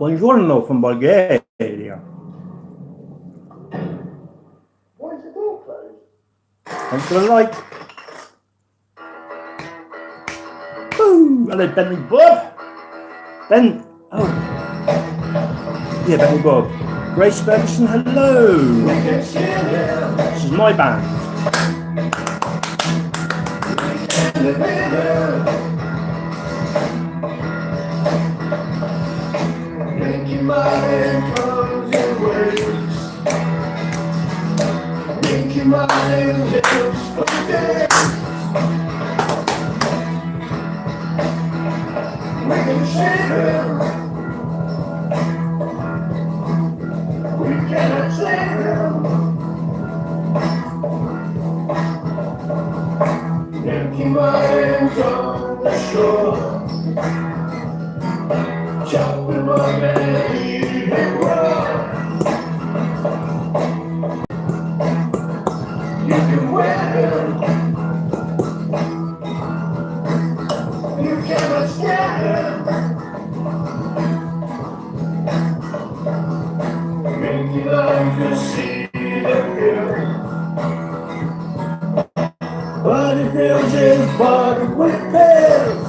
Buongiorno from Bulgaria. Why is the door closed? Thanks for the light. Woo! Hello, Bentley Bob. Ben. Oh. Yeah, Bentley Bob. Grace Ferguson, hello. This is my band. Making my hand comes in waves. Making my hand lives for days. We can share. We cannot save them. Making my hands on the shore. Chopping my man, leaving raw. You can wear them. You cannot scare them. Make you like to see them here. But it feels his body with pills.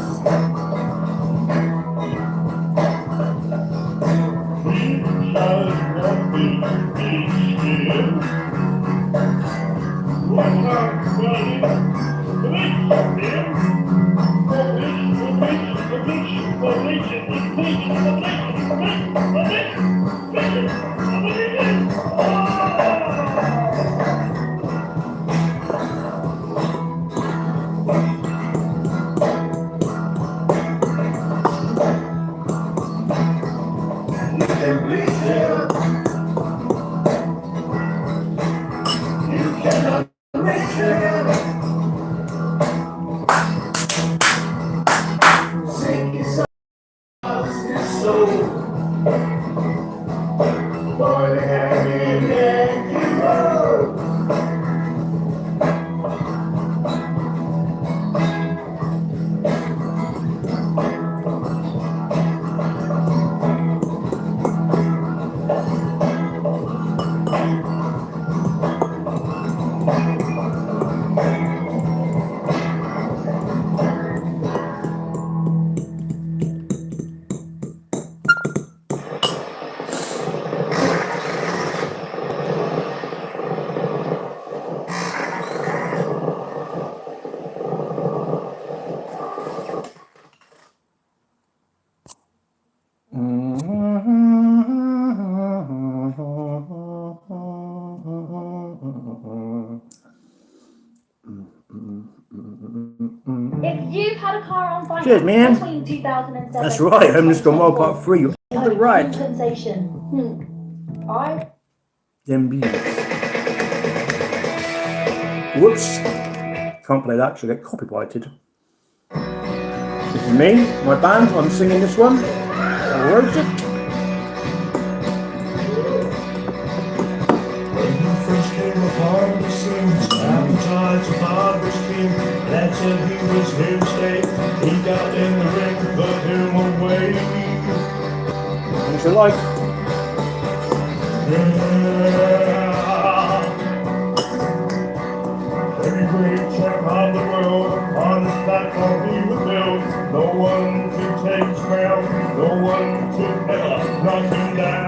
Boy, they have me in You've had a car on finance Cheers, man. between 2007. That's right, Homeless Gone Wild Part 3. You're right. Sensation. I. MBs. Whoops. Can't play that because I get copyrighted. This is me, my band. I'm singing this one. I wrote it. When you first came upon the scene, appetites of Barbara's king, that said he was here to stay. He got in the ring, put him away. Thanks a like. Heavyweight champ of the world, on his platform he was built. No one could take his crown, no one could ever knock him down.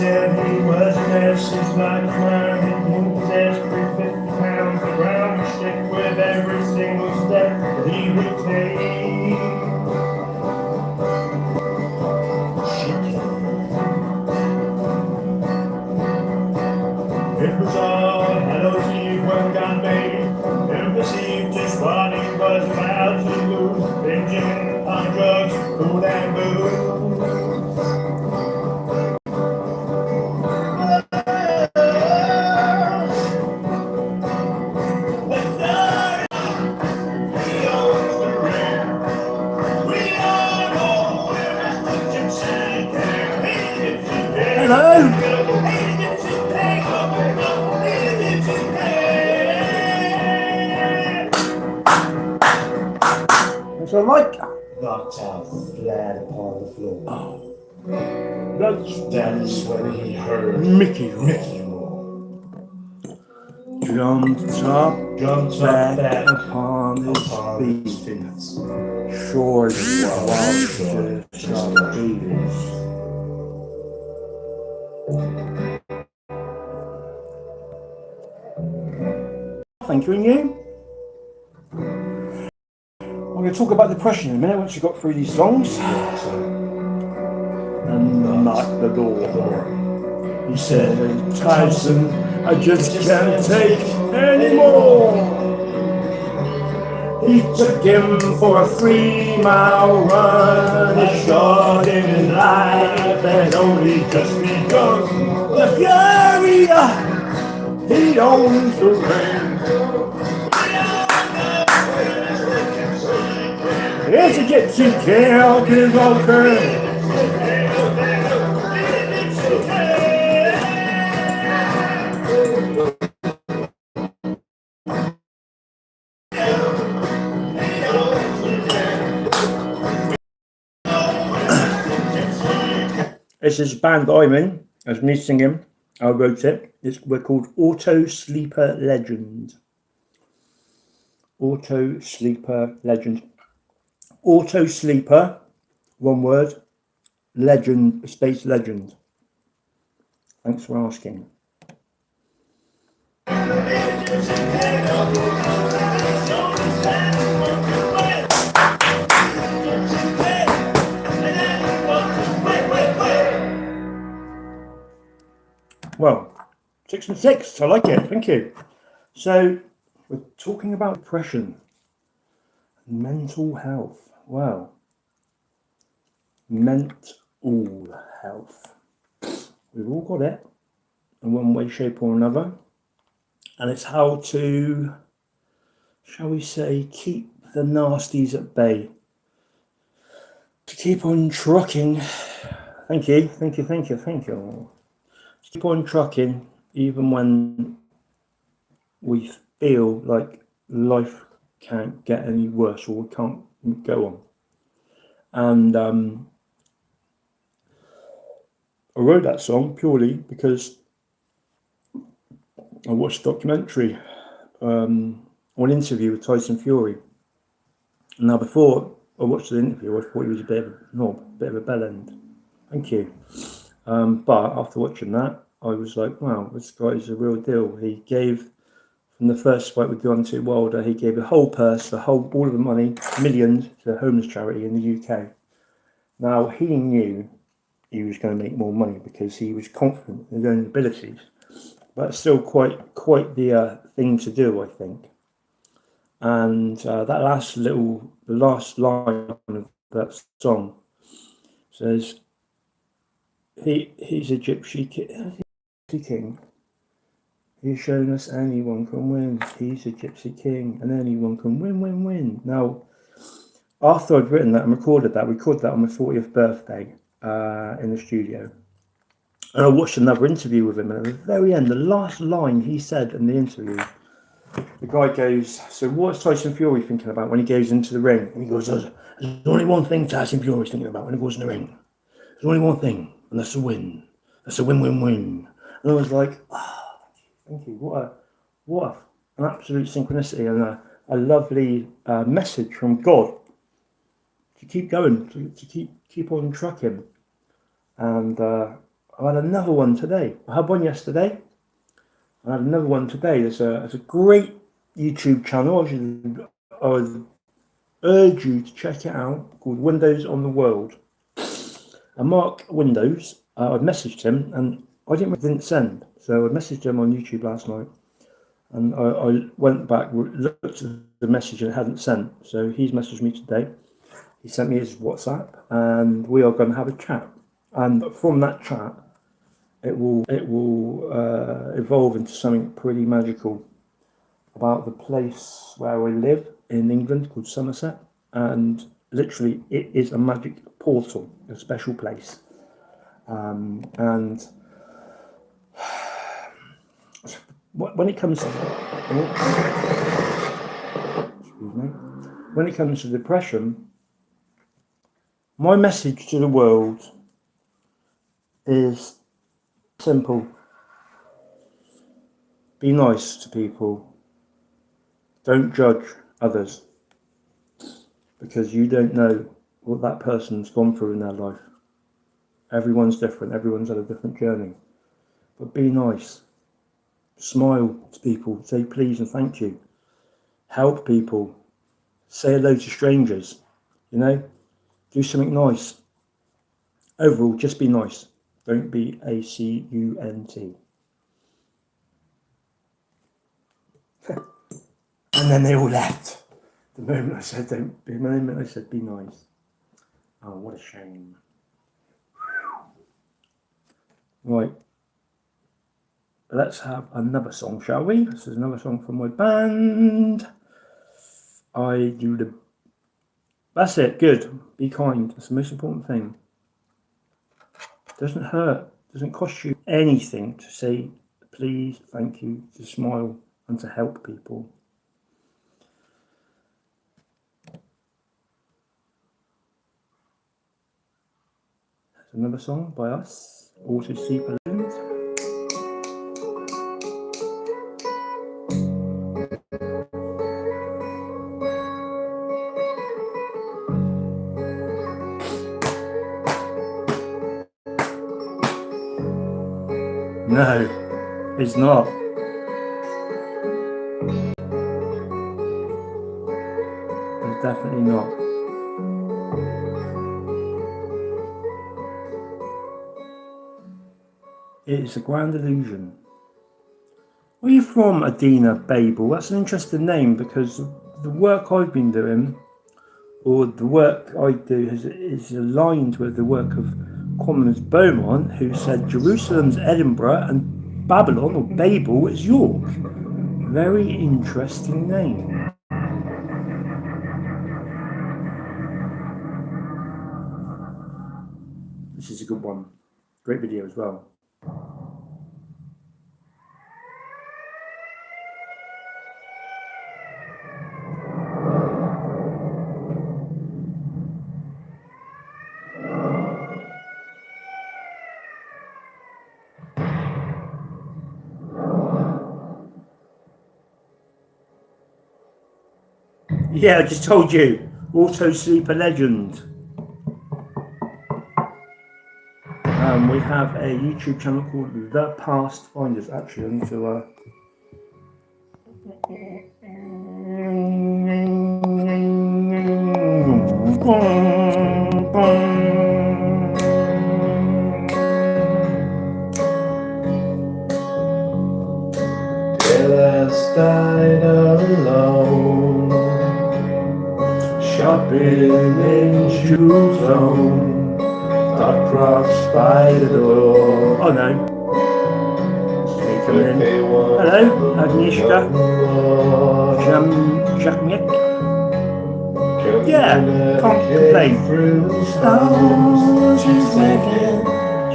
Said he was a mess, his life was mine, and he possessed 350 pounds. The ground was stick with every single step that he would take. It was all Hallows Eve when God made him perceive just what he was about to lose. Binging on drugs, food and booze. Hello. Thanks a like. Knocked out flat upon the floor. That's That's when he heard Mickey roar. jumped up back upon his feet. Surely was just a baby. Thank you, and you? I'm going to talk about depression in a minute once you got through these songs. And knock the door. He said, Tyson, I just can't take anymore. He took him for a 3-mile run. He shot him in life and only just begun. The fury, he owns the ring. It's a get you killed, his old curve. This is a band that I'm in. That's me singing. I wrote it. We're called Auto Sleeper Legend. Auto Sleeper Legend. Auto Sleeper, one word, legend, space legend. Thanks for asking. Well, 6 and 6, I like it, thank you. So, we're talking about depression, mental health. Wow. Mental health. We've all got it in one way, shape or another. And it's how to, shall we say, keep the nasties at bay. To keep on trucking. Thank you. Keep on trucking even when we feel like life can't get any worse or we can't go on. And I wrote that song purely because I watched a documentary, an interview with Tyson Fury, Now, before I watched the interview, I thought he was a bit of a knob, a bit of a bellend. Thank you. But after watching that, I was like, wow, this guy is a real deal. He gave, from the first fight with Deontay Wilder, he gave the whole purse, all of the money, millions, to a homeless charity in the UK. Now, he knew he was going to make more money because he was confident in his own abilities. But it's still quite the thing to do, I think. And the last line of that song says, he's a gypsy king. He's shown us anyone can win. He's a gypsy king, and anyone can win. Now, after I'd written that and recorded that on my 40th birthday in the studio. And I watched another interview with him, and at the very end, the last line he said in the interview, the guy goes, so what's Tyson Fury thinking about when he goes into the ring? And he goes, there's only one thing Tyson Fury's thinking about when he goes in the ring. There's only one thing, and that's a win. That's a win. And I was like, thank you. What an absolute synchronicity and a lovely message from God to keep going, to keep on trucking. And I had another one today. I had one yesterday. I had another one today. There's a great YouTube channel. I would urge you to check it out, called Windows on the World. And Mark Windows, I'd messaged him and I didn't send. So I messaged him on YouTube last night. And I went back, looked at the message and it hadn't sent. So he's messaged me today. He sent me his WhatsApp and we are going to have a chat. And from that chat, it will evolve into something pretty magical about the place where we live in England called Somerset. And literally, it is a magic portal, a special place. And when it comes to depression, my message to the world is simple. Be nice to people. Don't judge others, because you don't know what that person's gone through in their life. Everyone's different. Everyone's had a different journey. But be nice. Smile to people. Say please and thank you. Help people. Say hello to strangers. Do something nice. Overall, just be nice. Don't be a cunt. And then they all left. The moment I said be nice. Oh, what a shame. Right. Let's have another song, shall we? This is another song from my band. That's it, good. Be kind. That's the most important thing. Doesn't hurt. Doesn't cost you anything to say please, thank you, to smile and to help people. There's another song by us, Auto Sea Balloons. No, it's not. It's definitely not. It is a grand illusion. Where are you from, Adina Babel? That's an interesting name because the work I've been doing, or the work I do, is aligned with the work of Commoners Beaumont, who said Jerusalem's Edinburgh and Babylon, or Babel, is York. Very interesting name. This is a good one. Great video as well. Yeah, I just told you. Auto Sleeper Legend. We have a YouTube channel called The Past Finders. Actually, I need to Phyllis died alone, shopping in Shoe Zone. Duck crossed by the door. oh no. Coming in. Hello, Agnieszka. Jacmiek. Yeah, can't complain. Stones he's making,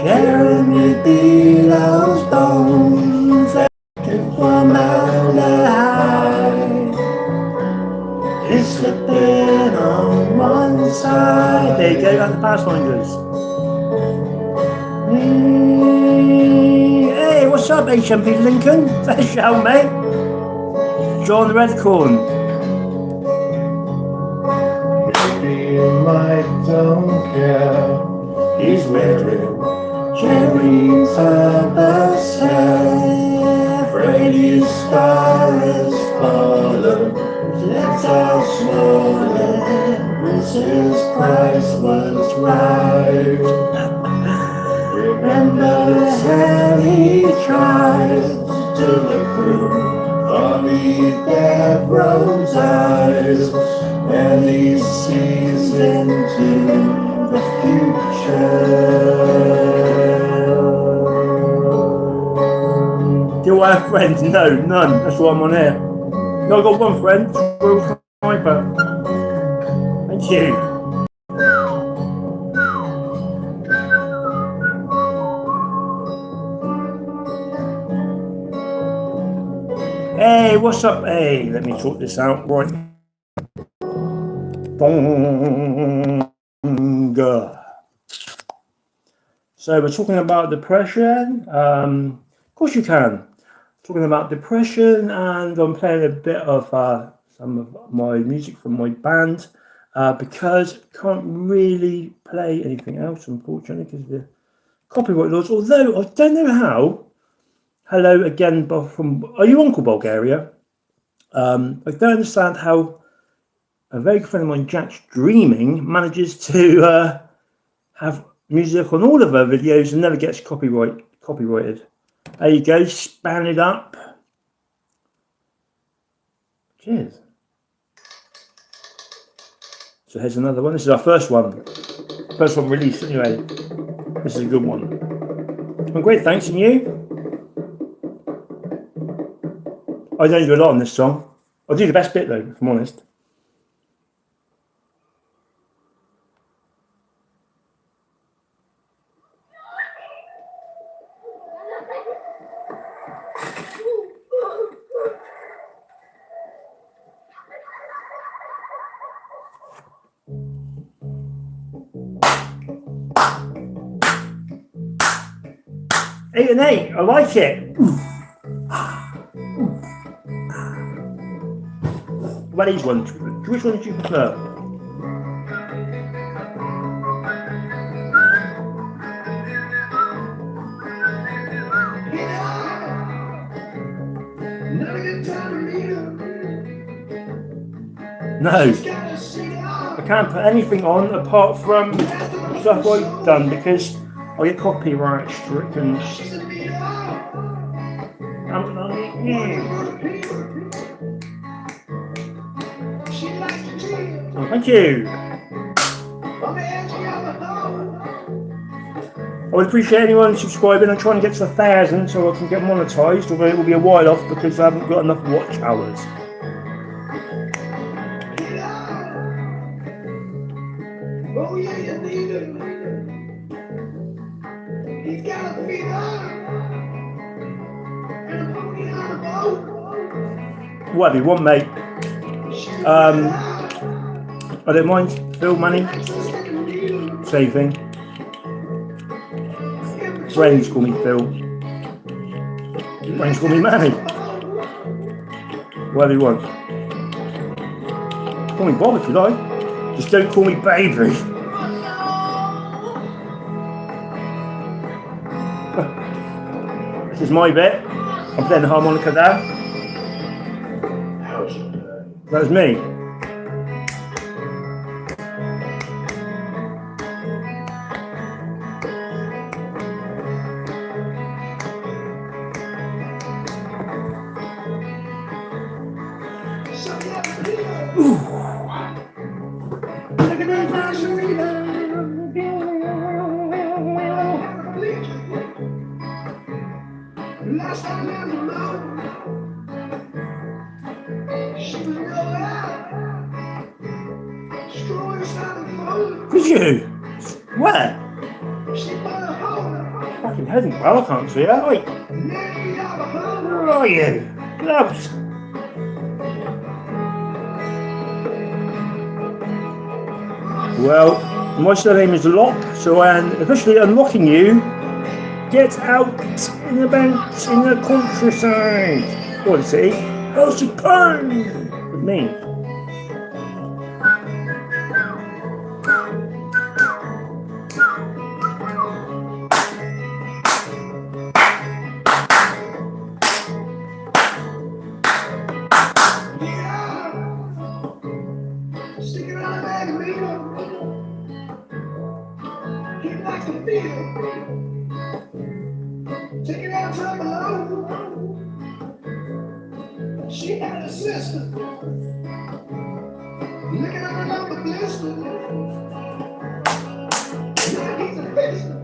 Jeremy Beadle's bones, formaldehyde is slipping on one side. There you go, that's the Pathfinders. Hey, what's up, HMP Lincoln? Fresh out, mate. John Redcorn. Maybe you might don't care. He's wearing Jerry's hair. Brady's star is fallen. Let's all swollen. Mrs. Price was right. Remember how he tried to look through Bobby Devereaux's eyes, and he sees into the future. Do I have friends? No, none. That's why I'm on air. No, I've got one friend, Will Sniper. Thank you. Hey, what's up? Hey, let me sort this out right. So we're talking about depression. Of course you can. Talking about depression, and I'm playing a bit of some of my music from my band because I can't really play anything else, unfortunately, because of the copyright laws. Although I don't know how. Hello again, from. Are you Uncle Bulgaria? I don't understand how a very good friend of mine, Jack's Dreaming, manages to have music on all of her videos and never gets copyrighted. There you go, span it up. Cheers. So here's another one. This is our first one. First one released anyway. This is a good one. I'm great, thanks, and you? I don't do a lot on this song. I'll do the best bit though, if I'm honest. Eight and eight, I like it. What is one? Which one do you prefer? No, I can't put anything on apart from stuff I've done because I get copyright stricken. Oh, thank you. I would appreciate anyone subscribing. I'm trying to get to 1,000 so I can get monetized, although it will be a while off because I haven't got enough watch hours. Oh yeah, you need him. He's got a feet on and a pony on a boat. Whatever you want, mate. I don't mind. Phil, money. Same thing. Friends call me Phil. Friends call me Manny. Whatever you want. Call me Bob if you like. Just don't call me baby. This is my bit. I'm playing the harmonica there. That was me. Last time I know, she was real loud. Strong inside the phone. Who's you? Where? She put a hole. Fucking heading well, I can't see her. Wait, Maybe I'm a hole. where are you? Gloves. Well, my surname is Lock, so I am officially unlocking you. Get out in the bench in the countryside. Or the city. How's it going? With me. Sticking out of that needle. He likes to feel. Taking out time alone. She had a sister. Looking at her number blister. Now he's a fixer.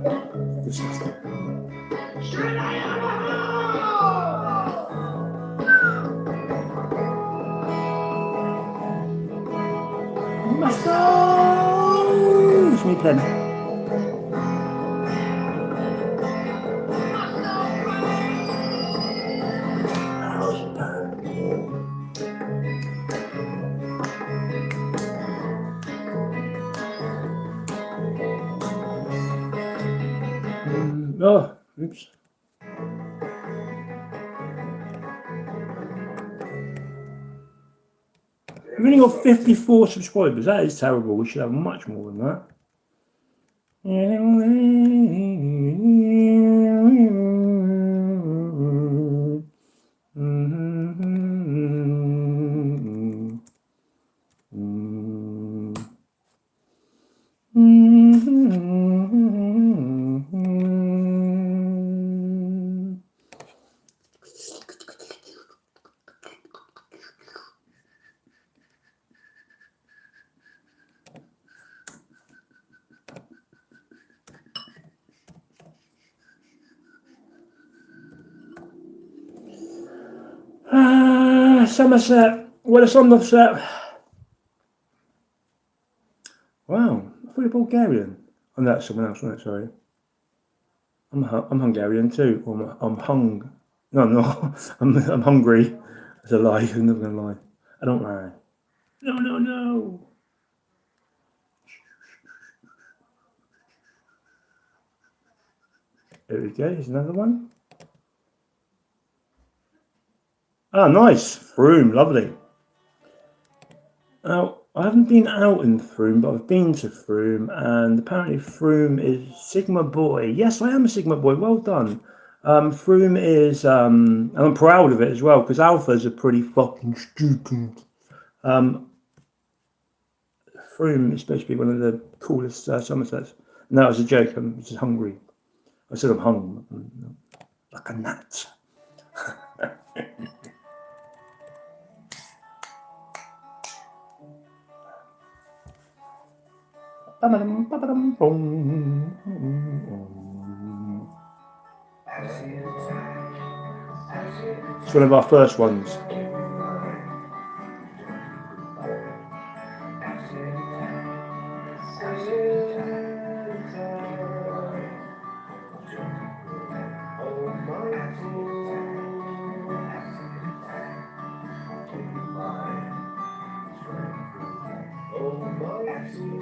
Straight out of the It's me playing. Oh, oops. We've only got 54 subscribers. That is terrible. We should have much more than that. Somerset. Well, it's Somerset. Wow, I thought you were Bulgarian. Oh, that's someone else, wasn't it? Sorry. I'm Hungarian too. Or I'm hung. No, I'm not. I'm hungry. It's a lie. I'm never gonna lie. I don't lie. No. There we go. Here's another one. Ah, nice. Froome, lovely. Now, I haven't been out in Froome, but I've been to Froome, and apparently Froome is Sigma Boy. Yes, I am a Sigma Boy. Well done. Froome is, and I'm proud of it as well, because alphas are pretty fucking stupid. Froome is supposed to be one of the coolest Somersets. No, it was a joke. I'm just hungry. I said I'm hung like a gnat. It's one of our first ones.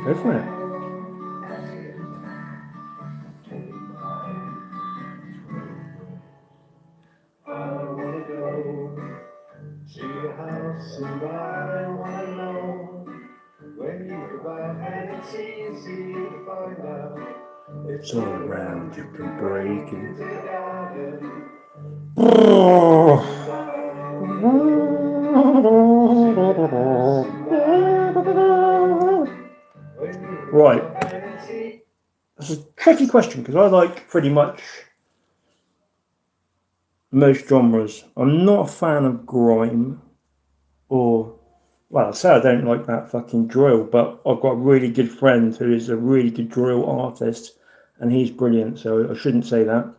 Go for it. I wanna go see a house and I wanna know when you go back. It's all around, you can break it. Right. That's a tricky question because I like pretty much most genres. I'm not a fan of grime or, well, I say I don't like that fucking drill, but I've got a really good friend who is a really good drill artist and he's brilliant, so I shouldn't say that.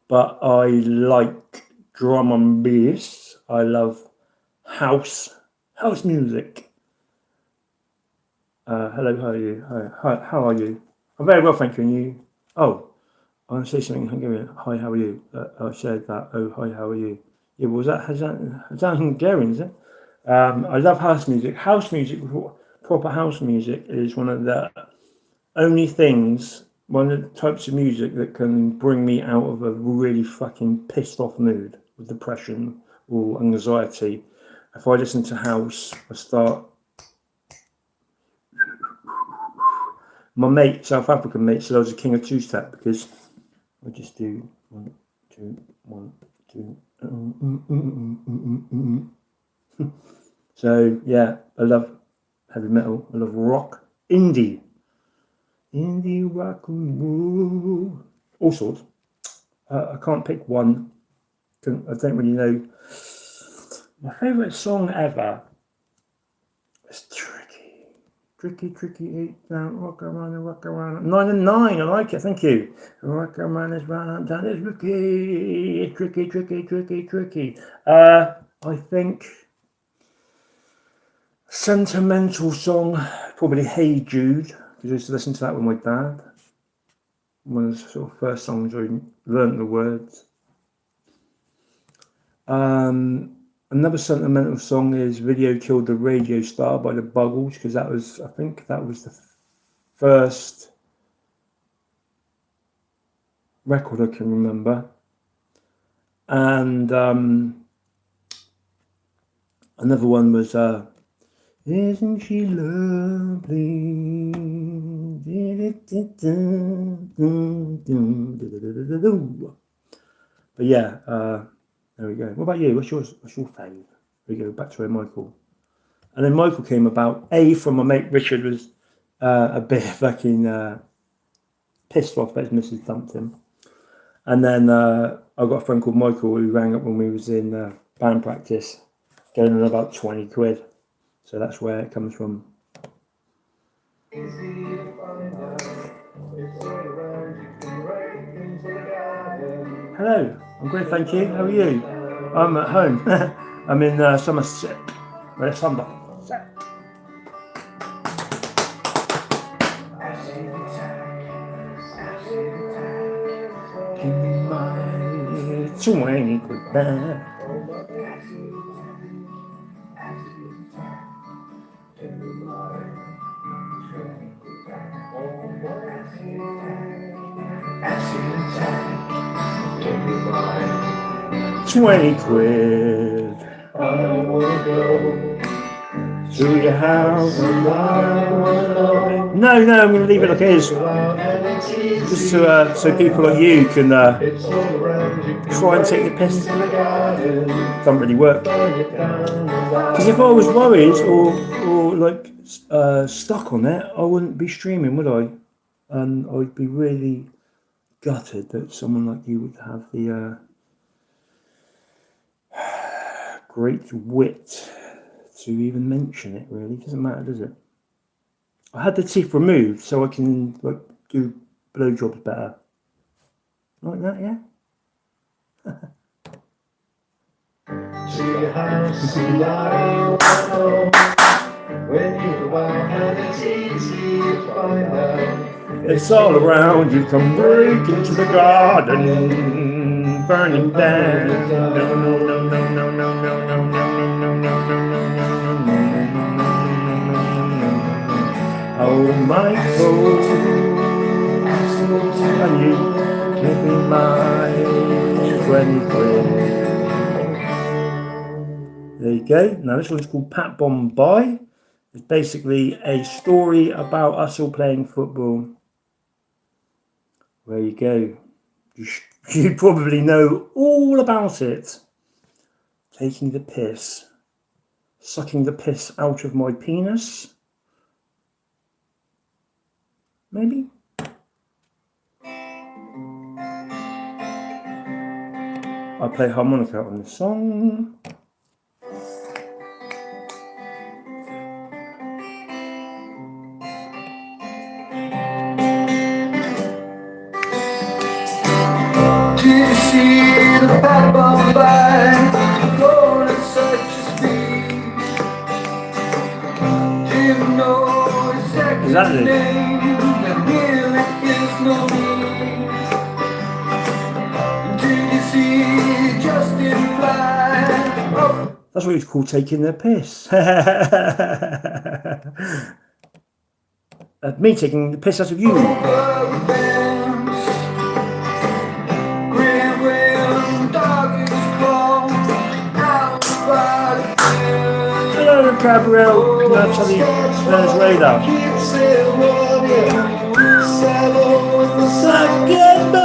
But I like drum and bass. I love house music. Hello, how are you? Hi, how are you? I'm very well, thank you. And you? Oh, I want to say something in Hungarian. Hi, how are you? I said that. Oh, hi, how are you? Yeah, well, is that Hungarian, is it? I love house music. House music, proper house music, is one of the only things, one of the types of music that can bring me out of a really fucking pissed off mood with depression or anxiety. If I listen to house, I start. My mate, South African mate, said I was a king of two-step because I just do 1, 2, 1, 2. So yeah, I love heavy metal. I love rock, indie rock and roll, all sorts. I can't pick one. I don't really know. My favourite song ever. It's tricky. 8 down, rock around. 9 and 9. I like it. Thank you. Rock around is round down. It's tricky. I think sentimental song, probably Hey Jude, because I used to listen to that with my dad. One of the sort of first songs I learnt the words. Another sentimental song is Video Killed the Radio Star by the Buggles, because I think that was the first record I can remember. And another one was Isn't She Lovely? But yeah, there we go. What about you? What's your fave? There we go, back to where Michael. And then Michael came about. From my mate Richard was a bit fucking pissed off that his missus dumped him. And then I got a friend called Michael who rang up when we was in band practice, going on about 20 quid. So that's where it comes from. Hello, I'm great, thank you. How are you? I'm at home. I'm in Somerset. Where's Somerset? Give me my 20 quid back. $20. I wanna go to your house. No, I'm going to leave it like it is. Just so people like you can try and take the piss. Doesn't really work. Because if I was worried or like stuck on it, I wouldn't be streaming, would I? And I'd be really gutted that someone like you would have the great wit to even mention it. Really, doesn't matter, does it? I had the teeth removed so I can like do blowjobs better. Like that, yeah. To your house, when you go out and it's easy to find out. It's all around. You can break into the garden, burning down. Oh, Michael, can you give me my 20 quid? There you go. Now this one's called Pat Bombay. It's basically a story about us all playing football. There you go. You probably know all about it. Taking the piss. Sucking the piss out of my penis. Maybe? I play harmonica on this song. Did you see the pipe on by going at such a speed? Didn't know his second Exactly. name, there really is no need. Did you see Justin fly? Oh. That's what it's called, taking the piss. Me taking the piss out of you. Hello, Gabriel. Natalie Venezuela. Good boy.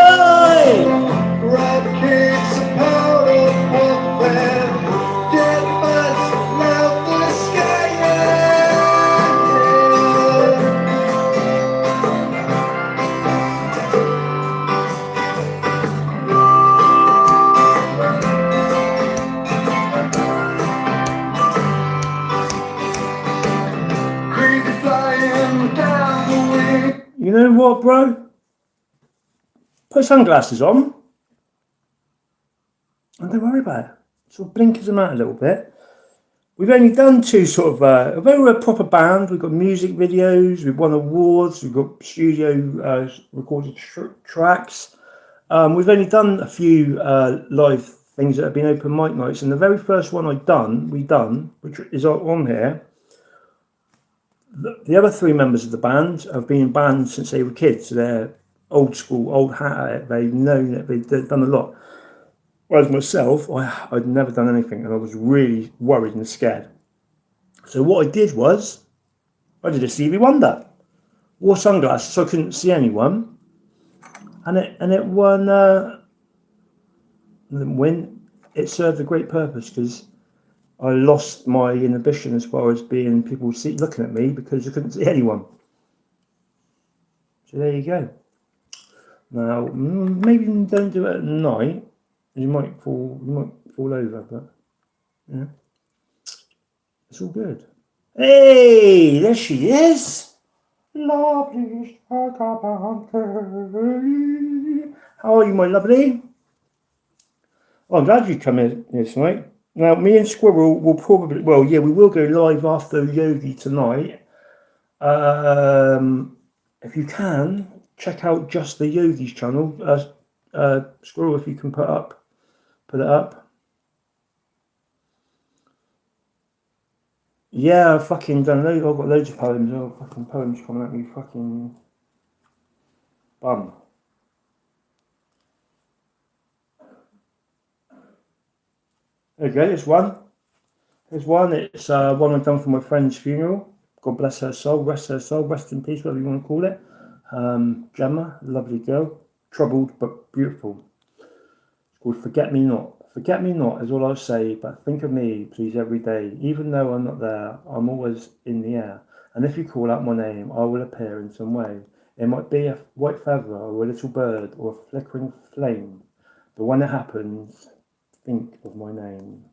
You know what, bro? Put sunglasses on and don't worry about it. Sort of blinkers them out a little bit. We've only done two sort of, although we're a proper band, we've got music videos, we've won awards, we've got studio recorded tracks. We've only done a few live things that have been open mic nights, and the very first one we done, which is on here, the other three members of the band have been in bands since they were kids. So they're old school, old hat at it. They've known it, they've done a lot. Whereas myself, I'd never done anything, and I was really worried and scared. So what I did was, I did a Stevie Wonder. Wore sunglasses so I couldn't see anyone, and it won. Didn't win. It served a great purpose because I lost my inhibition as far as being people looking at me because I couldn't see anyone. So there you go. Now maybe don't do it at night. You might fall over, but yeah, it's all good. Hey, there she is. Lovely. How are you, my lovely? Oh, I'm glad you come in here tonight. Now, me and Squirrel will probably, well, yeah, we will go live after Yogi tonight. If you can, check out just the Yogi's channel. Squirrel, if you can put it up. Yeah, I've fucking done loads. I've got loads of poems. Oh, fucking poems coming at me, fucking bum. There you go, there's one. There's one. It's one I've done for my friend's funeral. God bless her soul, rest in peace, whatever you want to call it. Gemma, lovely girl, troubled but beautiful. It's called Forget Me Not. Forget me not is all I'll say, but think of me, please, every day. Even though I'm not there, I'm always in the air. And if you call out my name, I will appear in some way. It might be a white feather, or a little bird, or a flickering flame. But when it happens, think of my name.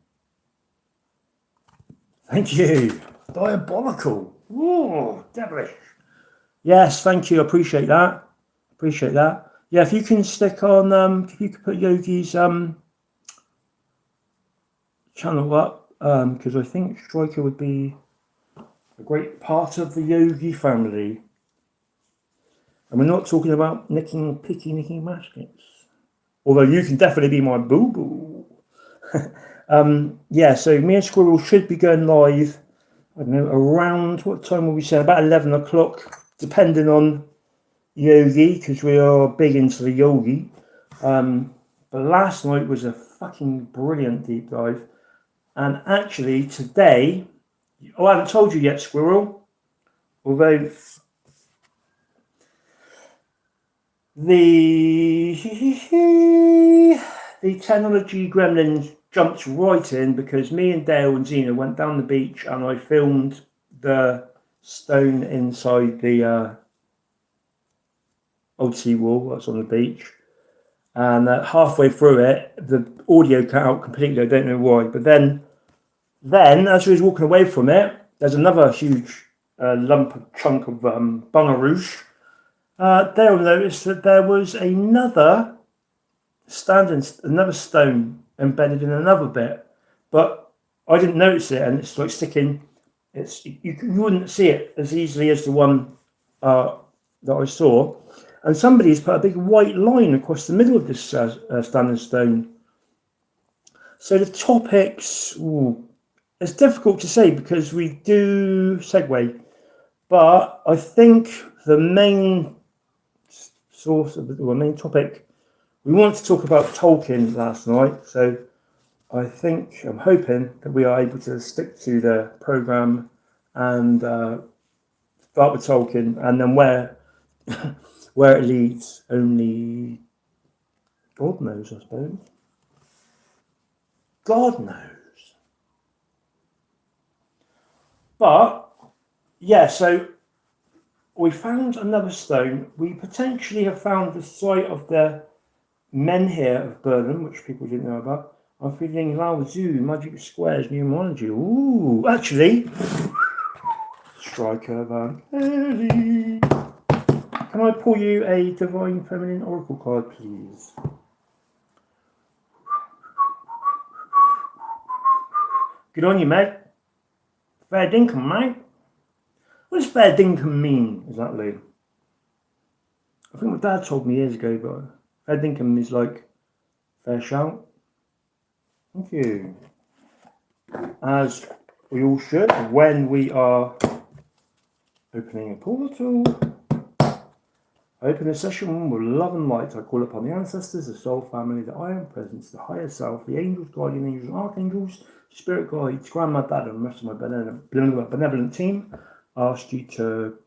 Thank you. Diabolical. Whoa, devilish. Yes, thank you. Appreciate that. Yeah, if you can stick on, if you could put Yogi's channel up, because I think Striker would be a great part of the Yogi family. And we're not talking about nicking maskets. Although you can definitely be my boo-boo. Yeah, so me and Squirrel should be going live, I don't know, around, what time will we say? About 11 o'clock, depending on Yogi, because we are big into the Yogi. But last night was a fucking brilliant deep dive. And actually today, I haven't told you yet, Squirrel, although the technology gremlins jumped right in because me and Dale and Zena went down the beach and I filmed the stone inside the old seawall that's on the beach. And halfway through it, the audio cut out completely. I don't know why. But then as we was walking away from it, there's another huge chunk of bungaroosh. Dale noticed that there was another stone embedded in another bit, but I didn't notice it, and it's like sticking. You wouldn't see it as easily as the one that I saw, and somebody's put a big white line across the middle of this standing stone. So the topics, it's difficult to say because we do segue, but I think the main main topic, we wanted to talk about Tolkien last night, so I'm hoping that we are able to stick to the programme and start with Tolkien, and then where it leads, only God knows, I suppose. God knows. But, yeah, so we found another stone. We potentially have found the site of the menhir of Burnham, which people didn't know about. I'm feeling Lao Tzu, Magic Squares, Numerology. Ooh, actually, Striker Van Haley. Can I pull you a Divine Feminine Oracle card, please? Good on you, mate. Fair dinkum, mate. What does fair dinkum mean, exactly? I think my dad told me years ago, but fair dinkum is like fair shout. Thank you. As we all should when we are opening a portal. I open a session with love and light. I call upon the ancestors, the soul family, the I am presence, the higher self, the angels, guardian angels, and archangels, spirit guides, grandma, dad, and the rest of my benevolent team. I ask you to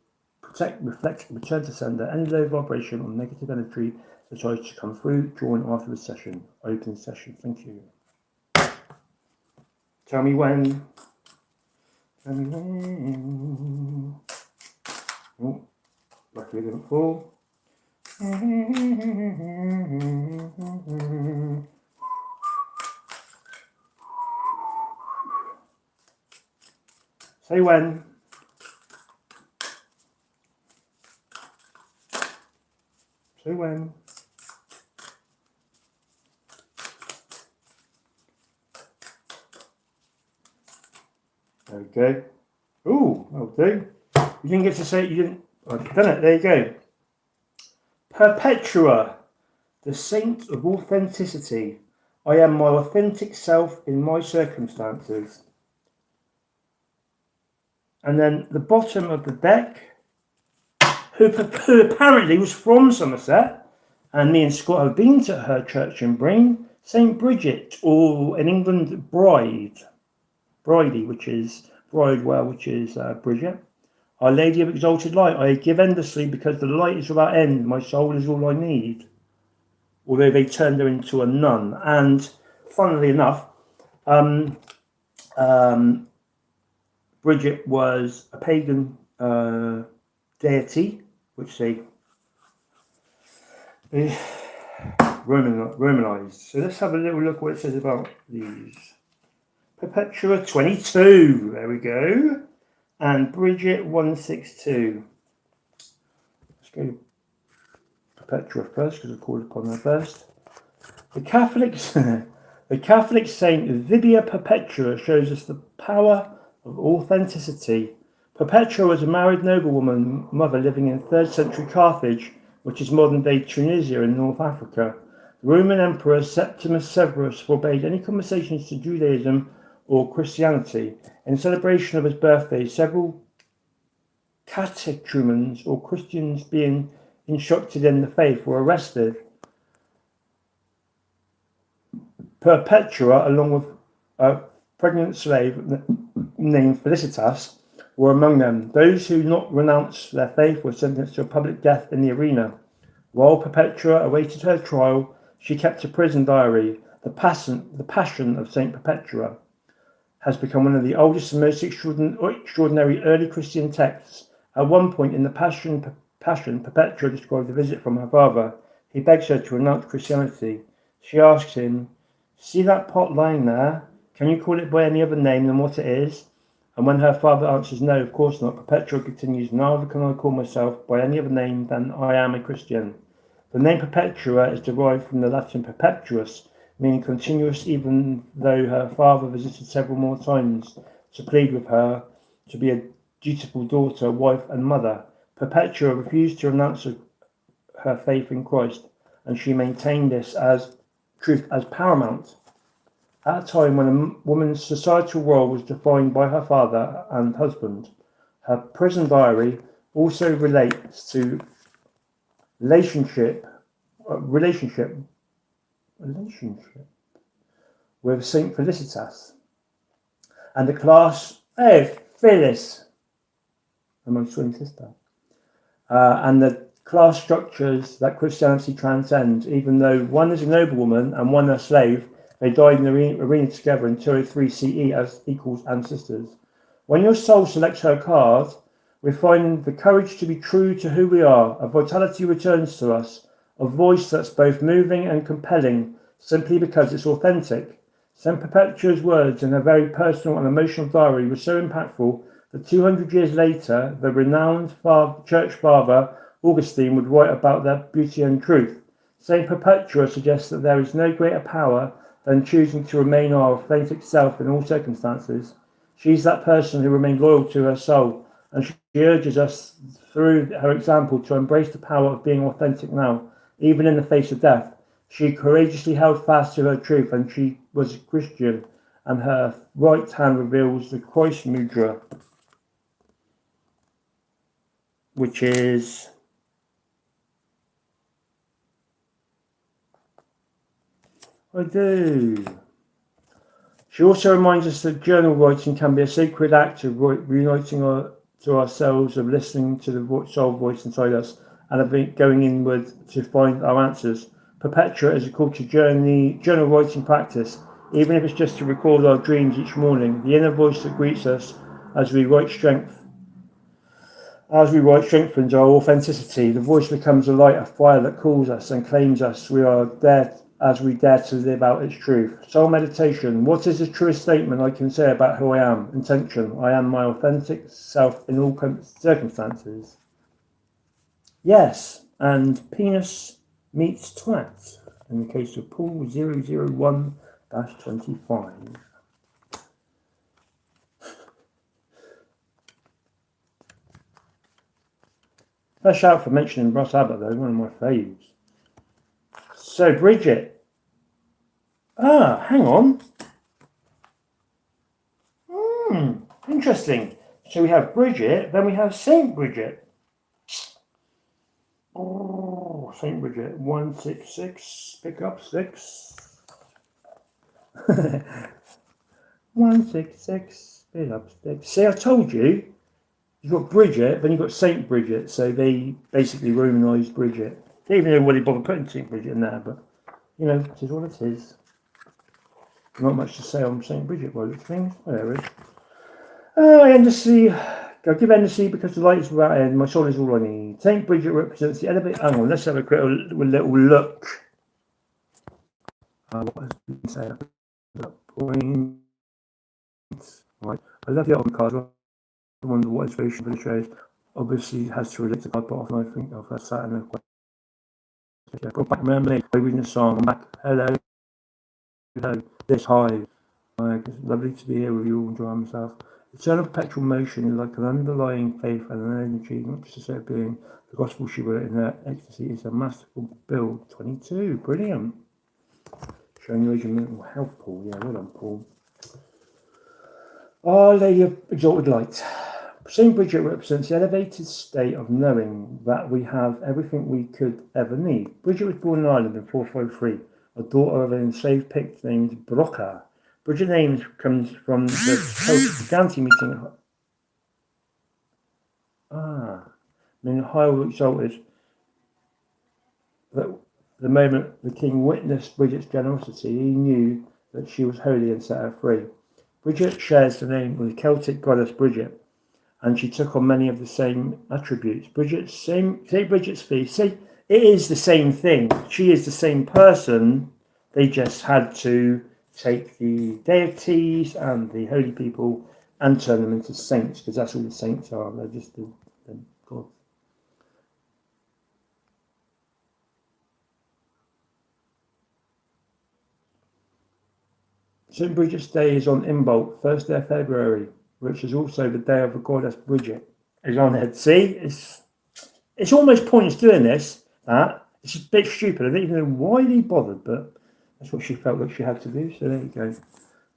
protect, reflect, and return to sender any low vibration or negative energy that tries to come through during or after the session. Open session. Thank you. Tell me when. Tell me when. Oh, luckily it didn't fall. Say when. Say when. There we go. Ooh, that'll do. You didn't get to say it, you didn't. I've done it, there you go. Perpetua, the saint of authenticity. I am my authentic self in my circumstances. And then the bottom of the deck, who apparently was from Somerset, and me and Scott have been to her church in Brain, St. Bridget, or in England, Bridie, which is Bridewell, which is Bridget. Our Lady of Exalted Light, I give endlessly because the light is without end. My soul is all I need. Although they turned her into a nun. And funnily enough, Bridget was a pagan deity, which they Romanized. So let's have a little look what it says about these. Perpetua 22, there we go. And Bridget 162. Let's go to Perpetua first because I called upon her first. The Catholic saint Vibia Perpetua shows us the power of authenticity. Perpetua was a married noblewoman mother living in 3rd century Carthage, which is modern day Tunisia in North Africa. The Roman Emperor Septimus Severus forbade any conversations to Judaism or Christianity. In celebration of his birthday, several catechumens or Christians being instructed in the faith were arrested. Perpetua, along with a pregnant slave named Felicitas, were among them. Those who not renounced their faith were sentenced to a public death in the arena. While Perpetua awaited her trial, she kept a prison diary. The Passion of Saint Perpetua has become one of the oldest and most extraordinary early Christian texts. At one point in the Passion, Perpetua described a visit from her father. He begs her to renounce Christianity. She asks him, "See that pot lying there? Can you call it by any other name than what it is?" And when her father answers, "No, of course not," Perpetua continues, "Neither can I call myself by any other name than I am a Christian." The name Perpetua is derived from the Latin perpetuus, meaning continuous, even though her father visited several more times to plead with her to be a dutiful daughter, wife, and mother. Perpetua refused to renounce her faith in Christ, and she maintained this as truth as paramount. At a time when a woman's societal role was defined by her father and husband, her prison diary also relates to relationship with Saint Felicitas and the class. Hey, Phyllis, my twin sister, and the class structures that Christianity transcends. Even though one is a noblewoman and one a slave, they died in the arena together in 203 CE as equals and sisters. When your soul selects her card, we find the courage to be true to who we are. A vitality returns to us, a voice that's both moving and compelling, simply because it's authentic. Saint Perpetua's words in her very personal and emotional diary were so impactful that 200 years later, the renowned church father Augustine would write about their beauty and truth. Saint Perpetua suggests that there is no greater power than choosing to remain our authentic self in all circumstances. She's that person who remained loyal to her soul, and she urges us through her example to embrace the power of being authentic now, even in the face of death. She courageously held fast to her truth, and she was a Christian, and her right hand reveals the Christ mudra, which is She also reminds us that journal writing can be a sacred act of reuniting to ourselves, of listening to the soul voice inside us, and of going inward to find our answers. Perpetua is a call to journal writing practice, even if it's just to record our dreams each morning. The inner voice that greets us as we write strengthens our authenticity. The voice becomes a light, a fire that calls us and claims us. We are there as we dare to live out its truth. Soul meditation. What is the truest statement I can say about who I am? Intention. I am my authentic self in all circumstances. Yes, and penis meets twat in the case of Paul 001-25. First shout for mentioning Ross Abbott, though, one of my faves. So, Bridget. Hang on. Interesting. So we have Bridget, then we have Saint Bridget. Oh, Saint Bridget, 166, pick up 6. 166, pick up 6. See, I told you. You've got Bridget, then you've got Saint Bridget, so they basically Romanised Bridget. They even know what they bother putting Saint Bridget in there, but, you know, it is what it is. Not much to say on Saint Bridget by the things. Whatever it is. Endlessly. I'll give endlessly because the light is without end. My soul is all I need. Saint Bridget represents the elevate. Hang on, let's have a quick little look. What was I saying? Point. Right. I love the album card. I wonder what inspiration for the shows. Obviously, has to relate to God, but often I think of her Saturn. Remember me reading the song. I'm back. Hello. This high. It's lovely to be here with you all, enjoying myself. Eternal perpetual motion is like an underlying faith and an energy, not just a set of being. The gospel she wrote in her ecstasy is a masterful build. 22. Brilliant. Showing you your mental health, Paul. Yeah, well done, Paul. Our Lady of Exalted Light. Saint Bridget represents the elevated state of knowing that we have everything we could ever need. Bridget was born in Ireland in 453, a daughter of an enslaved Pict named Brocha. Bridget's name comes from the Gantry meeting. Meaning high exalted. that the moment the king witnessed Bridget's generosity, he knew that she was holy and set her free. Bridget shares the name with the Celtic goddess Bridget, and she took on many of the same attributes. St. Bridget's feast, it is the same thing. She is the same person. They just had to take the deities and the holy people and turn them into saints, because that's all the saints are. They're just the gods. St. Bridget's Day is on Imbolc, first day of February, which is also the day of the goddess Bridget. Is on it. See, it's almost pointless doing this. It's a bit stupid. I don't even know why they bothered, but that's what she felt like she had to do. So there you go.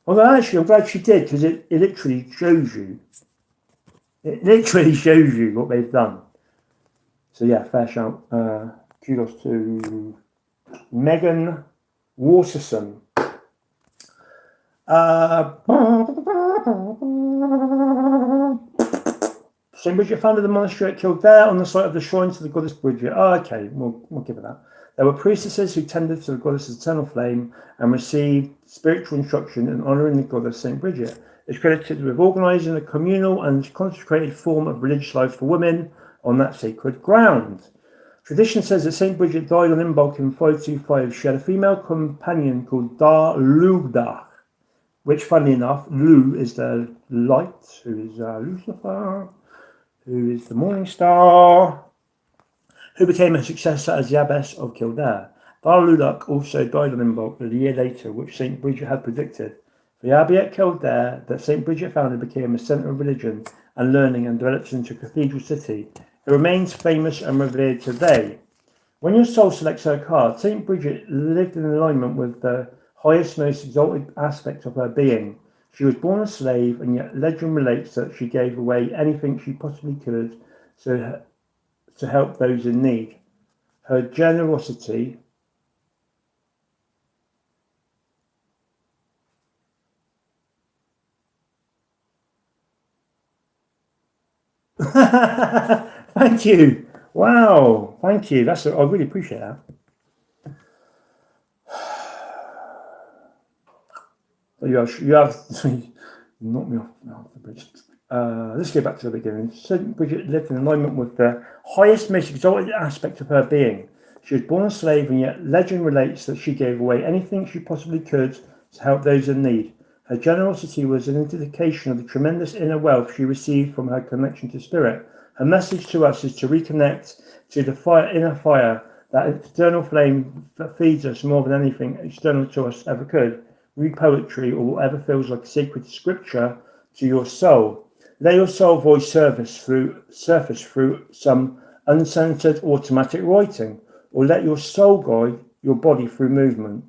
Although actually, I'm glad she did, because it literally shows you. It literally shows you what they've done. So yeah, fair shout. Kudos to Megan Waterson. St. Bridget founded the monastery at Kildare on the site of the shrine to the goddess Bridget. Oh, okay, we'll give it that. There were priestesses who tended to the goddess's eternal flame and received spiritual instruction in honouring the goddess St. Bridget. It's credited with organising a communal and consecrated form of religious life for women on that sacred ground. Tradition says that St. Bridget died on Imbolc in 525. She had a female companion called Dar Lugda, which, funnily enough, Lu is the light, who is Lucifer, who is the morning star, who became a successor as the abbess of Kildare. Dar Lulach also died on Imbolc a year later, which St. Bridget had predicted. The abbey at Kildare that St. Bridget founded became a centre of religion and learning and developed into a cathedral city. It remains famous and revered today. When your soul selects her card, St. Bridget lived in alignment with the highest, most exalted aspect of her being. She was born a slave, and yet legend relates that she gave away anything she possibly could to help those in need. Her generosity Thank you. Wow, thank you. I really appreciate that. You have knocked me off the bridge. Let's go back to the beginning. St. Bridget lived in alignment with the highest, most exalted aspect of her being. She was born a slave, and yet legend relates that she gave away anything she possibly could to help those in need. Her generosity was an indication of the tremendous inner wealth she received from her connection to spirit. Her message to us is to reconnect to the inner fire, that external flame that feeds us more than anything external to us ever could. Read poetry or whatever feels like sacred scripture to your soul. Let your soul voice surface through some uncensored automatic writing, or let your soul guide your body through movement.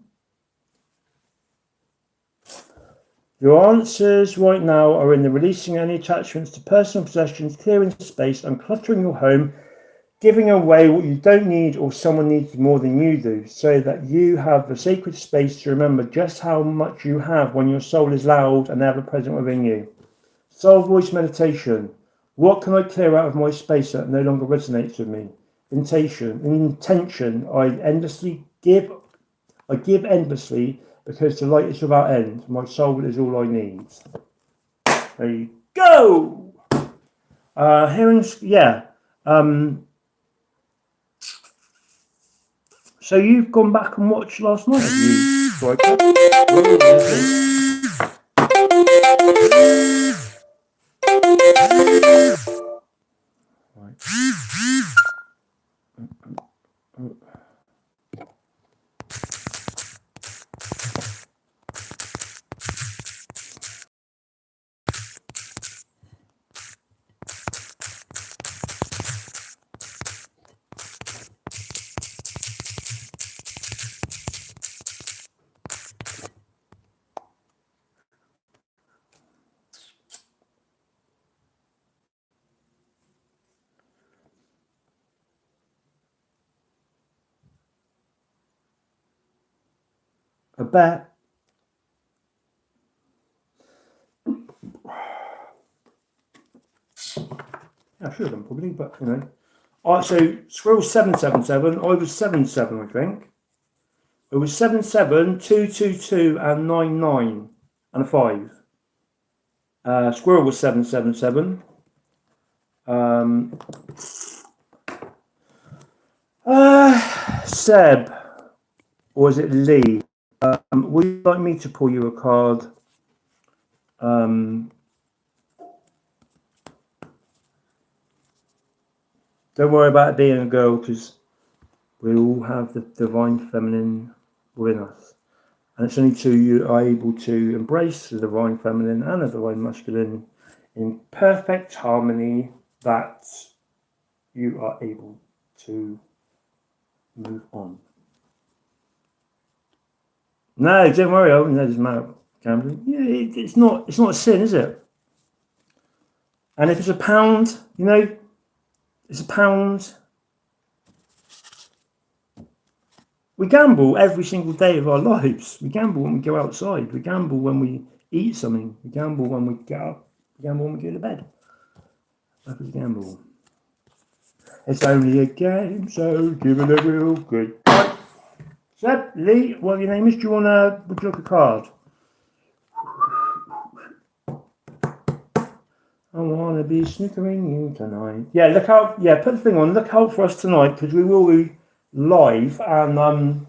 Your answers right now are in the releasing any attachments to personal possessions, clearing space, uncluttering your home, giving away what you don't need or someone needs more than you do, so that you have the sacred space to remember just how much you have when your soul is loud and ever present within you. Soul voice meditation. What can I clear out of my space that no longer resonates with me? Intention. I give endlessly because the light is without end. My soul is all I need. There you go. Hearings. Yeah. So you've gone back and watched last night, have you? Right. I bet. I should have done probably, but you know, Alright, so Squirrel 777. I was 77, I think. It was 77, 222, and 99, and a 5. Squirrel was 777. Seb, or is it Lee? Would you like me to pull you a card? Don't worry about it being a girl, because we all have the divine feminine within us. And it's only till you are able to embrace the divine feminine and the divine masculine in perfect harmony that you are able to move on. No, don't worry, I wouldn't let this matter gambling. Yeah, it's not a sin, is it? And if it's a pound, you know, it's a pound. We gamble every single day of our lives. We gamble when we go outside. We gamble when we eat something. We gamble when we get up. We gamble when we go to bed. That is a gamble. It's only a game, so give it a real good. Right. Seb, Lee, what your name is? Would you like a card? I want to be snickering you tonight. Yeah, look out. Yeah, put the thing on. Look out for us tonight, because we will be live and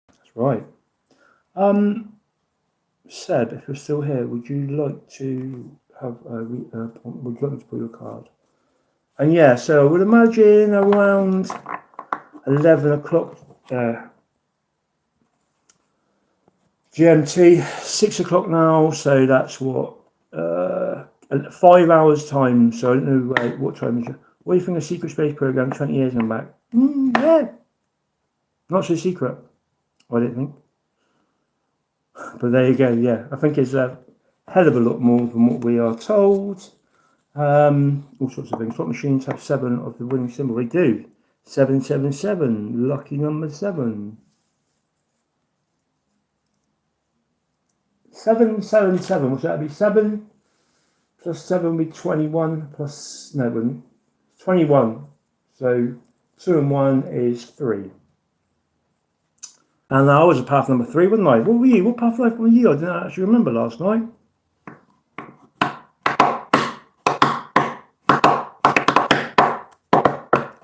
that's right. Seb, if you're still here, would you like to have would you like me to pull your card? And yeah, so I would imagine around 11 o'clock GMT, 6 o'clock now, so that's what 5 hours time. So I don't know what time is it. What do you think of Secret Space Program 20 years and back? Yeah, not so secret, I don't think. But there you go, yeah. I think it's a hell of a lot more than what we are told. All sorts of things. Slot machines have 7 of the winning symbol. They do. 777, lucky number 7. 777, what's that be? 7 plus 7 would be 21 plus, no, it wouldn't. 21. So 2 and 1 is 3. And I was a path number 3, wasn't I? What were you? What path life were you? I didn't actually remember last night.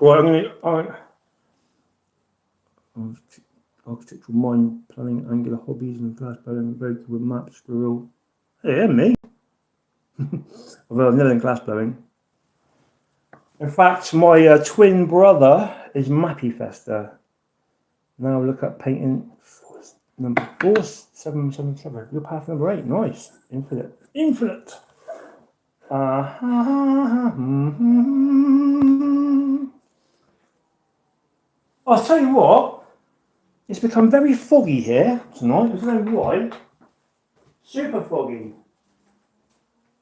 Right, I'm going to... Architectural mind planning, angular hobbies, and glass blowing, very good with maps, squirrel. Hey, me. Although I've never done glass blowing. In fact, my twin brother is mani.festor. Now look at painting number 4777. Your path number 8. Nice. Infinite. Infinite. I'll tell you what. It's become very foggy here tonight. I don't know why. Super foggy.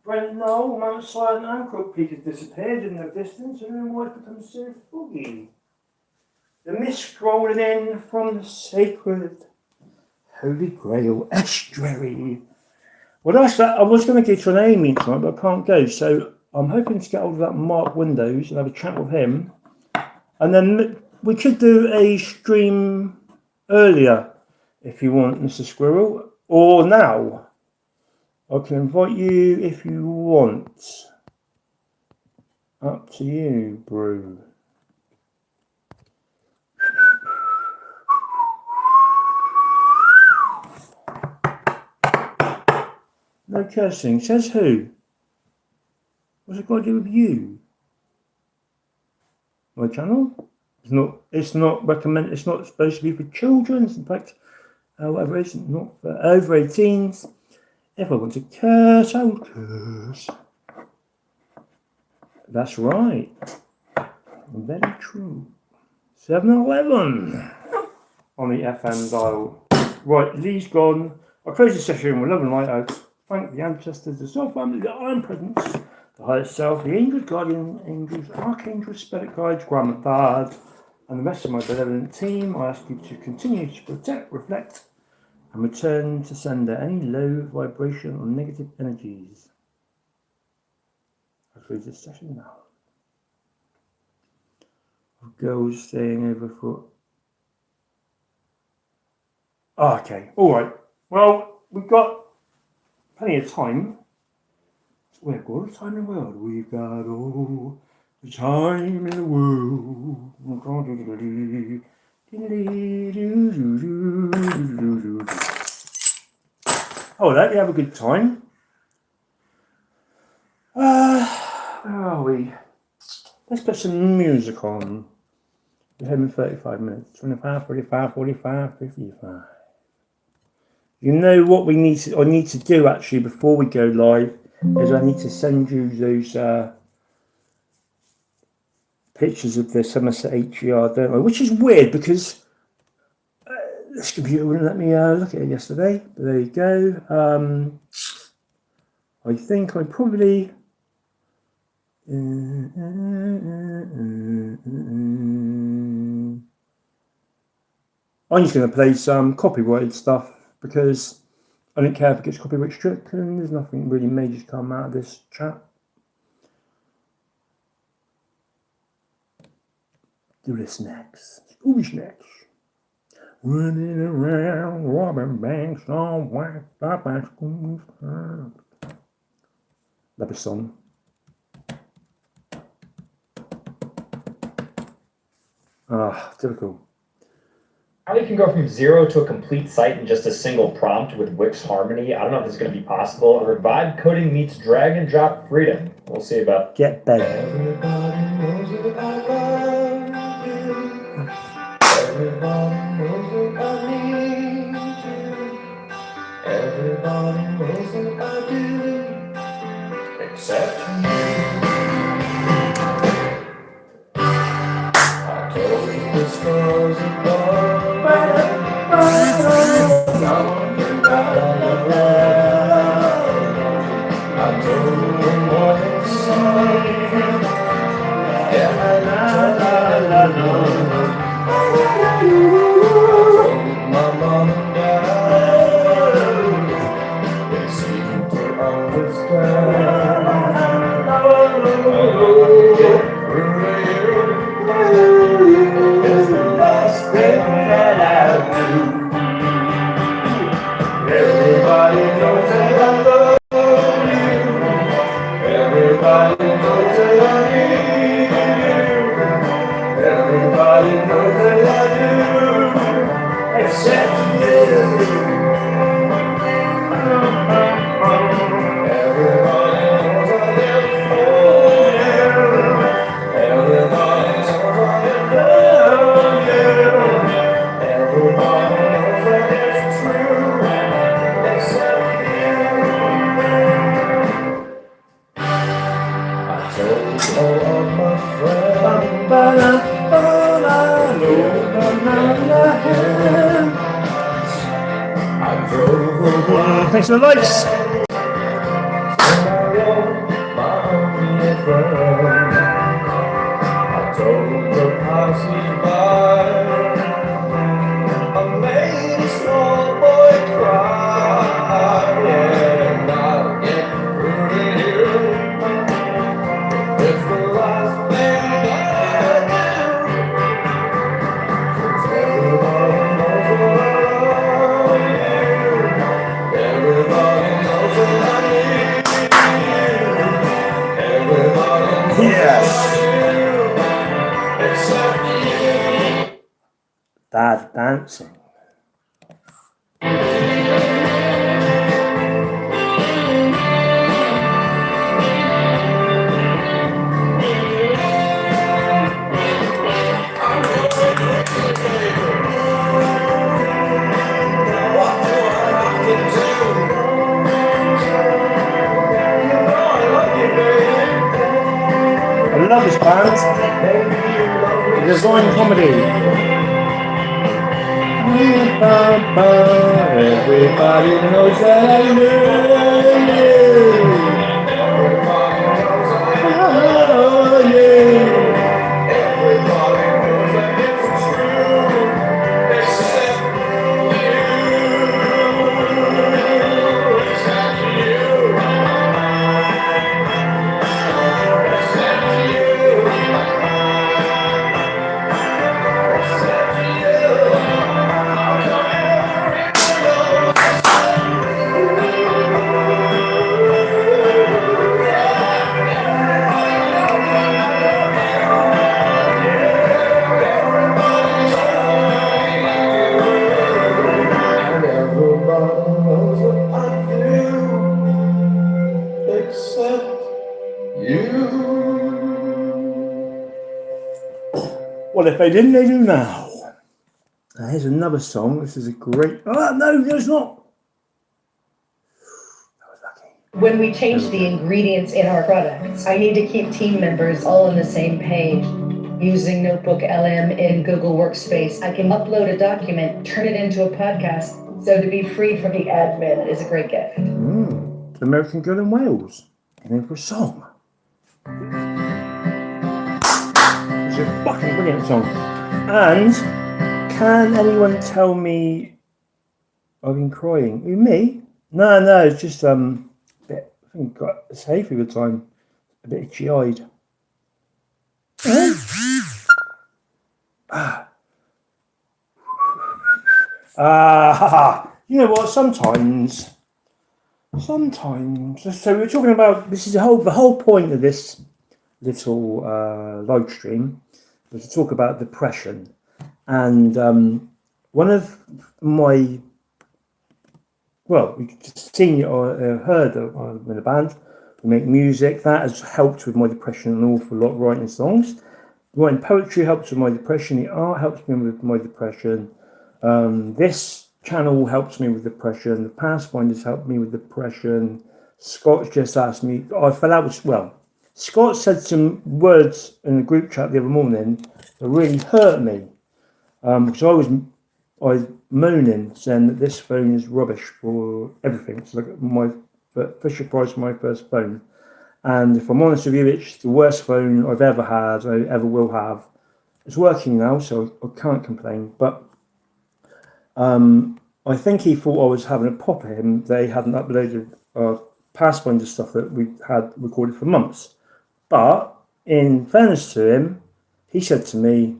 Brent Knoll, Mount Silent and Crook Peak has disappeared in the distance. I don't know why it's become so foggy. The mist rolling in from the sacred Holy Grail estuary. Well, that's that. I was going to get to an Amy tonight, but I can't go. So I'm hoping to get hold of that Mark Windows and have a chat with him. And then we could do a stream earlier if you want, Mr. Squirrel, or now. I can invite you if you want. Up to you, Brew. No cursing. Says who? What's it got to do with you? My channel? It's not recommended. It's not supposed to be for children. In fact, whatever it is, not for over 18s. If I want to curse, I will curse. That's right. Very true. 7-Eleven on the FM dial. Right, Lee's gone. I'll close the session with love and light out. Thank the ancestors, the soul family, the iron presence, the highest self, the angels, guardian angels, archangels, spirit guides, grandma, dad, and the rest of my benevolent team. I ask you to continue to protect, reflect, and return to sender any low vibration or negative energies. I'll close this session now. Girls staying over for. Oh, okay, all right. Well, we've got plenty of time. We've got all the time in the world. We've got all the time in the world. Oh, that you have a good time. Where are we? Let's put some music on. We're having 35 minutes. 25, 45, 45, 55. You know what I need to do actually before we go live is I need to send you those pictures of the Somerset HER, don't I? Which is weird because this computer wouldn't let me look at it yesterday. But there you go. I think I probably. I'm just going to play some copyrighted stuff because I don't care if it gets copyright stricken. There's nothing really major to come out of this chat. Do this next. Who's next? Running around, robbing banks, all white, stop at school. Love a song. Typical. How you can go from 0 to a complete site in just a single prompt with Wix Harmony. I don't know if it's going to be possible. Or vibe coding meets drag and drop freedom. We'll see about. Get better. Everybody knows that I love you. Everybody knows that I need you. Everybody knows that I do. Except you. I told you the stars above. I told you the morning sun. Yeah, la la la la. I told my mom and dad. They seem to understand. I get through to you. It's the last thing that I do. Everybody knows that I love you. Everybody knows that I need you. Everybody knows that I do. Except you. Everybody knows I live for you. Everybody knows I love you. Everybody knows that it's true. Except you. I told all of my friends. I drove away. Thanks for the likes. Scenario, my only friend. I told the passers-by. I made a small boy cry. Yeah, and I'll get through to you. It's the last thing that I do. 'Cause everybody knows that I love you. Everybody knows that I need you. Everybody knows Yes. that I do. Except you. Dad dancing. What do I have to do? band. Divine Comedy. Everybody knows that I knew you. Oh, yeah. Everybody knows that it's true, except you. Except you. Except you. Except you. I'll come over and everybody knows what I do, except you. Well, if they didn't, they do now. Here's another song. This is a great. Oh, no, there's not. That was lucky. When we change the ingredients in our products, I need to keep team members all on the same page. Using Notebook LM in Google Workspace, I can upload a document, turn it into a podcast. So to be freed from the admin is a great gift. The American Girl in Wales. And for a song. It's a fucking brilliant song. And can anyone tell me I've been crying? Who, me? No, it's just a bit, I think got it's hay through the time. A bit itchy-eyed. You know what? Sometimes. So we're talking about this is the whole point of this little live stream was to talk about depression, and one of my we seen or heard I'm in a band. We make music that has helped with my depression an awful lot. Writing songs, writing poetry helps with my depression. The art helps me with my depression. This channel helps me with depression. The Pathfinders helped me with depression. Scott just asked me. I fell out with Scott said some words in the group chat the other morning that really hurt me because I was moaning saying that this phone is rubbish for everything. It's like my Fisher Price, my first phone, and if I'm honest with you, it's the worst phone I've ever had. I ever will have. It's working now, so I can't complain. But I think he thought I was having a pop at him. They hadn't uploaded Pathfinder stuff that we had recorded for months. But in fairness to him, he said to me,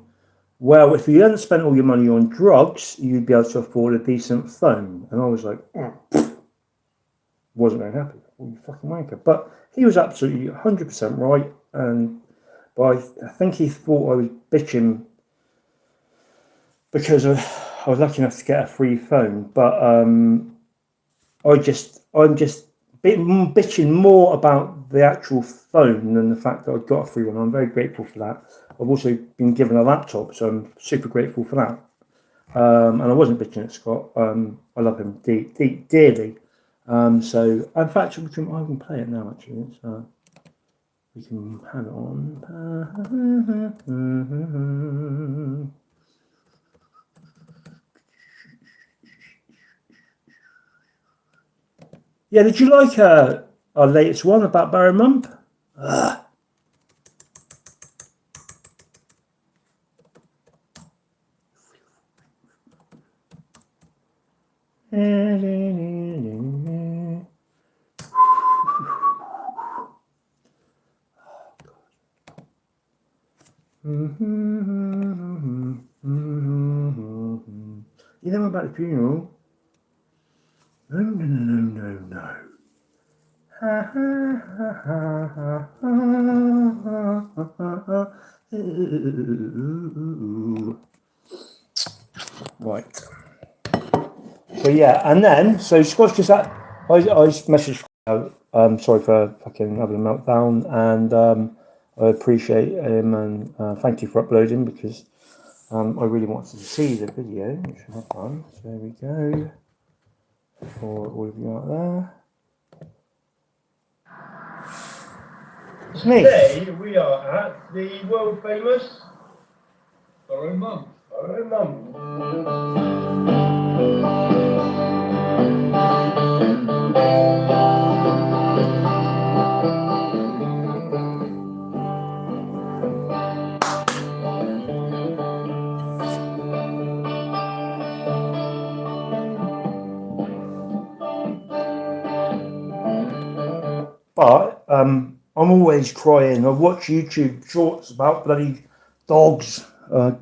well, if you hadn't spent all your money on drugs, you'd be able to afford a decent phone. And I was like, wasn't very happy. Oh, you fucking wanker. But he was absolutely 100% right. But I think he thought I was bitching because I was lucky enough to get a free phone. But I'm just bitching more about the actual phone than the fact that I got a free one. I'm very grateful for that. I've also been given a laptop, so I'm super grateful for that. And I wasn't bitching at Scott. I love him dearly. So in fact, I can play it now. Actually, we can have it on. Yeah, did you like our latest one about Barry Mump? You know about the funeral? No. Right. So yeah, and then Scott's just that I messaged sorry for fucking having a meltdown, and I appreciate him and thank you for uploading because I really wanted to see the video, which I have done. So there we go for all of you out there. It's me. Today we are at the world famous Borrow Mum. Borrow Mum. But I'm always crying. I watch YouTube shorts about bloody dogs,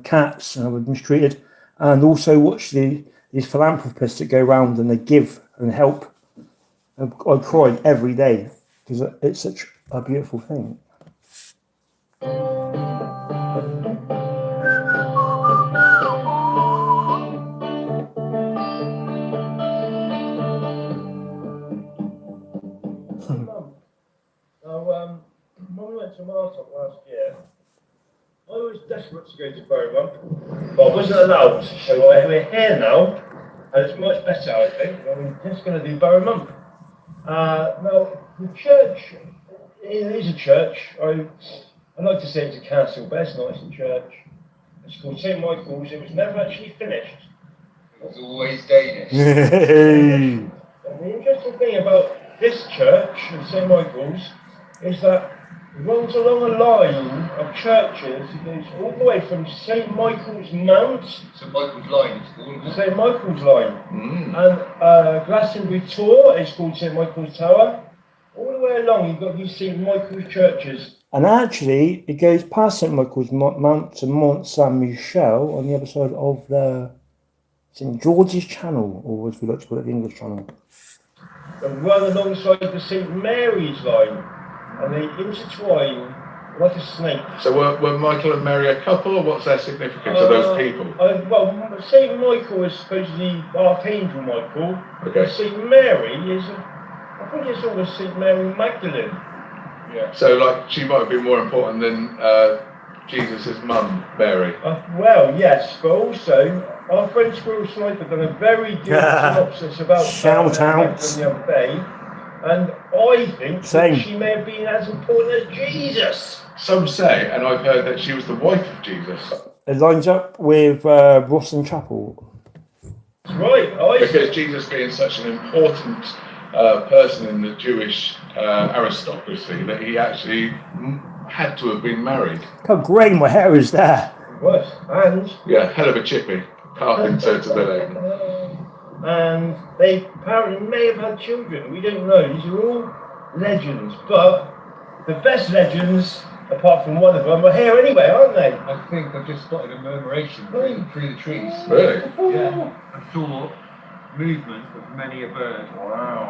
cats, and were mistreated, and also watch these philanthropists that go around and they give and help. I cry every day because it's such a beautiful thing. Now, when we went to Martok last year, I was desperate to go to Borrow Mum, but I wasn't allowed. So we're here now, and it's much better, I think. I'm just going to do Borrow Mum. Now, the church, it is a church. I like to say it's a castle, but it's not. It's a church. It's called St. Michael's. It was never actually finished. It's always Danish. Hey. And the interesting thing about this church in St. Michael's is that it runs along a line of churches. It goes all the way from St. Michael's Mount St. Michael's Line, it's called. to St. Michael's Line. Mm. And Glastonbury Tor is called St. Michael's Tower. All the way along, you've got these St. Michael's churches. And actually, it goes past St. Michael's Mount to Mont Saint Michel on the other side of the St. George's Channel, or as we like to call it, the English Channel. And run alongside the St. Mary's Line. And they intertwine like a snake. So were Michael and Mary a couple, or what's their significance of those people? Well, St. Michael is supposedly Archangel Michael. Okay. St. Mary is, I think it's almost St. Mary Magdalene. Yeah. So like she might have been more important than Jesus' mum, Mary. Well, yes, but also our friend Squirrel Sniper done a very good synopsis about Shout out the other day, and I think Same. that she may have been as important as Jesus. Some say, and I've heard that she was the wife of Jesus. It lines up with Rosslyn Chapel. That's right. Because Jesus being such an important person in the Jewish aristocracy, that he actually had to have been married. How grey my hair is there. Was and Yeah, hell of a chippy. Carpenter to the leg. and they apparently may have had children. We don't know. These are all legends, but the best legends, apart from one of them, are here anyway, aren't they? I think I've just spotted a murmuration through the trees. Really? Yeah. I saw movement of many a bird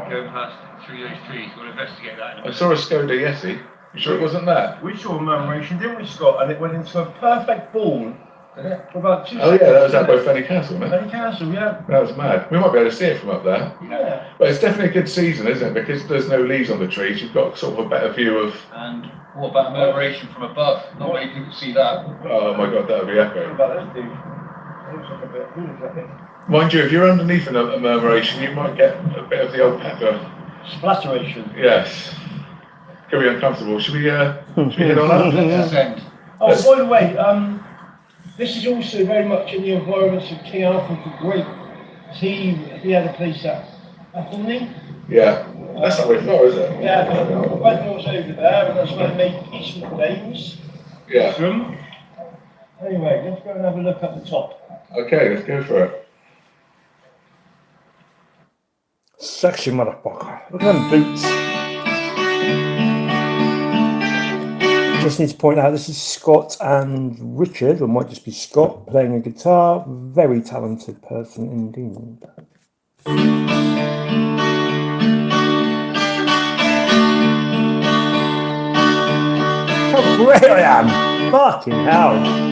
going past through those trees. We'll investigate that in a I minute. saw a Skoda Yeti. You sure it wasn't that? We saw a murmuration, didn't we, Scott? And it went into a perfect ball for about 2 Oh yeah, that was out by Fenny Castle, man. Fenny Castle, yeah. That was mad. We might be able to see it from up there. Yeah. But it's definitely a good season, isn't it? Because there's no leaves on the trees, you've got sort of a better view of. And what about murmuration from above? Not many people see that. Oh my god, that would be What epic. about this dude? Looks like a bit of food, I think. Mind you, if you're underneath a murmuration, you might get a bit of the old pepper. Splatteration. Yes. Could be uncomfortable. Should we head on up? Let's ascend. Oh, by the way, this is also very much in the environments of King Arthur the Great. He had a place at Athelney. Yeah. That's not very far, is it? Yeah, Redmore's over there, and that's where they made peace with the Danes. Yeah. Anyway, let's go and have a look at the top. Okay, let's go for it. Sexy motherfucker. Look at them boots. Just need to point out this is Scott and Richard, or might just be Scott, playing a guitar. Very talented person indeed. How great I am! Fucking hell!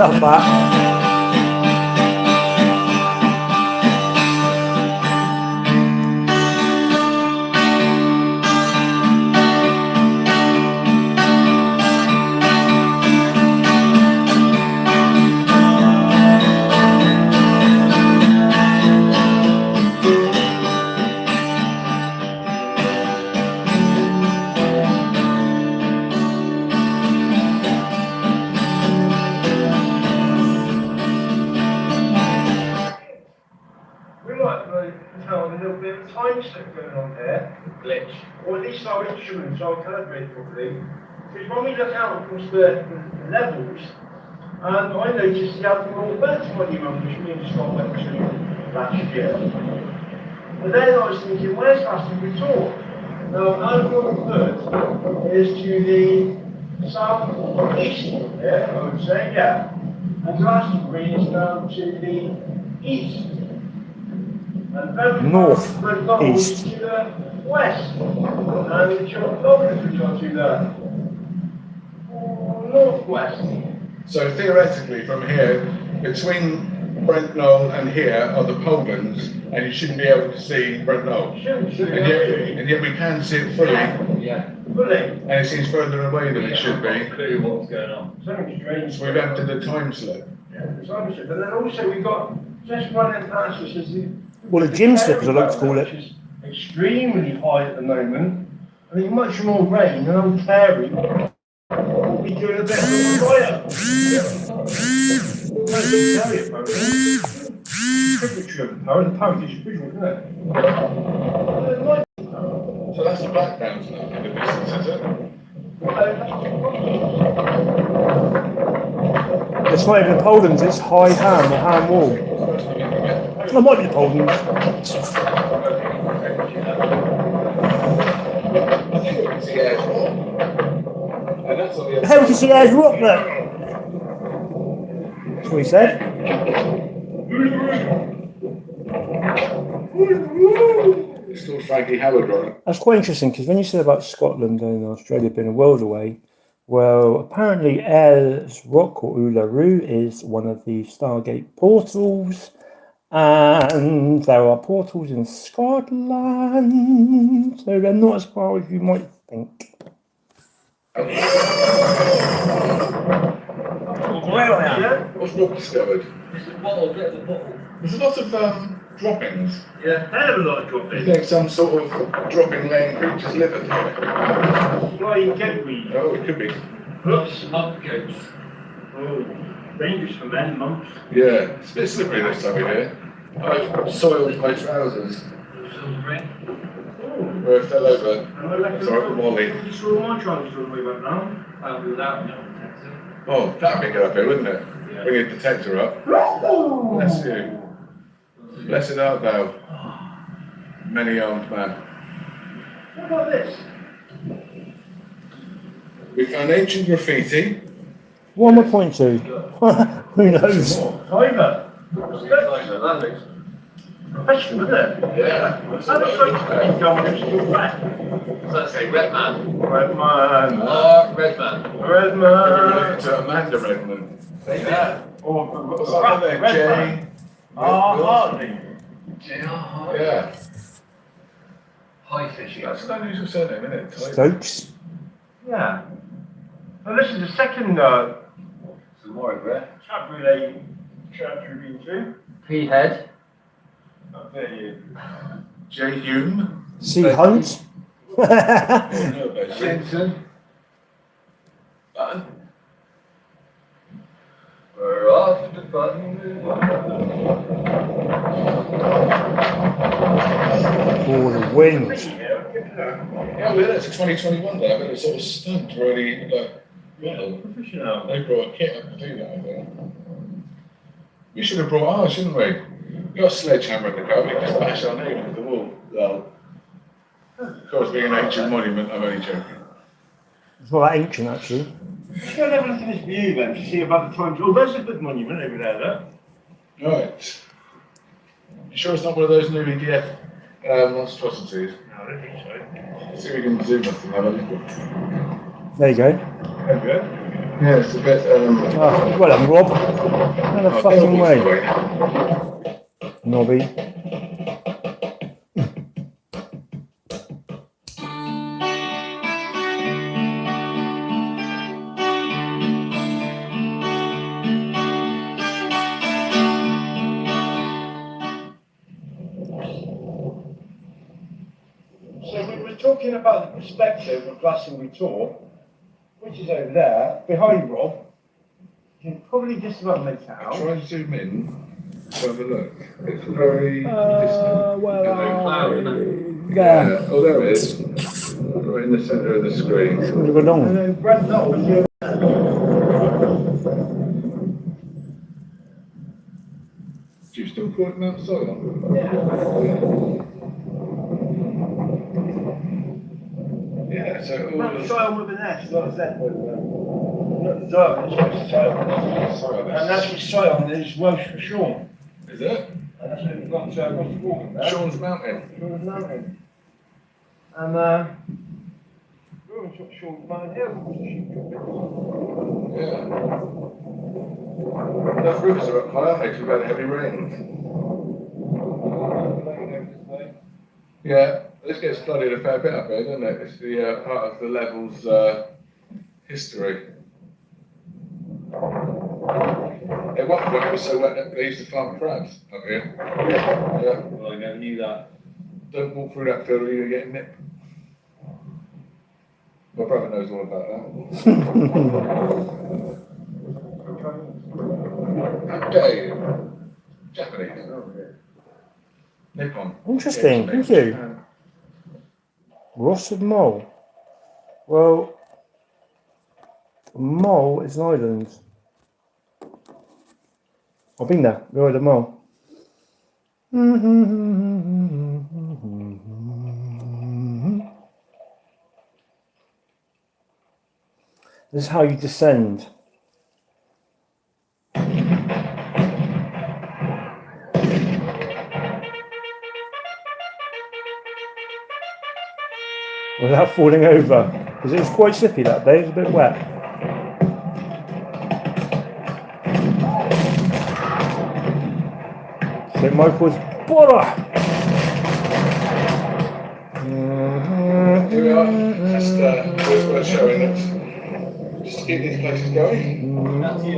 love that. We might have a little bit of time slip going on there, glitch, or at least our instruments are calibrated properly. Because when we look out across the levels, and I noticed the alcohol burnt on your mum, which means Scott went to last year. But then I was thinking, where's Glastonbury Tor? Now, alcohol burnt is to the south-east here, I would say, yeah. And Glastonbury is down to the east. And North, east east. to the west, and the Chiltern Province, which are to the northwest. So theoretically, from here, between Brent Knoll and here are the Polands, and you shouldn't be able to see Brent Knoll. And yet we can see it fully. Yeah. Fully. And it seems further away than it should be. Clue what's going on. Something strange. So we've entered the time slip. Yeah, the time slip. And then also we've got just running past us is the Well, the gym slip, as I like to call it. Which is extremely high at the moment. I mean, much more rain than old Terry will be doing a bit of a fire. Tributary of the power, the power is visual, isn't it? So that's the black downs now in the distance, is it? It's not even the Polands, it's High Ham or Ham Wall. It might be the Polands. I think we can see Ayers Rock. And that's on the other How can you see Ayers Rock there? That's what he said. It's called Frankie Howard Rock. That's quite interesting because when you said about Scotland and Australia being a world away, well, apparently Ayers Rock or Uluru is one of the Stargate portals, and there are portals in Scotland, so they're not as far as you might think. What's Rob discovered? It's a bottle, get the bottle. There's a lot of droppings. Yeah, hell of a lot of I dropping. think some sort of dropping laying creature's liver through it. Flying goatweed. Oh, it could be. Oops, up goats. Oh, dangerous for men, monks. Yeah, it's a bit slippery this time of year. I've soiled my trousers where it fell over. Sorry, Wally. You saw my trousers when we went down? Without no protector. Oh, that'd be good up here, wouldn't it? Yeah. Bring a detector up. Bless you. Blessed art thou, many-armed man. What about this? We found ancient graffiti. What am I pointing to? Who knows? Tiger. That looks professional, isn't it? Yeah. That looks like it's going to your back. Does that say Redman? Redman. Oh, Redman. Redman. To Amanda Redmond. Yeah. Or What's that there? Jay? Hartley. J.R. Hart. Yeah. High fishing. That's an unusual surname, isn't it? Stokes. Yeah. And this is the second Some more over there. chat relay chat you've been to. P head. Up there, you. Jay Hume. Sea Hunt. Jensen. Button. We're off to Button. For the wind. Yeah, well, it's a 2021 day. I bet it's sort of stumped really. Well, Professional. they brought a kit up to do that, I think. We should have brought ours, shouldn't we? We got a sledgehammer in the car, we can just bash our name into the wall. Well, of course, being an ancient monument, I'm only joking. It's not that ancient, actually. Let's go and have a look at this view then to see about the times. Oh, there's a good monument over there, look. Right. You sure it's not one of those new EDF monstrosities? No, I don't think so. See if we can zoom up and have a look. There you go. There we go. Yeah, it's a bit. Oh, well done, Rob. Out of fucking way, Nobby. So we were talking about the perspective of Glastonbury Tour, which is over there, behind Rob. You can probably just about make it out. Try and zoom in to have a look. It's very distant. Well, Yeah, oh, there it is. Right in the centre of the screen. Should we go And down? then Brent Knowles, you Do you still call it Mount Sion? Yeah, so all Mount the Sion with an S, not a Z, by the way. Not Zion, it's Sion. And that's what Sion is Welsh for Sean. Is it? And that's what we've got across the water there. Sean's Mountain. Sean's Mountain. And we're on Sean's Mountain Hill, which is sheep dropping. Yeah. Those rivers are up high, aren't they? 'Cause we've had heavy rains. Yeah, this gets flooded a fair bit up here, doesn't it? It's the part of the Levels history. At one point it was so wet that they used to farm crabs up here. Yeah. Well, I never knew that. Don't walk through that field or you're getting nipped. My brother knows all about that. Okay. Japanese. Nippon. Interesting, thank you. Ross of Mull. Well, Mull is an island. I've been there, the Isle of Mull. This is how you descend. Without falling over, because it was quite slippy that day, it was a bit wet. St. Michael's Borough! Here we are. Just always worth showing it. Just to keep these places going. That's you.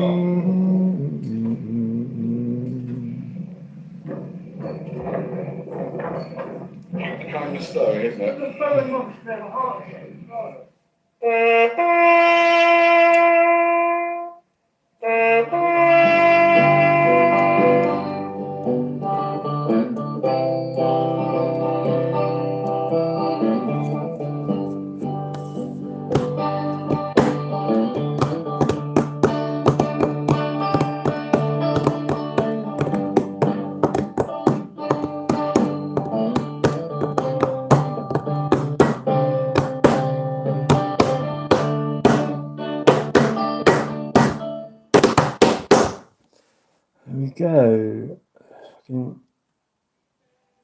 Keep the kindness flowing, isn't it? The fellow must never heart shape. There we go.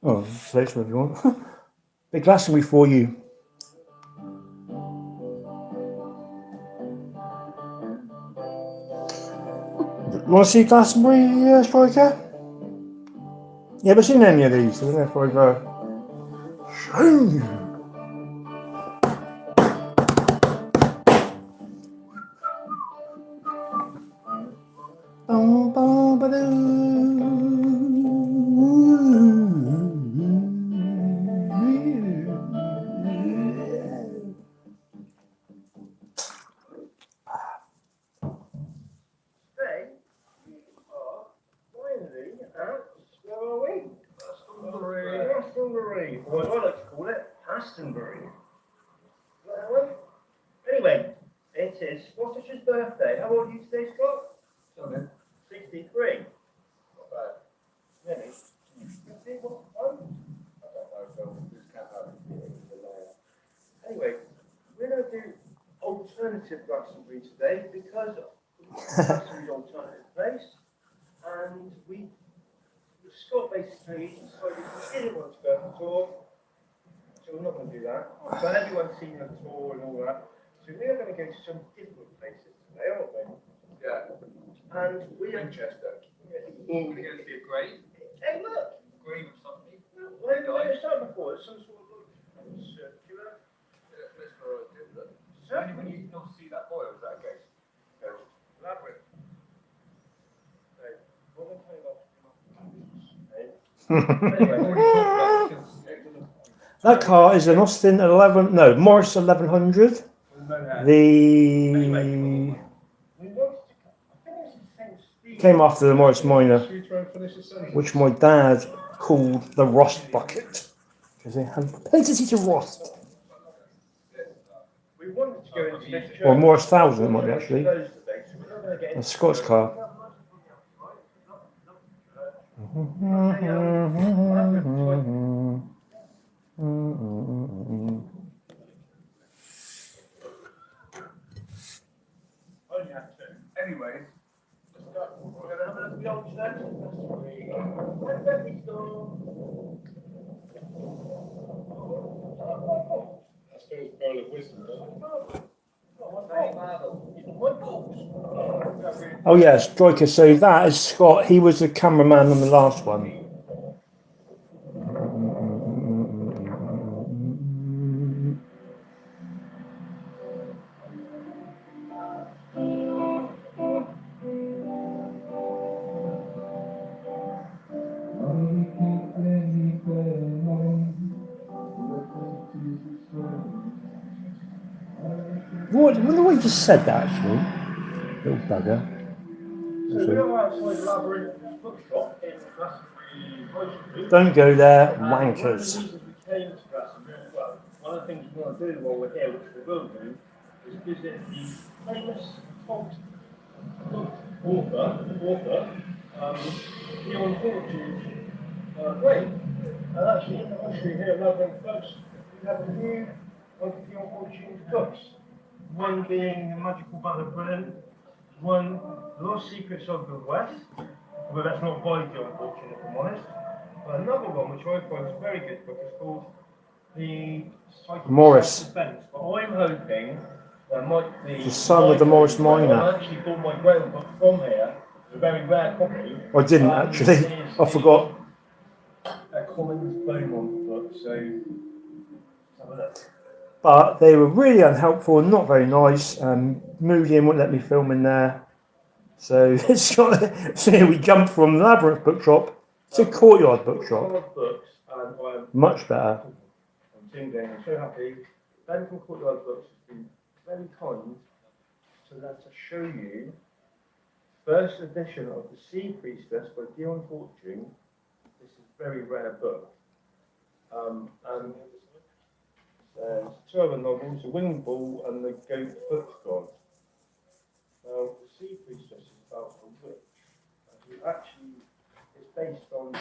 Oh, later if you want. Big Glastonbury for you. You want to see Glastonbury, Striker? You ever seen any of these? I don't know if I've shown you. Glastonbury, or as I like to call it, Glastonbury. That one? Anyway, it is Scotish's birthday. How old are you today, Scott? 63. Not bad. Really? 50? What? I don't know, this can't happen. Anyway, we're going to do alternative Glastonbury today because Glastonbury's alternative place, and Scott basically decided he didn't want to go on the tour, so we're not going to do that. But everyone's seen the tour and all that, so So we are going to go to some different places today, aren't we? Yeah. And we are Manchester. in. We're going to see a grave. Hey, look! Grave of somebody. Where did I start before? It's some sort of circular. Yeah, let's go right there. Look. Circular. When you not see that boy, or was that a ghost? Ghost. Labyrinth. Hey, what am I talking about? Anyway, what are you talking about? That car is an Austin 11, no, Morris 1100. The We wanted to. I think it's the same speed. came after the Morris Minor, Should we try and finish the sentence? which my dad called the Rost Bucket because it had plenty to rust. We wanted to go into this church. Or Morris 1000 it might be actually. Closed today, so we're not going to get A into Scots it. car. Only have two. Anyways, let's go. We're going to have a look at the old church. That's Phil's pearl of wisdom, isn't it? Oh yes, Striker. So that is Scott. He was the cameraman on the last one. What? I wonder why he just said that actually. Little bugger. So we are outside Labyrinth Bookshop in Glastonbury High Street. Don't go there, And one of the wankers. reasons we came to Glastonbury as well, one of the things we want to do while we're here, which we will do, is visit the famous author, Dion Fortune's grave. And actually in the high street here at Labyrinth Books, we have a few of Dion Fortune's books. One being The Magical Ballad of Britain, one, Lost Secrets of the West, although that's not by Dion Fortune, if I'm honest. But another one, which I find is a very good book, is called The Psychic Morris. Self-Defense. But I'm hoping there might be... The son of the Morris Minor. I actually bought my Grail book from here, it's a very rare copy. I didn't actually. I forgot. A Commons Beaumont book, so let's have a look. But they were really unhelpful and not very nice. Moody and wouldn't let me film in there. So it's got, so we jumped from Labyrinth Bookshop to Courtyard Bookshop. Books, and I'm Much better. I'm Tim Dane, I'm so happy. Ben from Courtyard Books has been very kind to let us show you first edition of The Sea Priestess by Dion Fortune. This is a very rare book. And there's two other novels, The Winged Ball and The Goat Foot God. Now, The Sea Priestess is about a witch who actually is based on,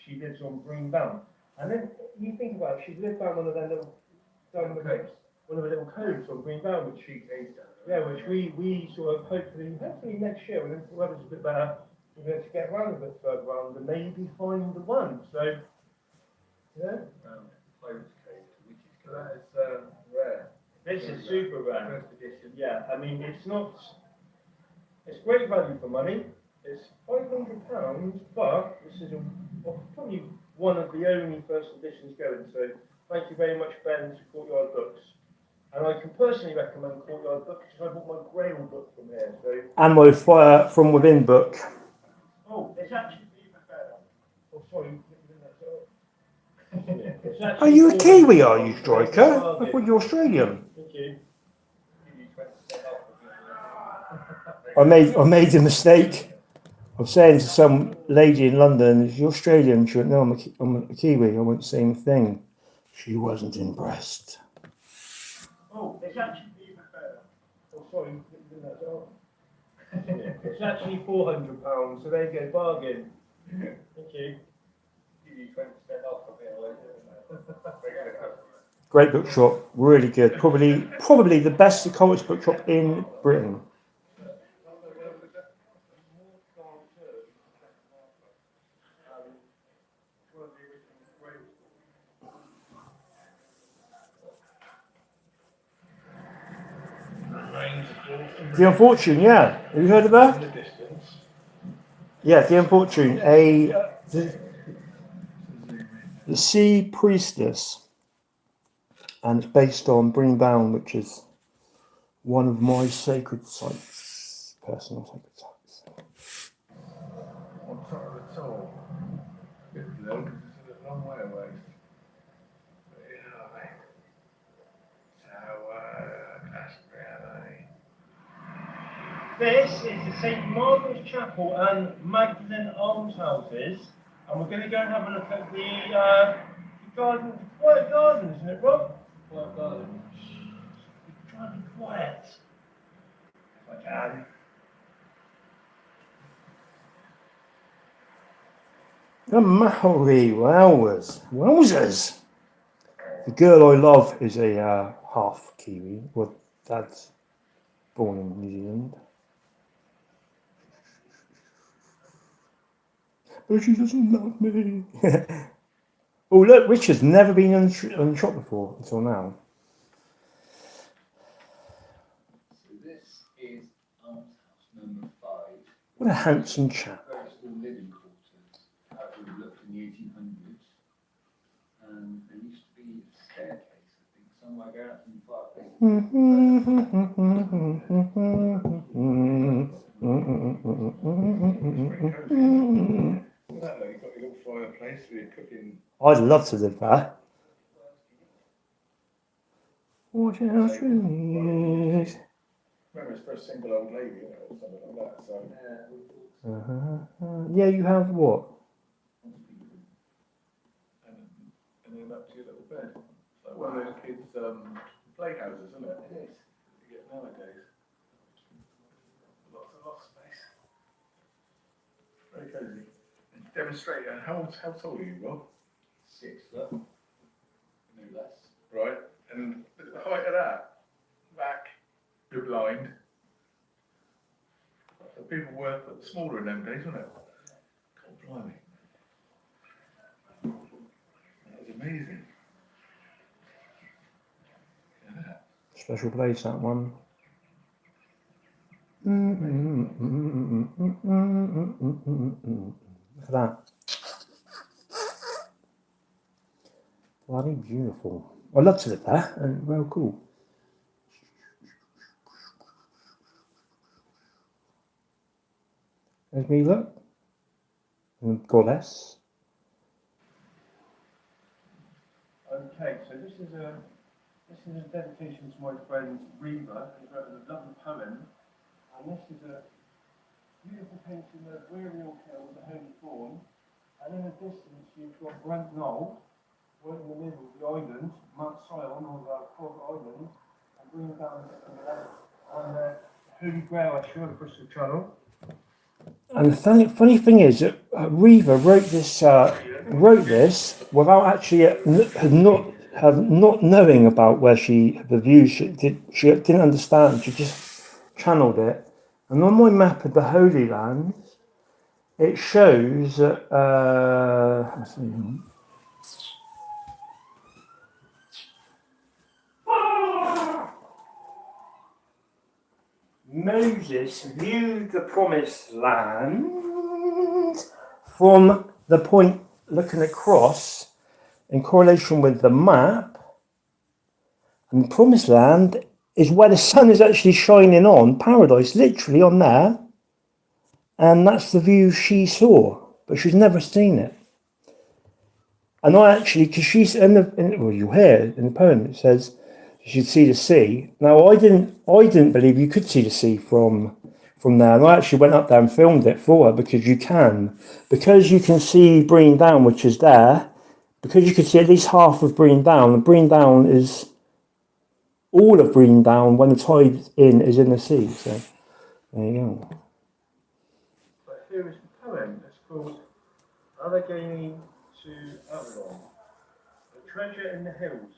she lives on Green Down. And then you think about it, she's lived down one of their little, down the coast, one of the little coves on Green Down, which she, yeah, which we sort of hopefully next year, when the weather's a bit better, we'll be able to get around a bit further around and maybe find the one. So, yeah. So that is rare. This is super rare. First edition. Yeah, I mean, it's not. It's great value for money. It's £500, but this is probably one of the only first editions going. So thank you very much, Ben, to Courtyard Books. And I can personally recommend Courtyard Books because I bought my Grail book from here. So. And my Fire from Within book. Oh, it's actually even better. Oh, sorry. Are you a Kiwi, are you, Striker? I thought you're Australian. Thank you. I made a mistake of saying to some lady in London, "Is you Australian?" She went, "No, I'm a Kiwi." I went, "Same thing." She wasn't impressed. Oh, it's actually even better. Oh, sorry. It's actually £400, so there you go, bargain. Thank you. Give you 20% off of it. Great bookshop, really good. Probably the best occult bookshop in Britain. Rains of Fortune. The Unfortunate, yeah. Have you heard of In that? the distance. Yeah, The Unfortunate. The sea priestess. And it's based on Bring Down, which is one of my sacred sites, personal sacred sites. On top of the tall. Bit low, because it's a long way away. But yeah, mate. Tower, Casper, This is the St Margaret's Chapel and Magdalen Almshouses, and we're going to go and have a look at the garden, quiet garden, isn't it, Rob? Quiet garden. Try and be quiet, if I can. The Maori, wowzers. The girl I love is a half Kiwi. Well, dad's born in New Zealand. But she doesn't love me. Oh, look, Richard's never been on the shop before until now. So this is Arms House number 5. What a handsome chap. Very small living quarters. How it would have looked in the 1800s. And there used to be a staircase, I think, somewhere going up from the fireplace. Look at that, you've got your little fireplace for your cooking. I'd love to live there. Watch out, trees. Remember his first single old lady, or something like that, so. Yeah, you have what? And then up to your little bed. It's like one of those kids' playhouses, isn't it? It is. You get nowadays. Lots of loft space. Very cosy. Demonstrator, how tall are you, Rob? 6 foot. No less. Right, and the height of that, back, you're blind. So people were smaller in them days, wasn't it? God blimey. That was amazing. Yeah. Special place, that one. Look at that. Bloody beautiful. I'd love to live there. Well, cool. There's me, look. And goddess. Okay, so this is a dedication to my friend Reva, who wrote a lovely poem, and this is a beautiful painting of Weary Hill, the Holy Fawn, and in the distance you've got Brent Knoll, right in the middle of the island, Mount Sion, or the Private Island, and bring down to the left, and the Holy Grail at the Bristol Channel. And the funny thing is that Reva wrote this without actually not knowing about where the views she didn't understand. She just channeled it. And on my map of the Holy Land, it shows that Moses viewed the Promised Land from the point looking across in correlation with the map, and the Promised Land is where the sun is actually shining on, paradise, literally on there, and that's the view she saw, but she's never seen it. And I actually, because she's well, you hear in the poem it says you should see the sea. Now I didn't believe you could see the sea from there, and I actually went up there and filmed it for her because you can see Brean Down, which is there, because you can see at least half of Brean Down. And Brean Down is all of Brean Down when the tide is in the sea. So there you go. But here is the poem. It's called Allegheny to Avalon. A treasure in the hills,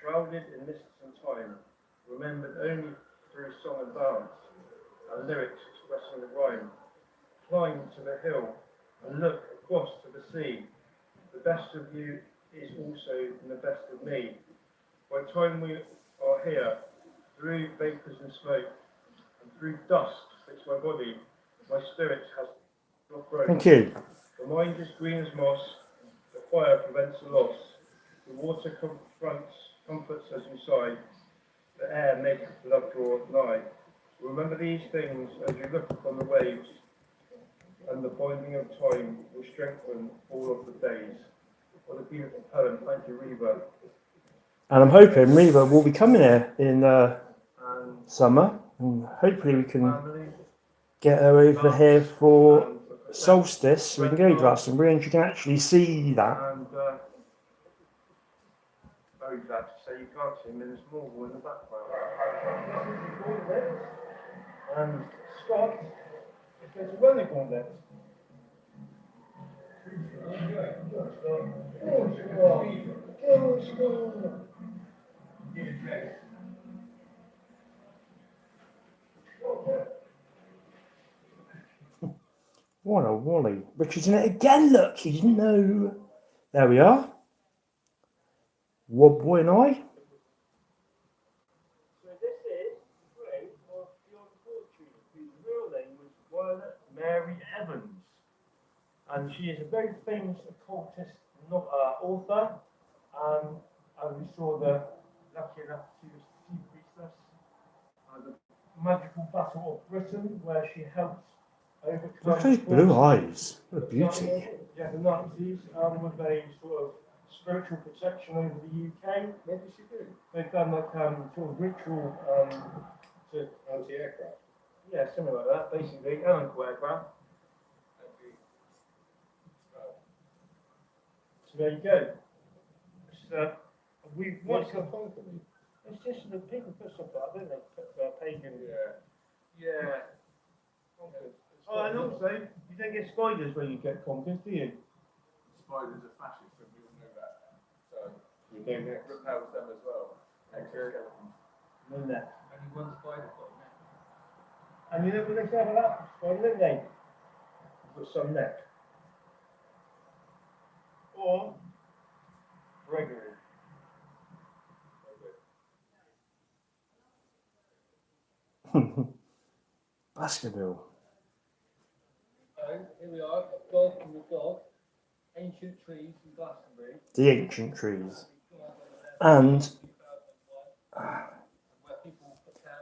shrouded in mists and time, remembered only through song and dance, and lyrics expressing the rhyme. Climb to the hill and look across to the sea. The best of you is also in the best of me. By the time we are here, through vapours and smoke, and through dust fits my body. My spirit has not broken. Thank you. The mind is green as moss. The fire prevents the loss. The water comforts as you sigh. The air makes love draw nigh. Remember these things as you look upon the waves, and the binding of time will strengthen all of the days. What a beautiful poem. Thank you, Reba. And I'm hoping Reba will be coming here in And summer, and hopefully we can family, get her over here for and solstice so we can go to Glastonbury and you can actually see that. And very glad to say you can't see him in the small wall in the background. And Scott is going to run the gauntlet. What a wally. Richard's in it again, look, he didn't know. There we are. Wob Boy and I. So this is the grave of the unfortunate, whose real name was Violet Mary Evans. And she is a very famous occultist author. And we saw the lucky enough she was sea priestess. The Magical Battle of Britain, where she helped overcome. Look at those blue eyes. What a beauty. Yeah, the Nazis with a sort of spiritual protection over the UK. What did she do? They've done like sort of ritual to Anti-aircraft. yeah, something like that, basically, aircraft. So there you go. It's, we What's want the point of it? it's just that people put stuff up, don't they? Put pagan. Yeah. Oh, and also, you don't get spiders when you get conkers, do you? Spiders are fascist, and we all know that. So we don't repel them as well. Exoskeletons. No net. Only one spider got a net. And you know what they say about that spider, don't they? With some neck. Or Gregory. Baskerville. So here we are, a dog and a dog, ancient trees in Glastonbury. The ancient trees. And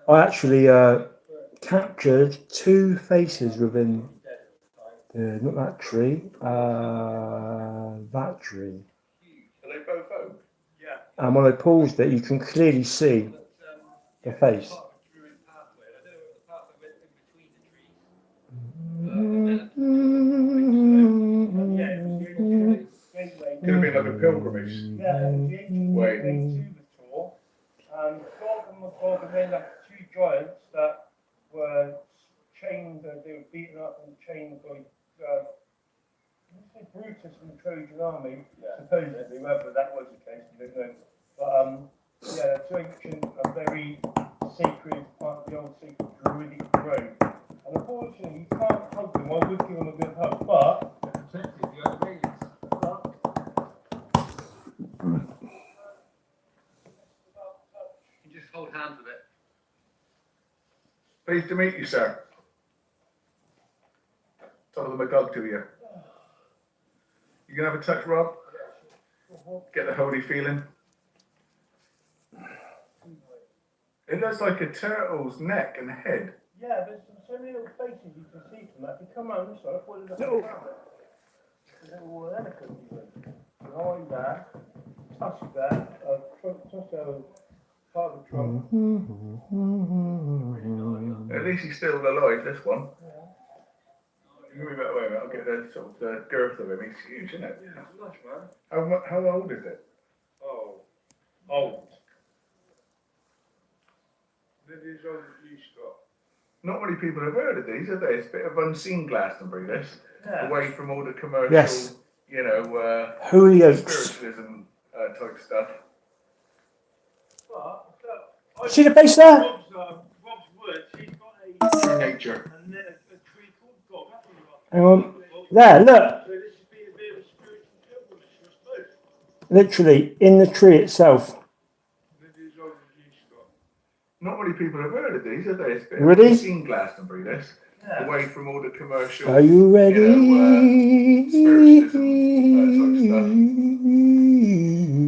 I actually captured two faces within not that tree, that tree. Are they both oak? Yeah. And when I paused it, you can clearly see the face. Could have been like a pilgrimage. Yeah, the ancient Way. way to the tour. And Gog and Magog are made like two giants that were chained, they were beaten up and chained by Brutus and the Trojan army, supposedly, whether that was the case, we don't know. But yeah, two ancient and very sacred part of the old sacred druidic grove. And unfortunately, you can't hug them. I would give them a good hug, but You just hold hands with it. Pleased to meet you, sir. Some of them a gug to you. You gonna have a touch, Rob? Get the holy feeling. It looks like a turtle's neck and head. yeah, there's so many little faces you can see from that. If you come around this way, I thought it was a little elephant even. Behind that, touch that, touch that part of the trunk. At least he's still alive, this one. Give me that way, mate. I'll get the sort of the girth of him. He's huge, isn't it? Yeah, it's lush, man. How old is it? Oh, old. Maybe as old as you, Scott. Not many people have heard of these, have they? It's a bit of unseen Glastonbury, this. Yeah. Away from all the commercial, Yes. you know, Hollyoaks. spiritualism type stuff. But, See the face there? Rob's woods, he's got a Nature. tree called Gog. Hang on. There, look. So this should be a bit of a spiritual pilgrimage for us both. Literally in the tree itself. Maybe as old as you, Scott. Not many people have heard of these, have they? It's a bit Ready? You've seen Glastonbury, this. Yeah. Away from all the commercial. Are you ready? Spiritism,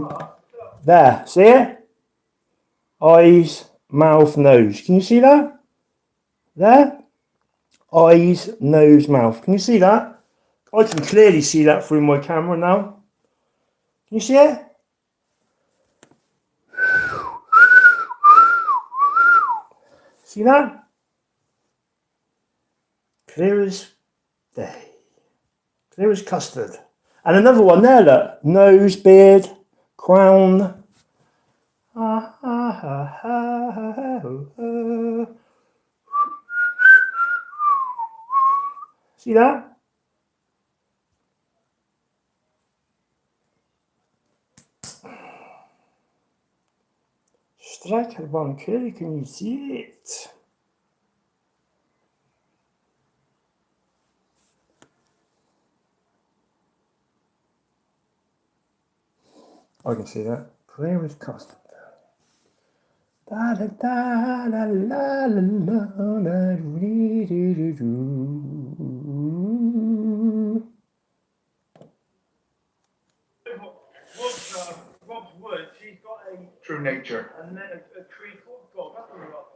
sort of stuff. There, see it? Eyes, mouth, nose. Can you see that? There? Eyes, nose, mouth. Can you see that? I can clearly see that through my camera now. Can you see it? See that? Clear as day. Clear as custard. And another one there, look. Nose, beard, crown. See that? Striker one, clearly can you see it? I can see that. Clear as custard. Da da da la la la la la dee dee dee doo. Rob's words, he's got True nature. a tree called God. That's what we're up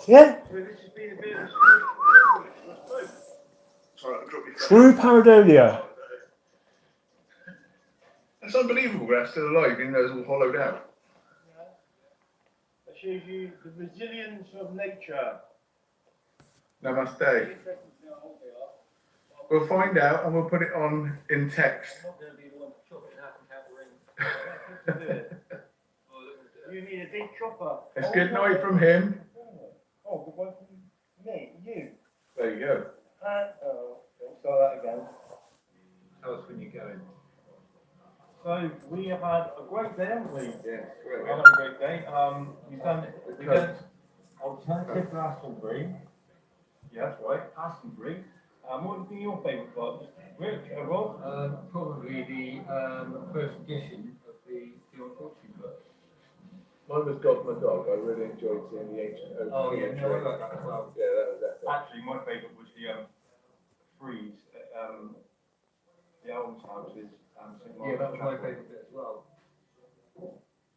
to. Yeah? So this has been a bit of a spoke. Sorry, I'll drop you. True pareidolia. That's unbelievable. That's still alive, even though it's all hollowed out. That shows you the resilience of nature. Namaste. We'll find out and we'll put it on in text. I'm not going to be the one to chop it in half and count the rings. You need a big chopper. It's good night from him. Oh, good one from me, you. There you go. Don't start that again. Tell us when you're going. So we have had a great day, haven't we? Yeah, We've great. had a great day. We've done alternative Glastonbury. Yeah, that's right, Glastonbury. What would be your favourite club? Rich, Rob? Probably the first edition of the Unfortunate book. Mine was Dog My Dog. I really enjoyed seeing the ancient oak. Oh yeah, no, I like that as well. Yeah, that was epic. Actually, my favourite was the freeze at the Elms houses. St. Yeah, that was my Chapel. favourite bit as well.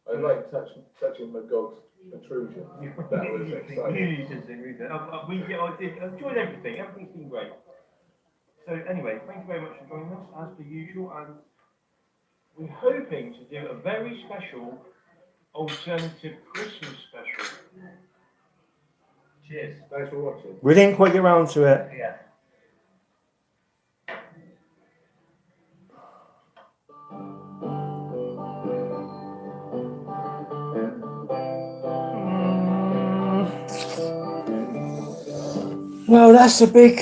I like touching Magog's intrusion. That was exciting. I did enjoyed everything. Everything's been great. So anyway, thank you very much for joining us as per usual, and we're hoping to do a very special alternative Christmas special. Cheers. Thanks for watching. We didn't quite get round to it. Yeah. Well, that's a big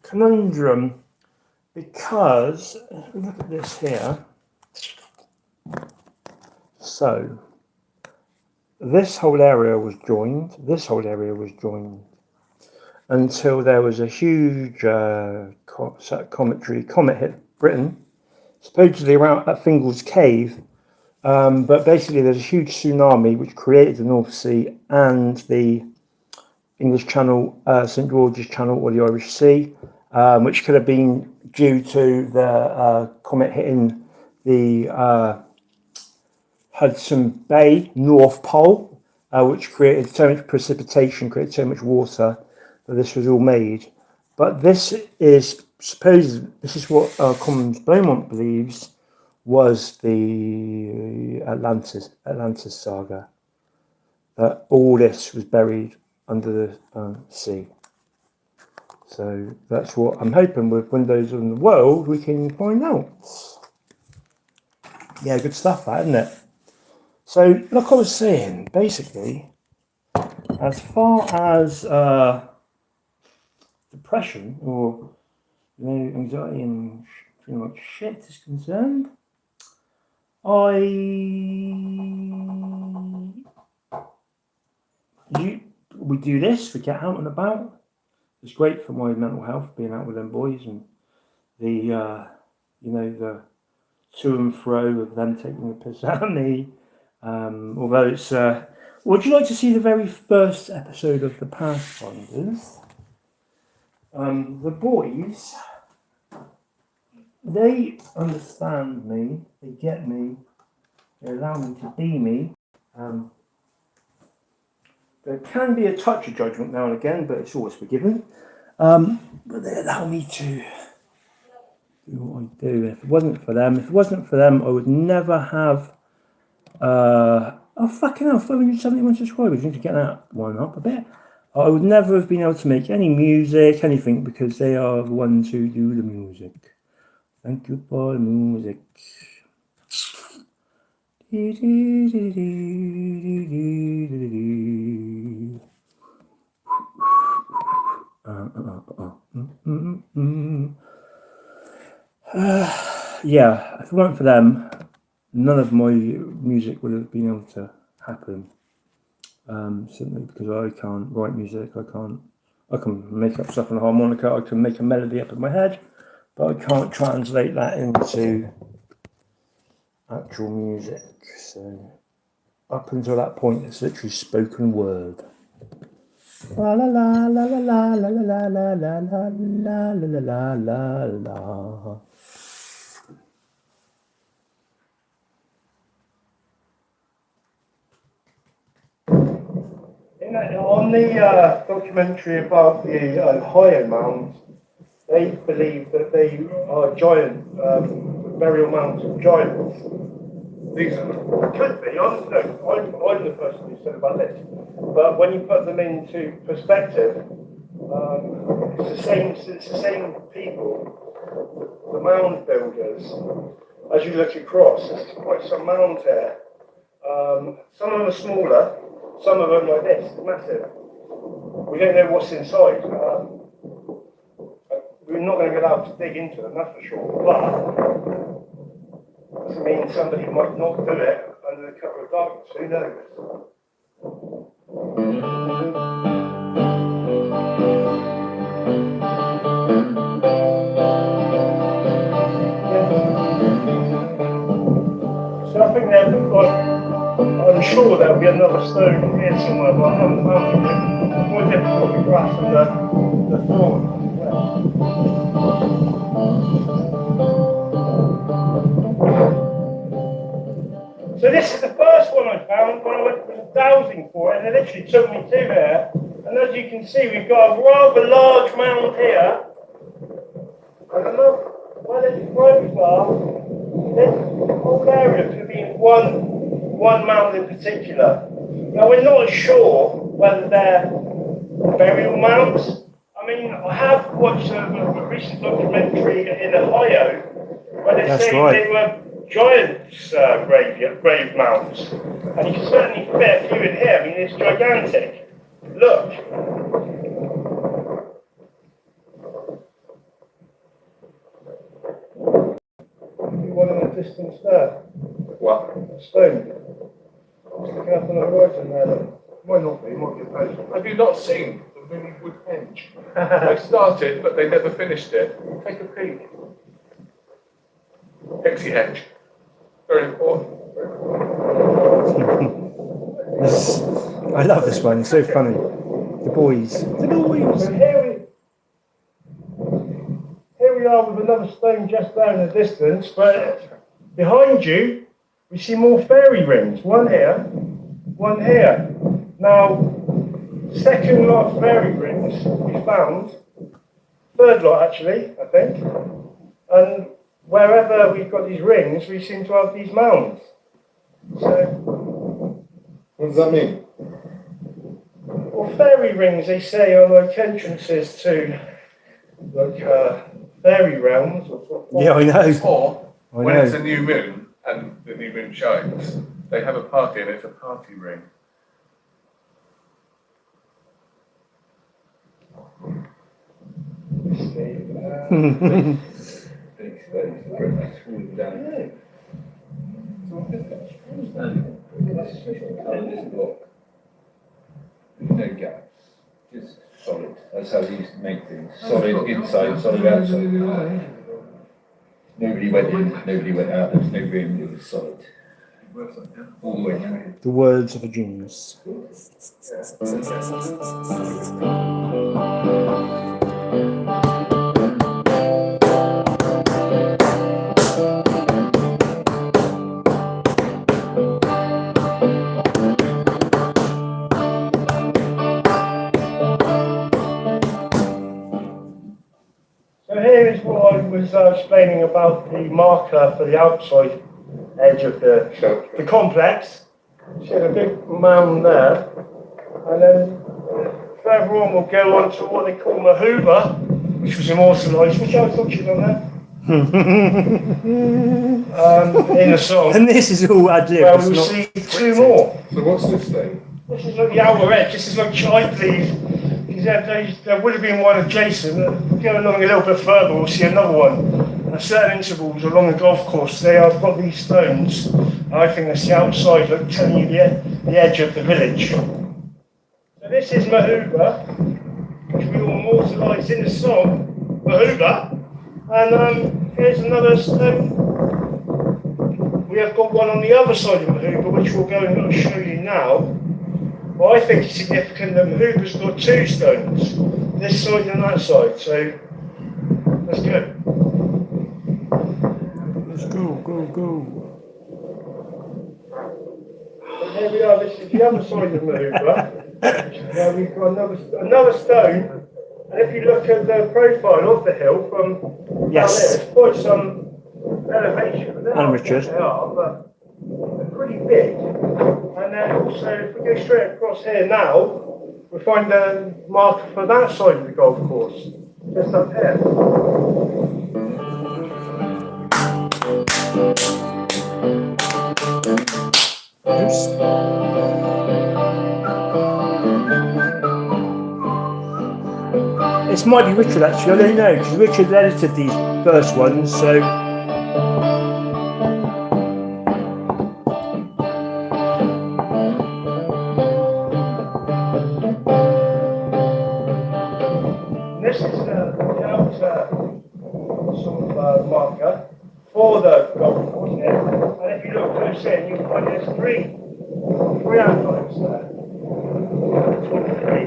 conundrum because if we look at this here. So this whole area was joined. This whole area was joined until there was a huge comet hit Britain, supposedly around at Fingal's Cave. But basically, there's a huge tsunami which created the North Sea and the English Channel, St George's Channel, or the Irish Sea, which could have been due to the comet hitting the Hudson Bay, North Pole, which created so much precipitation, created so much water that this was all made. But this is this is what Commons Beaumont believes was the Atlantis saga. That all this was buried under the sea. So that's what I'm hoping with Windows on the World we can find out. Yeah, good stuff, that, isn't it? So, like I was saying, basically, as far as depression or anxiety and feeling like shit is concerned, we do this, we get out and about. It's great for my mental health, being out with them boys and the the to and fro of them taking the piss out of me. Although it's Would you like to see the very first episode of The Pathfinders? The boys, they understand me, they get me, they allow me to be me. There can be a touch of judgment now and again, but it's always forgiven. But they allow me to do what I do. If it wasn't for them, I would never have. Oh fucking hell! 571 subscribers. You need to get that one up a bit. I would never have been able to make any music, anything, because they are the ones who do the music. Thank you for the music. Yeah, if it weren't for them, none of my music would have been able to happen. Simply because I can't write music, I can make up stuff on a harmonica, I can make a melody up in my head, but I can't translate that into actual music. So up until that point, it's literally spoken word. La la la la la la la la la la la la la la la. On the documentary about the Ohio mounds, they believe that they are giant burial mounds of giants. These could be. I'm the person who said about this. But when you put them into perspective, it's the same people, the mound builders. As you look across, there's quite some mounds there. Some of them are smaller, some of them like this, massive. We don't know what's inside. We're not going to get out to dig into them, that's for sure. But doesn't mean somebody might not do it under the cover of darkness. Who knows? So I think that I'm sure there'll be another stone here somewhere, but I haven't found it yet. It's more difficult to grasp than the thorn. So this is the first one I found when I was dowsing for it, and it literally took me to there. And as you can see, we've got a rather large mound here. And I love where the roads are. This whole area could be one mound in particular. Now we're not sure whether they're burial mounds. I mean, I have watched a recent documentary in Ohio where they say they were giants' grave mounds. And you can certainly fit a few in here. I mean, it's gigantic. Look. One in the distance there. What? A stone. It's looking up on the horizon there. Might not be, might be a post. Have you not seen the Mini Wood Henge? They started, but they never finished it. Take a peek. Pixie Henge. Very important. I love this one, it's so funny. The boys. The boys! So here we are with another stone just there in the distance, but behind you, we see more fairy rings. One here, one here. Now, second lot of fairy rings we found, third lot actually, I think. And wherever we've got these rings, we seem to have these mounds. So, What does that mean? well, fairy rings, they say, are like entrances to like fairy realms. Yeah, I know. Or when it's a new moon and the new moon shines, they have a party and it's a party ring. No gaps, just solid. That's how they used to make things. Solid inside, solid outside. Nobody went in, nobody went out. There was no room. It was solid. website, yeah? All the way through. The words of a genius. So here is what I was explaining about the marker for the outside edge of the complex. See the big mound there, and then further on we'll go on to what they call Mahuba, which was immortalised, which I was looking on there. In the song. And this is all ad lib. Well, we'll see two more. So what's this thing? This is like the outer edge. This is like I believe. There would have been one adjacent. Going along a little bit further, we'll see another one. At certain intervals along the golf course, they have got these stones. I think that's the outside, like telling you the edge of the village. So this is Mahuba, which we all immortalised in the song Mahuba. And here's another stone. We have got one on the other side of Mahuba, which we'll go and show you now. Well, I think it's significant that Mahuba's got two stones, this side and that side, so let's go. Let's go. And here we are, this is the other side of Mahuba. Now we've got another stone, and if you look at the profile of the hill from Yes. down there, it's quite some elevation. But they're And not Richard. what they are, but they're pretty big. And then also, if we go straight across here now, we'll find a marker for that side of the golf course, just up here. Oops. This might be Richard actually, I don't know, because Richard edited these first ones, so. This is the outer sort of marker for the golf course here. And if you look close in, you can find there's three outlines there. Three.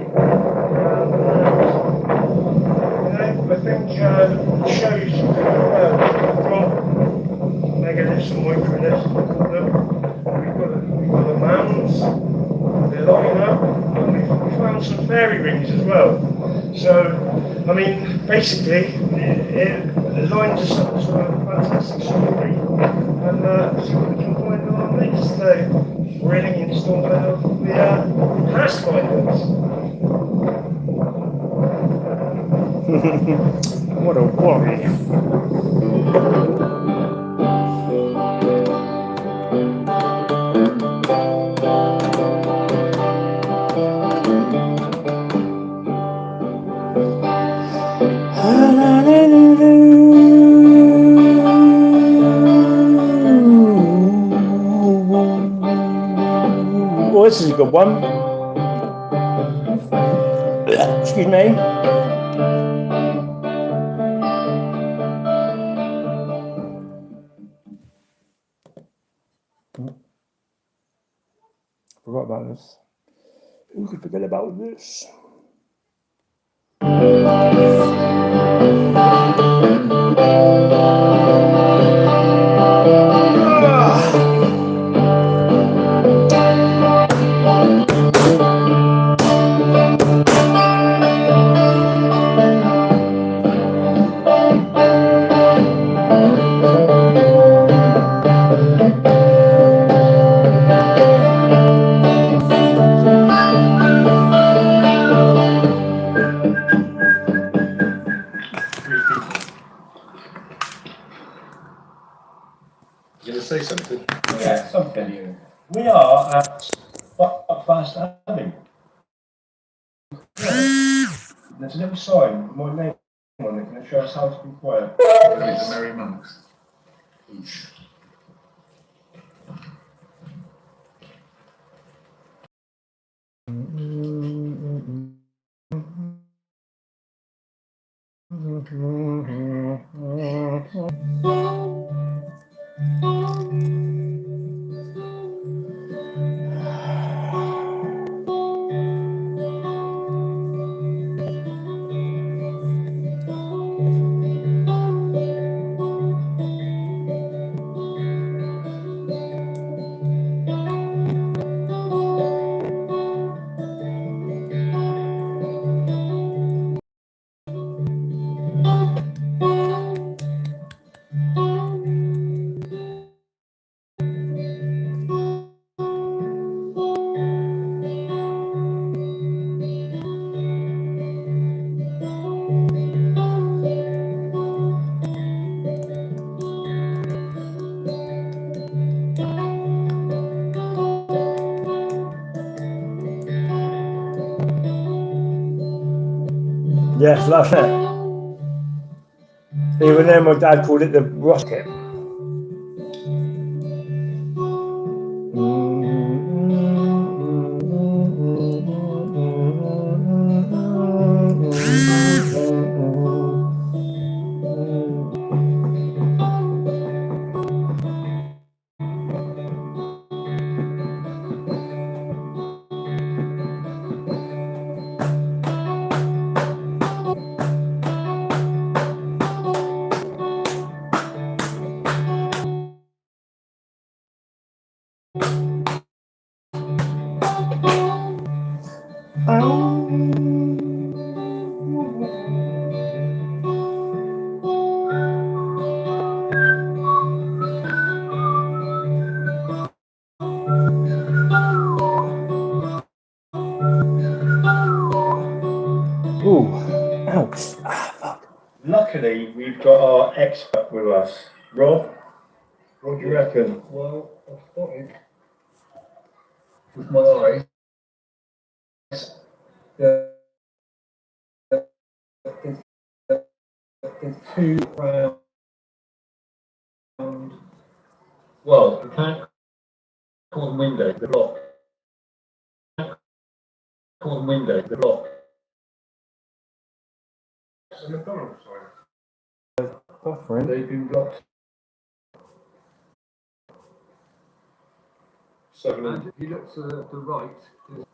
I think it shows from megaliths and microliths, we've got the mounds, the line up, and we found some fairy rings as well. So, I mean, basically, the lines are sort of a fantastic story, and see what we can find on our next thrilling instalment of the Pathfinders. What a worry. Well, this is a good one. Excuse me. Forgot about this. Who could forget about this? You gonna say something? Yeah, something. We are at Fast Avenue. There's a little sign, my name on it, can show us how to be quiet. The Merry Monks. Yes, that's it. Even then, my dad called it the rocket. Ooh, ow. Ah, fuck. Luckily, we've got our expert with us. Rob, what do you reckon? Well, I've spotted with my eyes that there's two round. Well, you can't call them windows, they're locked. Call them windows, they're locked. Buffering. They've been blocked. And if he looks to the right, there's,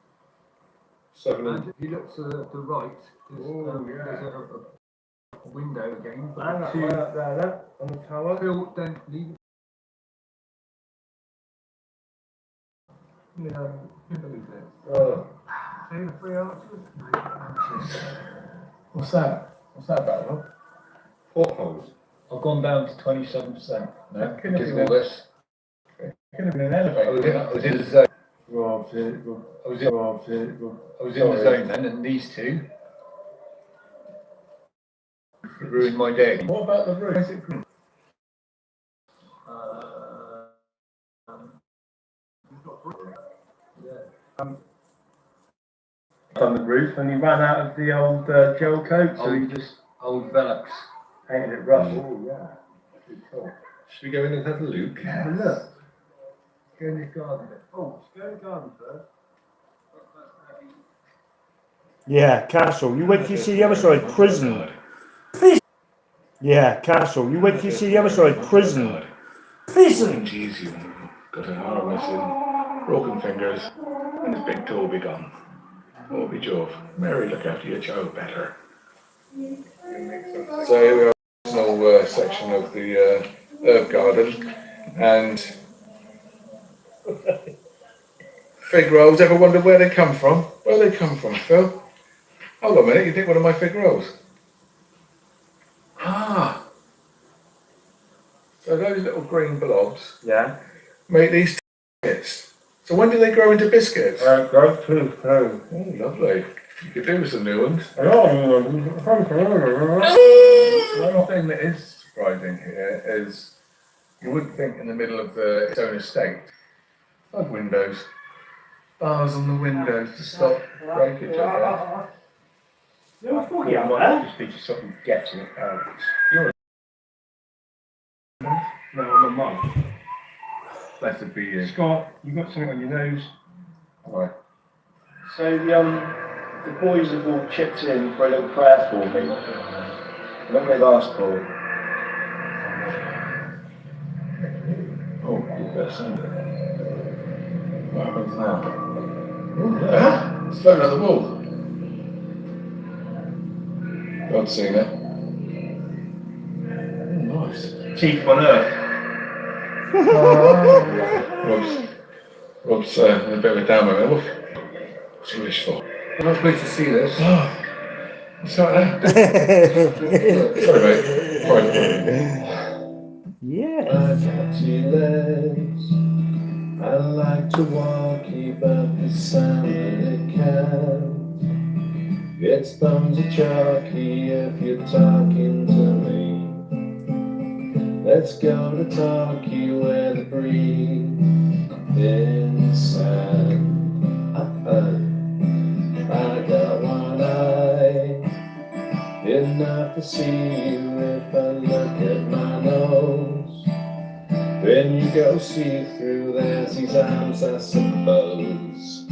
and if he looks to the right, there's a window again. But And that way up there, look, on the tower. Phil, then leave it. Oh. Say the three arches. What's that? What's that about, Rob? Portholes. I've gone down to 27%. No, Couldn't because have of all this. Could have been an elevator. I was in the zone. Rob's it, I was in the zone then, and these two ruined my day. What about the roof? On the roof, and he ran out of the old gel coat, so he just Old Velux. painted it rough. Oh yeah. Good talk. Should we go in and have a look? Have a look. Go in the garden bit. Oh, let's go in the garden first. Yeah, castle. You wait till you see the other side. Prison. Yeah, castle. You wait till you see the other side. Prison. Prison. Jeez, you got an arm missing, broken fingers, and his big toe be gone. Oh, be Jove. Mary, look after your child better. So here we are, a small section of the herb garden, and fig rolls. Ever wonder where they come from? Where they come from, Phil? Hold on a minute, you think one of my fig rolls? Ah! So those little green blobs Yeah. make these biscuits. So when do they grow into biscuits? Grow through. Oh, lovely. You could do with some new ones. Oh, One thing that is surprising here is you would think in the middle of its own estate, like windows, bars on the windows to stop breakage, I guess. No, I thought you yeah, were might there. just be just something getting it out. No, No, I'm not mine. Blessed be you. Scott, you got something on your nose. Right. So the boys have all chipped in for a little prayer for me. What they've asked for. Oh, good person. What happens now? Oh, yeah. It's floating at the wall. God's seen it. Oh, nice. Chief on earth. Rob's in a bit of a down moment. What's he wish for? I'm not supposed to see this. Oh, what's that there? Sorry, mate. Sorry. Yeah. I've got 2 legs. I like to walk, keep up the sound of the cat. It's thumbs are chalky if you're talking to me. Let's go to Talkie where the breeze inside. I got one eye enough to see you if I look at my nose. Then you go see through, there's these arms, I suppose,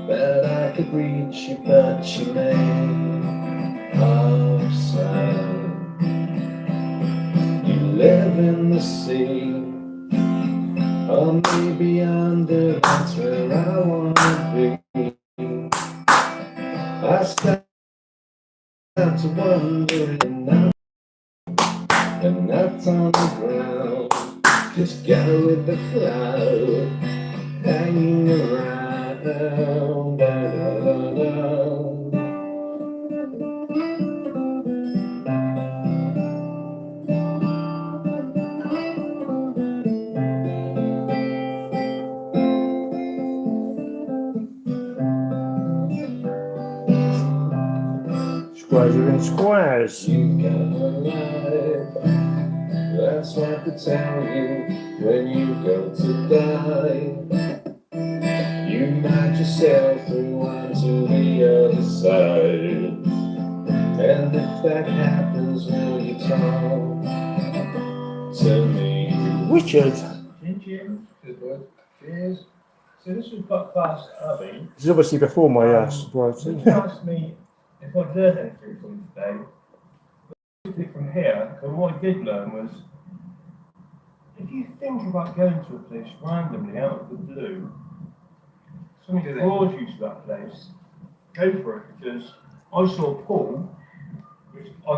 that I could reach you, but you made of sand. You live in the sea, or maybe under, that's where I wanna be. I start to wonder, and that's on the ground. Just go with the flow, hanging around. Da, da, da, da. Squares are in squares. You've got a life, that's what to tell you when you go to die. You nod yourself through onto the other side. And if that happens, will you talk to me? Richard. Cheers. Cheers. So this was Buckfast Abbey. This is obviously before my sobriety. He asked me if I'd learned anything from today. But from here, and what I did learn was, if you think about going to a place randomly out of the blue, something draws you to that place, go for it, because I saw Paul, and I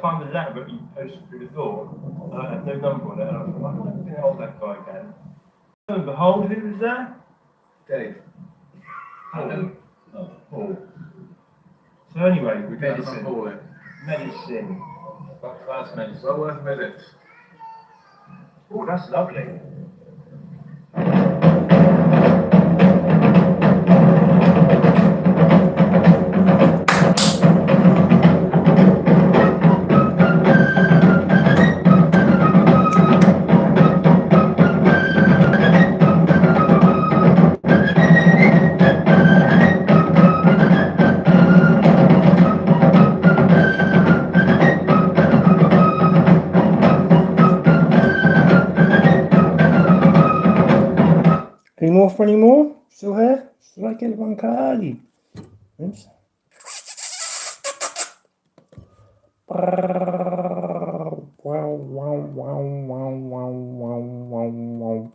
found a letter that he posted through the door, and I had no number on it, and I thought, I don't think I'll that guy again. Lo and behold, who was there? Dave. Paul. Oh, Paul. So anyway, Medicine. medicine. Fast medicine. Well worth a visit. Oh, that's lovely. Any more for any more? Still here? Still like it one cardi. Oops. Wow, wow, wow, wow, wow, wow, wow, wow.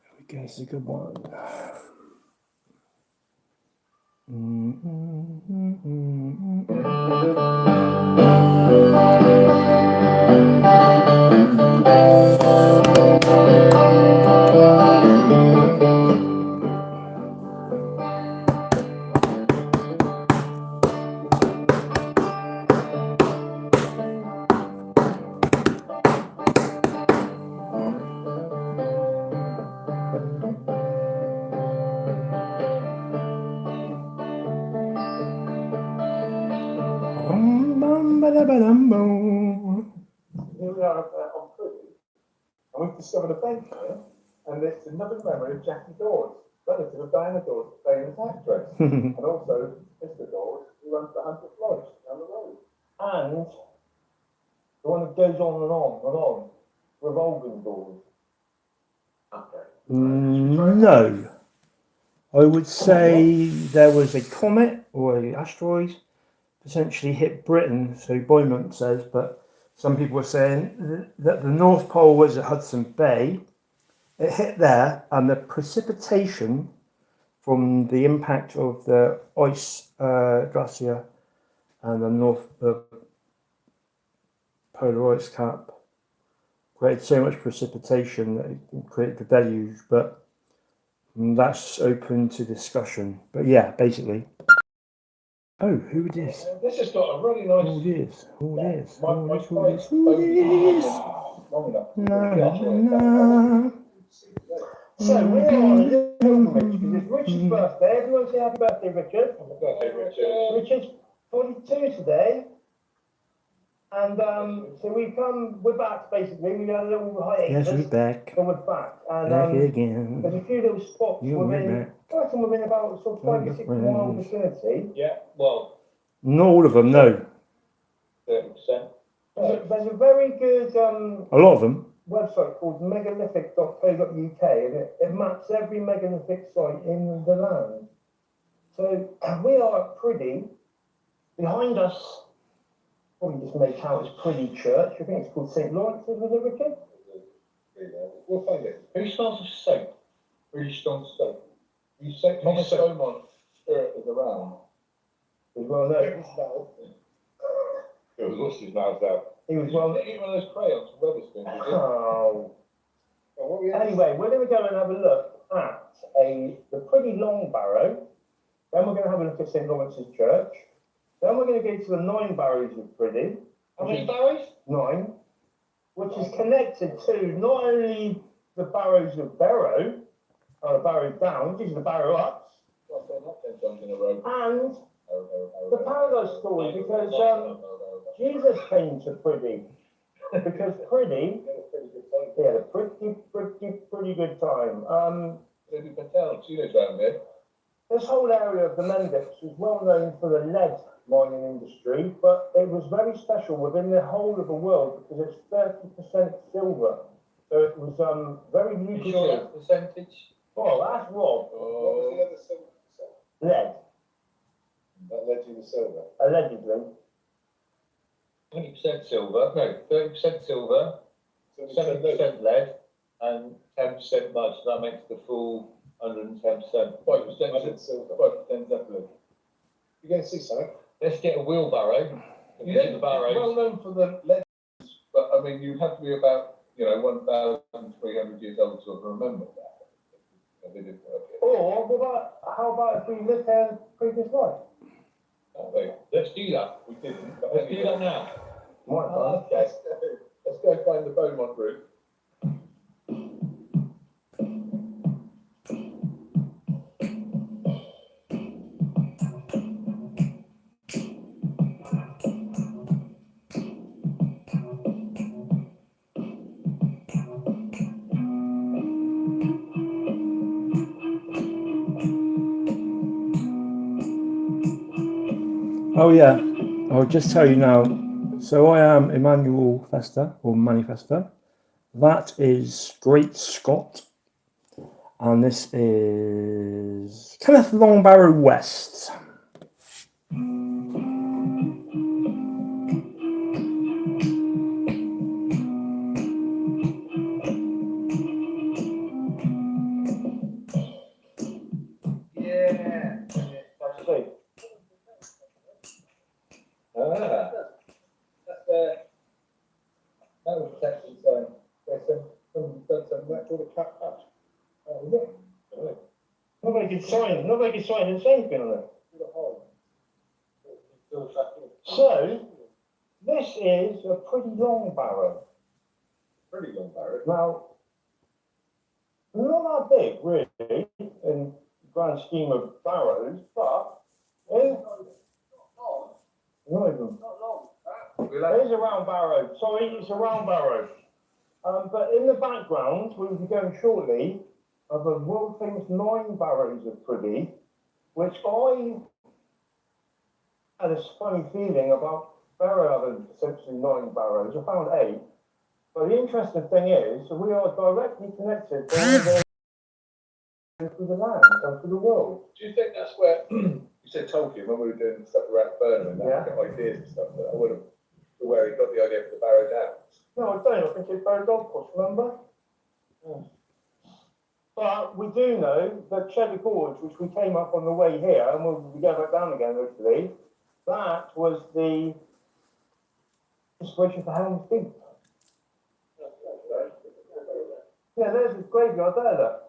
There we go, it's a good one. Here we are on Privy, and we've discovered a bench here, and it's another memory of Jackie Dawes, relative of Diana Dawes, famous actress, and also Mr. Dawes, who runs the Hunter Lodge down the road. And the one that goes on and on and on, revolving doors. Okay. No. I would say there was a comet or an asteroid potentially hit Britain, so Boymont says, but some people were saying that the North Pole was at Hudson Bay. It hit there, and the precipitation from the impact of the ice glacier and the North polar ice cap created so much precipitation that it created the deluge, but that's open to discussion. But yeah, basically. Oh, who it is? This has got a really nice. Who it is? Who it is? My Who it is? phone Who it is? long enough. Na, na, na. So we're on a little pilgrimage because it's Richard's birthday. Everyone say happy birthday, Richard. Happy birthday, Richard. Richard's 42 today. And so we're back basically. We had a little hiatus. Yes, we're back. So we're back. And Back there's again. a few little spots You within, I reckon within about sort of 5 to 6 mile vicinity. Yeah, well, Not all of them, no. 30%. There's a very good A lot of them. website called megalithic.co.uk, and it maps every megalithic site in the land. So we are pretty. Behind us, probably just make out as Pretty Church. I think it's called St. Lawrence's, was it, Richard? We'll find it. Who smells of soap? Really strong soap. You say Thomas Beaumont spirit is around. As well known. It was lost his mouth out. He was well. Eat one of those crayons from Weatherspoon, did you? Oh. What were you Anyway, we're going to go and have a look at the Pretty Long Barrow. Then we're going to have a look at St. Lawrence's Church. Then we're going to go to the 9 Barrows of Pretty. How many barrows? 9. Which is connected to not only the Barrows of Barrow, or the Barrow Downs, these are the Barrow Ups, Well, they're not 10 times in a row. and the Paradise Story, because Jesus came to Pretty. Because Pretty, he had a pretty good time. Maybe Patel, Chino's around there. This whole area of the Mendips was well known for the lead mining industry, but it was very special within the whole of the world because it's 30% silver. So it was very lucrative. You sure that percentage? Oh, that's Rob. What was the other 7%? Lead, That led you to silver. allegedly. 20% silver, no, 30% silver, 70% lead, and 10% mud. So that makes the full 110%. 5% silver. 5% definitely. You're going to see something. Let's get a wheelbarrow. You Get the don't barrows. well known for the legends, but I mean, you have to be about 1,300 years old to have remembered that. They didn't work it. Or how about if we lived there in previous life? Let's do that. We didn't. But Let's do that now. Might Okay. Let's go find the Beaumont route. Oh yeah, I'll just tell you now. So I am Emmanuel Fester, or mani.festor. That is Great Scott. And this is Kenneth Longbarrow West. Yeah. Let's see. That was protection sign. There's some natural cat patch. Oh, is it? Not very good sign. Not very good sign. There's anything on it. So, this is a pretty long barrow. Pretty long barrow. Now, not that big, really, in the grand scheme of barrows, but not even. It is a round barrow. Sorry, it's a round barrow. But in the background, we will be going shortly of the world famous 9 barrows of Pretty, which I had a funny feeling about barrow having essentially 9 barrows. I found 8. But the interesting thing is, we are directly connected through the land and through the world. Do you think that's where you said Tolkien when we were doing stuff around Burnham and that, got ideas and stuff? That I would have where he got the idea for the Barrow Downs. No, I don't. I think it's Barrow Golf Course, remember? Yeah. But we do know that Cheddar Gorge, which we came up on the way here, and we'll go back down again, hopefully, that was the inspiration for Helm's Deep. Yeah, there's this graveyard there, look.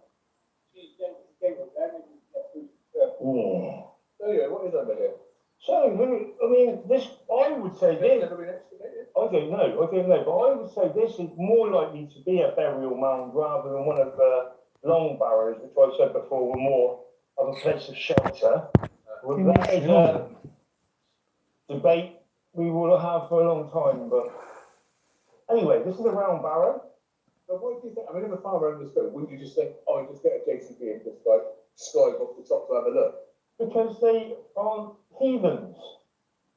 Yeah. So yeah, what is under here? So, I mean, this, I would say this, Never been excavated? I don't know, but I would say this is more likely to be a burial mound rather than one of the long barrows, which I said before were more of a place of shelter. There is a debate we will have for a long time. But anyway, this is a round barrow. But what do you think? I mean, if a farmer understood, wouldn't you just think, oh, just get a JCB and just like skype off the top to have a look? Because they aren't heathens.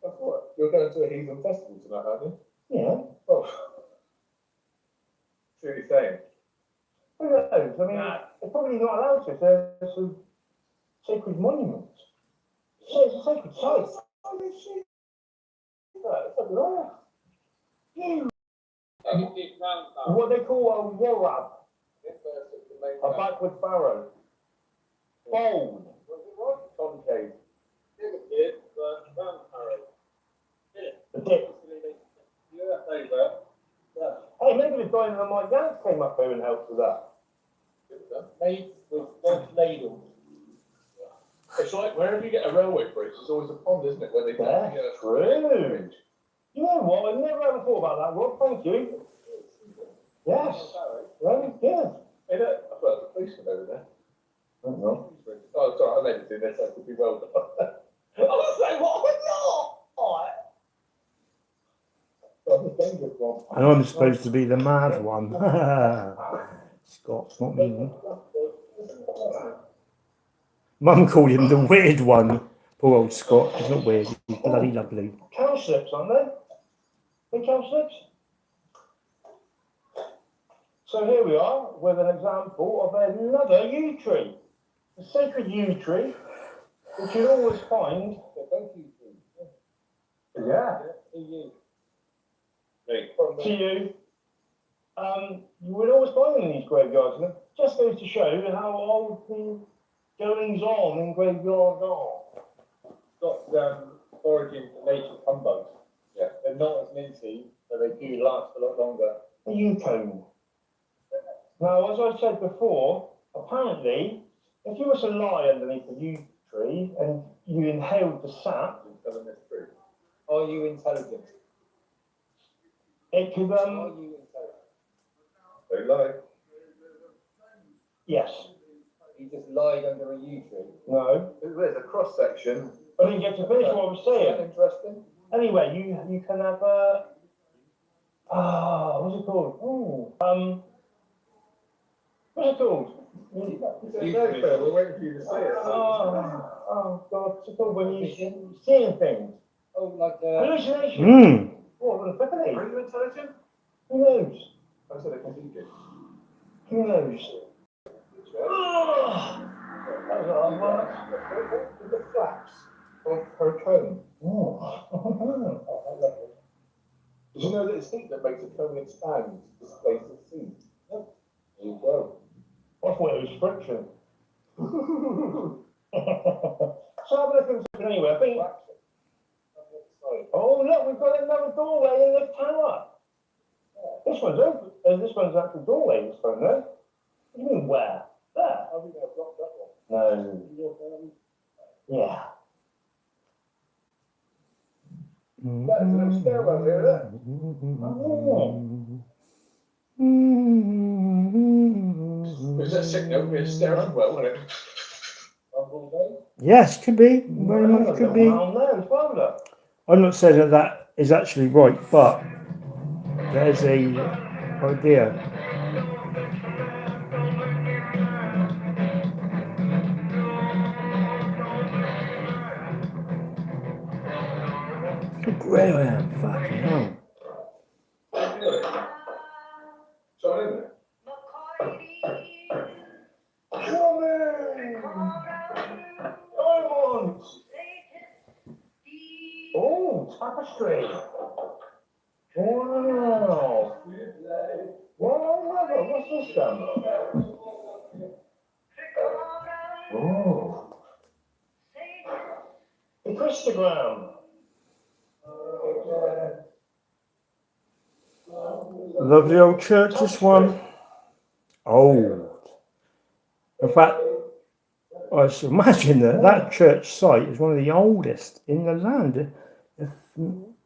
That's what. You're going to a heathen festival tonight, aren't you? Yeah. Oh. See what you're saying? Who knows? I mean, they're probably not allowed to. There's some sacred monuments. So it's a sacred site. Oh, this shit. It's like an orc. You. Keep round, What they call a warab, a a backward barrow. Bold. concave. The dip. Hey, maybe the dynamite Yanks came up here and helped with that. Made with one ladle. It's like wherever you get a railway bridge, there's always a pond, isn't it? Where they That's true. You know what? I never ever thought about that, Rob. Thank you. Yes. Very good. Hey, look, I thought the policeman over there. I don't know. Oh, sorry, I meant to do this. That could be well done. I was saying, what? And I'm supposed to be the mad one. Scott's not me. Mum called him the weird one. Poor old Scott. He's not weird. He's bloody lovely. Cowslips, aren't they? Big cowslips. So here we are with an example of another yew tree. The sacred yew tree, which you always find. Yeah. To you. You would always find them in these graveyards, and it just goes to show how old the goings on in graveyards are. Got origin from ancient humbug. Yeah. They're not as minty, but they do last a lot longer. The yew cone. Now, as I said before, apparently, if you were to lie underneath a yew tree and you inhaled the sap, Are you intelligent? it could, Are you intelligent? They lie. yes, You just lied under a yew tree. no. There's a cross section. I didn't get to finish what I was saying. Interesting. Anyway, you can have what's it called? What's it called? We're waiting for you to say it. Oh God, what's it called when you seeing things? Oh, like Hallucination. What an epiphany. Are you intelligent? Who knows? I said I can be good. Who knows? That was a hard one. The flaps of her cone. Oh. Did you know that it's heat that makes a cone expand to displace its seed? There you go. I thought it was friction. So have a look at it anyway. I think. Oh look, we've got another doorway in the tower. This one's open. This one's actual doorway. This one, no? What do you mean where? There. I think I've blocked that one. No. Yeah. That's a little stairwell here, look. Is that sick note? We're staring well, isn't it? Yes, could be. Very much could be. I'm not saying that that is actually right, but there's a idea. How great I am, fucking hell. So, isn't it? Oh, tapestry. Wow. Wow, what's this then? Oh. The Christogram. Lovely old church, this one. Old. In fact, I should imagine that that church site is one of the oldest in the land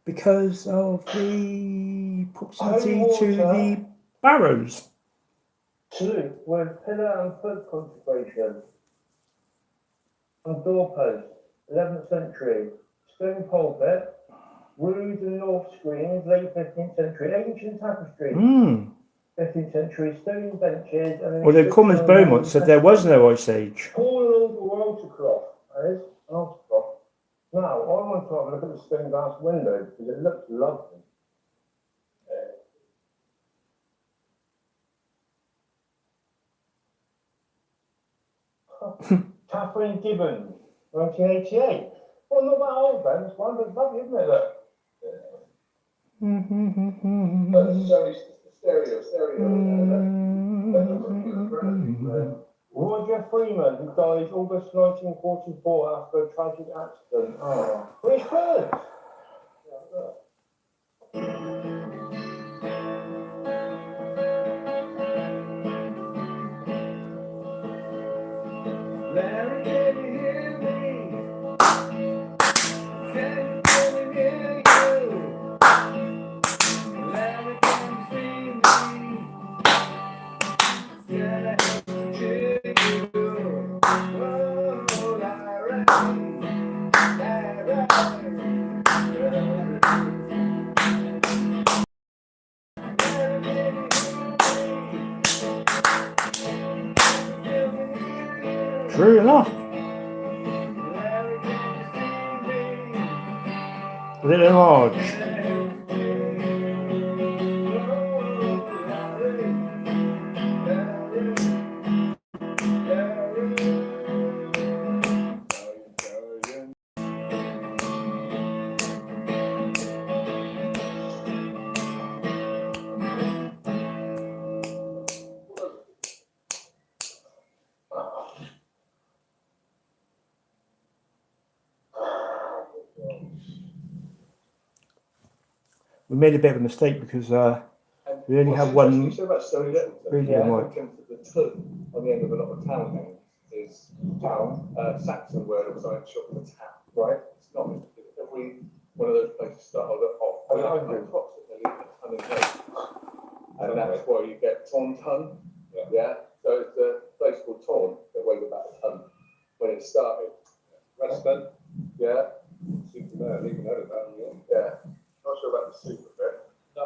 because of the proximity to the barrows. Two, with pillar and foot consecration. On doorpost, 11th century. Stone pulpit, Rood and North screens, late 15th century, ancient tapestry, 15th century stone benches, and Well, the Commons Beaumont said there was no Ice Age. Paul or altarcloth, that is, an altarcloth. Now, I want to have a look at the stained glass window because it looks lovely. Catherine Gibbons, 1988. Well, not that old then, this one, but it's lovely, isn't it? Look. Roger Freeman, who died August 1944 after a tragic accident. Oh, British birds. Larry, can you hear me? Can you hear you? Larry, can you see me? Yeah, cheer you. Oh, Larry, Larry. True enough. Little Marge. We made a bit of a mistake because we only have one reading mic. The two on the end of a lot of town names is town, Saxon word or something short for town, right? It's not every one of those places start off with approximately a ton of names. And that's why you get Taunton, yeah? So it's a place called Taunton that weighed about a ton when it started. Reston, yeah? Super there, leaving that about, yeah. Not sure about the super bit. No.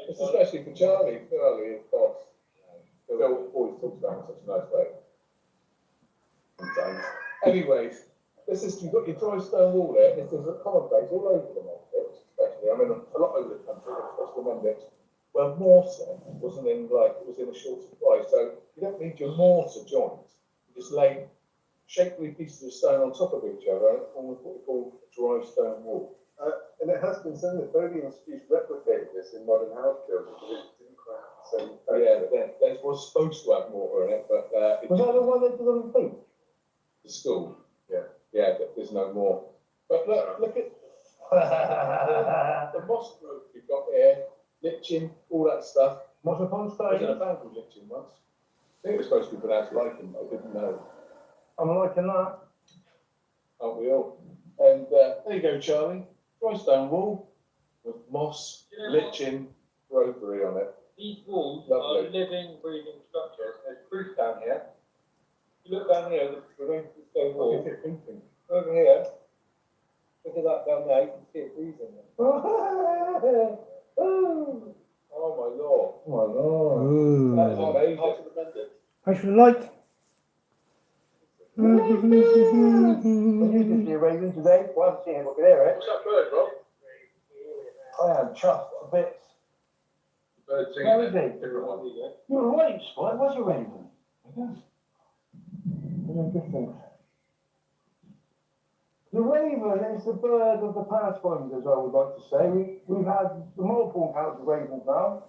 It's especially for Charlie. Charlie is boss. Phil always talks about it in such a nice way. Sometimes. Anyways, this is, you've got your dry stone wall there. This is a commonplace all over the market, especially. I mean, a lot over the country, especially the Mendics. Well, mortar wasn't in, like, it was in a short supply. So you don't need your mortar joint. You just lay shapely pieces of stone on top of each other and form what we call a dry stone wall. And it has been said that Bodie Institute replicated this in modern house building, but it didn't quite have the same effect. Yeah, there was supposed to have mortar in it, but was that the one they did on the beach? The school. Yeah. Yeah, but there's no more. But look at the moss growth you've got here, lichen, all that stuff. Moss upon stone. I was in a band called lichen once. I think it was supposed to be pronounced lichen, but I didn't know. I'm liking that. Aren't we all? And there you go, Charlie. Dry stone wall with moss, lichen, ropery on it. These walls Lovely. are living, breathing structures. There's proof down here. You look down here, the range of the stone wall. Over here, look at that down there, you can see it breathing. Oh my lord. Oh my lord. That is amazing. Part of the mending. Thanks for the light. Well, you did see a raven today. Well, I haven't seen him up there, eh? What's that bird, Rob? I am chuffed a bit. Bird singing. Where is he? Different one. You're right, Spot. It was a raven. Different. The raven is the bird of the pathfinders, I would like to say. We've had multiple encounters of ravens now,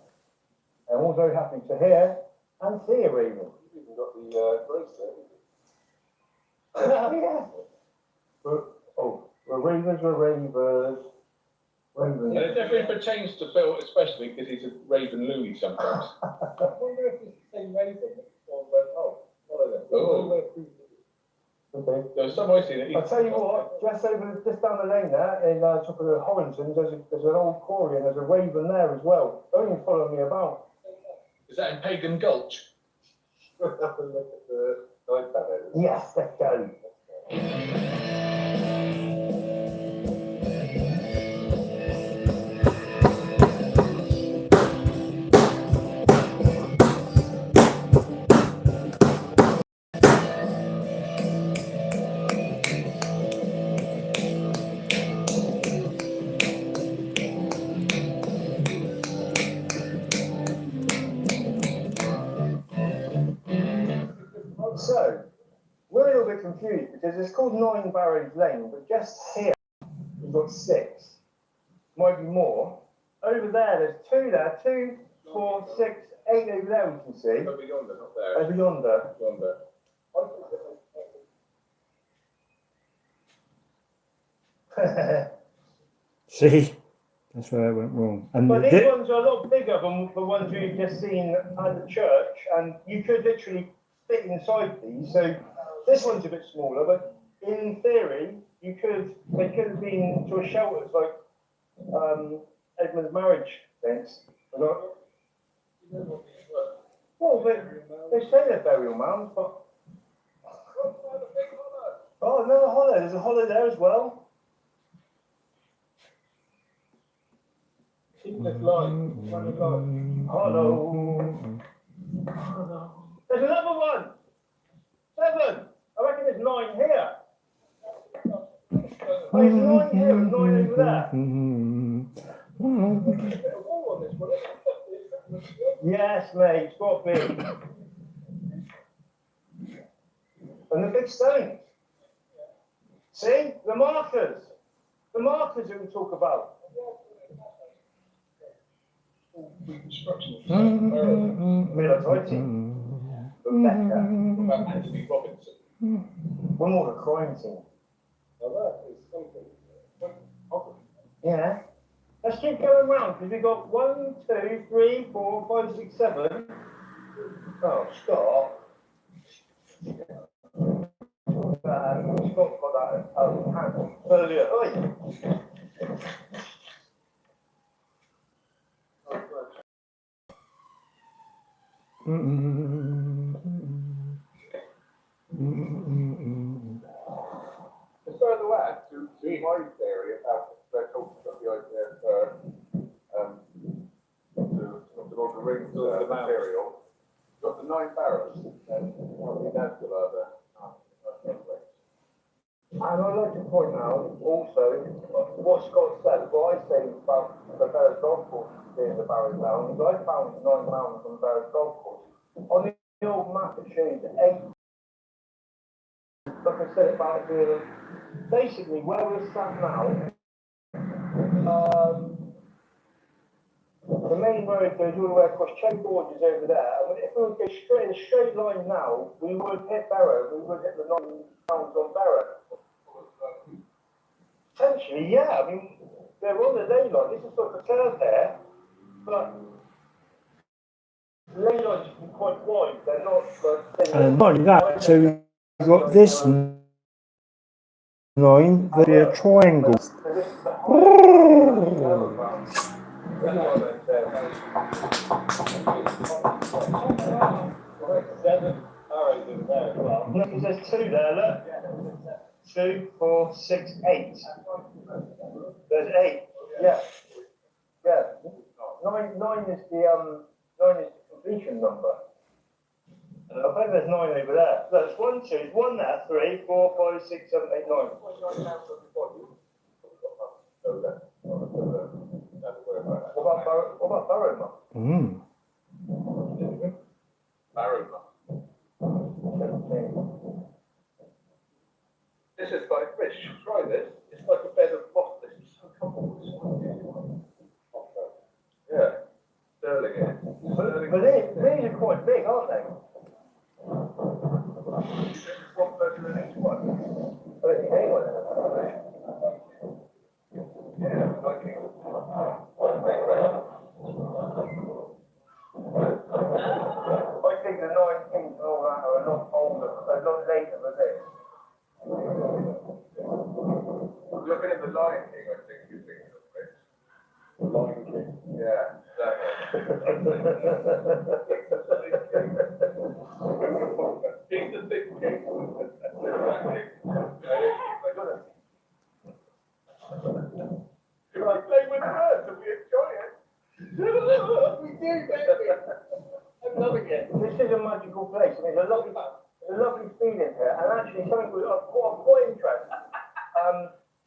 and we're all very happy to hear and see a raven. You've even got the bracelet. Yeah. We're ravens. And it definitely pertains to Phil, especially because he's a raven loony sometimes. I wonder if it's the same raven that went, oh, follow them. Oh. Okay. There's some I seen it. I'll tell you what, just down the lane there, in top of the Horrington, there's an old quarry and there's a raven there as well. Don't even follow me about. Is that in Pagan Gulch? Yes, let's go. confused because it's called 9 Barrows Lane, but just here we've got 6. Might be more. Over there, there's 2 there. 2, 4, 6, 8 over there we can see. Over yonder, not there. Over yonder. Yonder. See, that's where it went wrong. And But these ones are a lot bigger than the ones we've just seen at the church, and you could literally fit inside these. So this one's a bit smaller, but in theory, they could have been sort of shelters like Edmund's marriage fence. Well, they say they're burial mounds, but oh, another hollow. There's a hollow there as well. Keep this line. Running line. Hollow. There's another one. 7. I reckon there's 9 here. Oh, there's 9 here and 9 over there. Yes, mate, it's got big. And the big stones. See? The markers. The markers that we talk about. Reconstruction. Realise writing. Rebecca. About Anthony Robinson. One more the crime scene. Now that is something. Yeah. Let's keep going round because we've got 1, 2, 3, 4, 5, 6, 7. Oh, stop. Scott got that hand earlier. Oi. It's further west to my area, they're talking about the idea of the rings material. You've got the 9 barrows, and that's the other. And I'd like to point out also what Scott said, what I say about the Barrows Golf Course being the Barrows Mound, is I found 9 mounds on the Barrows Golf Course. On the old map it shows 8. Like I said about being basically where we're sat now, the main road goes all the way across Cherry Gorges over there, and if we would go straight in a straight line now, we would hit Barrow, we would hit the 9 mounds on Barrow. Potentially, yeah. I mean, they're on the ley line. This is sort of a curve there, but ley lines can be quite wide. They're not like. and not only that, so we've got this line, the triangle. There's 2 there, look. 2, 4, 6, 8. There's 8. Yeah. Yeah. 9 is the 9 is the completion number. I bet there's 9 over there. There's 1, 2, there's 1 there, 3, 4, 5, 6, 7, 8, 9. What about Barrow? Barrow. This is like fish. Try this. It's like a bed of moss. This is so comfortable. Yeah. Sterling it. But these are quite big, aren't they? One person in each one. I don't think anyone has. Yeah, like it. I think the 9 kings and all that are a lot older, a lot later than this. Looking at the Lion King, I think you're thinking of it. The Lion King? Yeah, He's the big king. You're like, play with birds and we enjoy it. We do, baby. I'm loving it. This is a magical place. I mean, there's a lovely feeling here, and actually something I'm quite interested.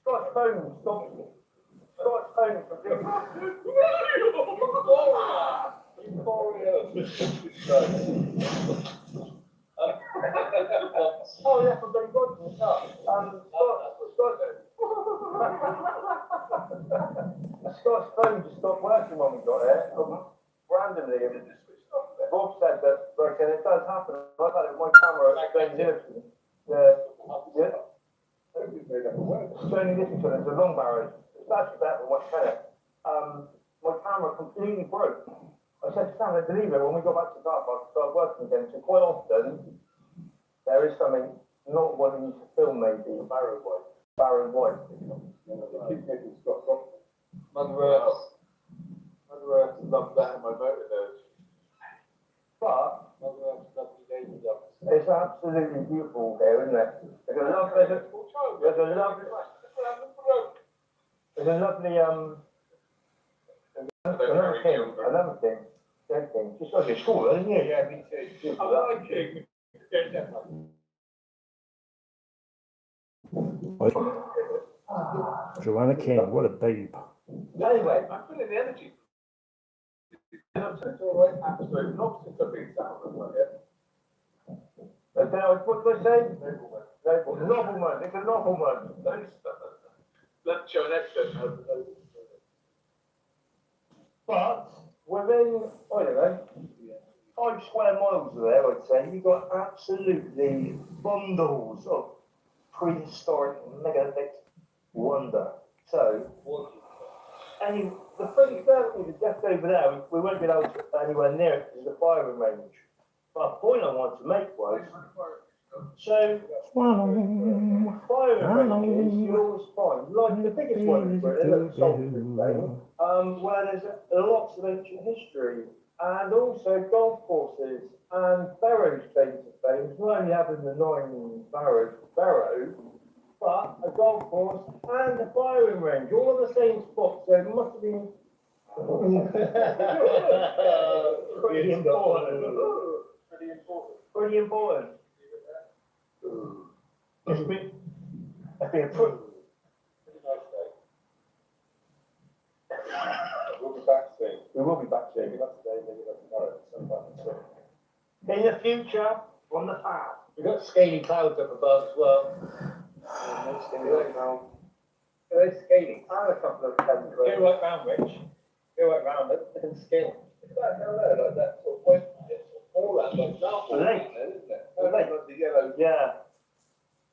Scott's phone stopped me. Scott's phone from being. Euphoria. Scott's phone just stopped working when we got there. Randomly, Bob said that, like, and it does happen. I've had it with my camera. Only listen to it. It's a long barrel. It's actually better than what's better. My camera completely broke. I said to Sam, I believe it. When we got back to the car park, I started working again. So quite often, there is something not wanting you to film, maybe. Barrow White. Mother Earth loved that in my motor nose. But it's absolutely beautiful here, isn't it? There's a lovely another thing. Just like a school, isn't it? Yeah, me too. I like it. Joanna King, what a babe. Anyway, I'm feeling the energy. It's all right, absolutely. Not since I've been down here. What do I say? Nobleman. It's a nobleman. Let's show an extra. But within, I don't know, 5 square miles of there, I'd say, you've got absolutely bundles of prehistoric megalithic wonder. So, the pretty thing is just over there, we won't get out anywhere near it because it's a firing range. But a point I wanted to make was, so, firing ranges, you always find, like the biggest one in Britain, where there's lots of ancient history, and also golf courses, and Barrows claim to fame, not only having the 9 barrows, but a golf course and a firing range, all in the same spot, so it must have been pretty important. It's been a pretty nice day. We'll be back soon. We will be back soon. Maybe not today, maybe not tomorrow. Sometime in the future, from the past. We've got scaly clouds up above as well. They're scaly. And a couple of chemicals. Go right round, Rich. Go right round it and scale. It's like, no, like that sort of point. All that, like dark, isn't it? Like the yellow. Yeah.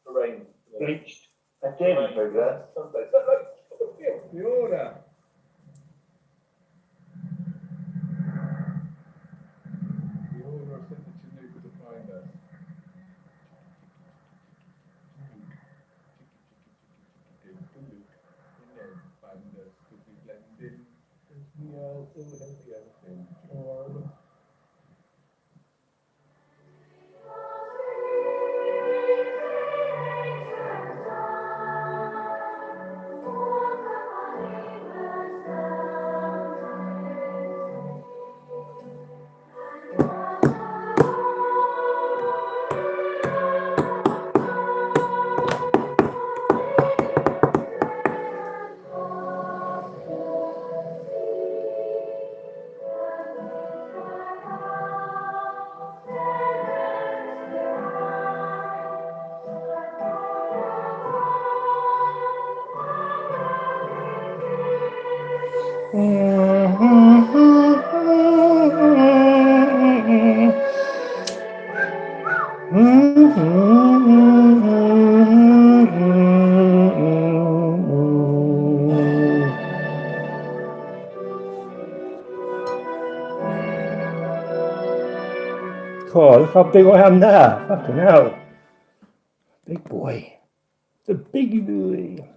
The rain. Bleached. A jelly over there. Someplace. Like, the order. The order of something you knew could find us. God, look how big I am there. Fucking hell. Big boy. The big boy.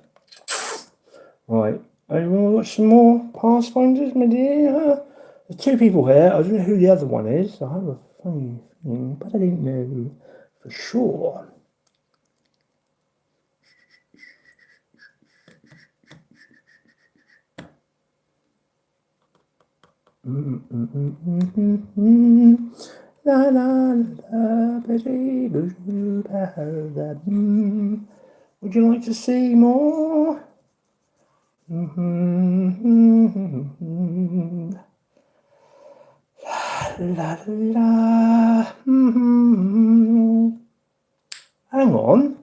Right. I want to watch some more Pathfinders, my dear. There's 2 people here. I don't know who the other one is. I have a funny feeling, but I don't know for sure. La la la, would you like to see more? La la la. Hang on.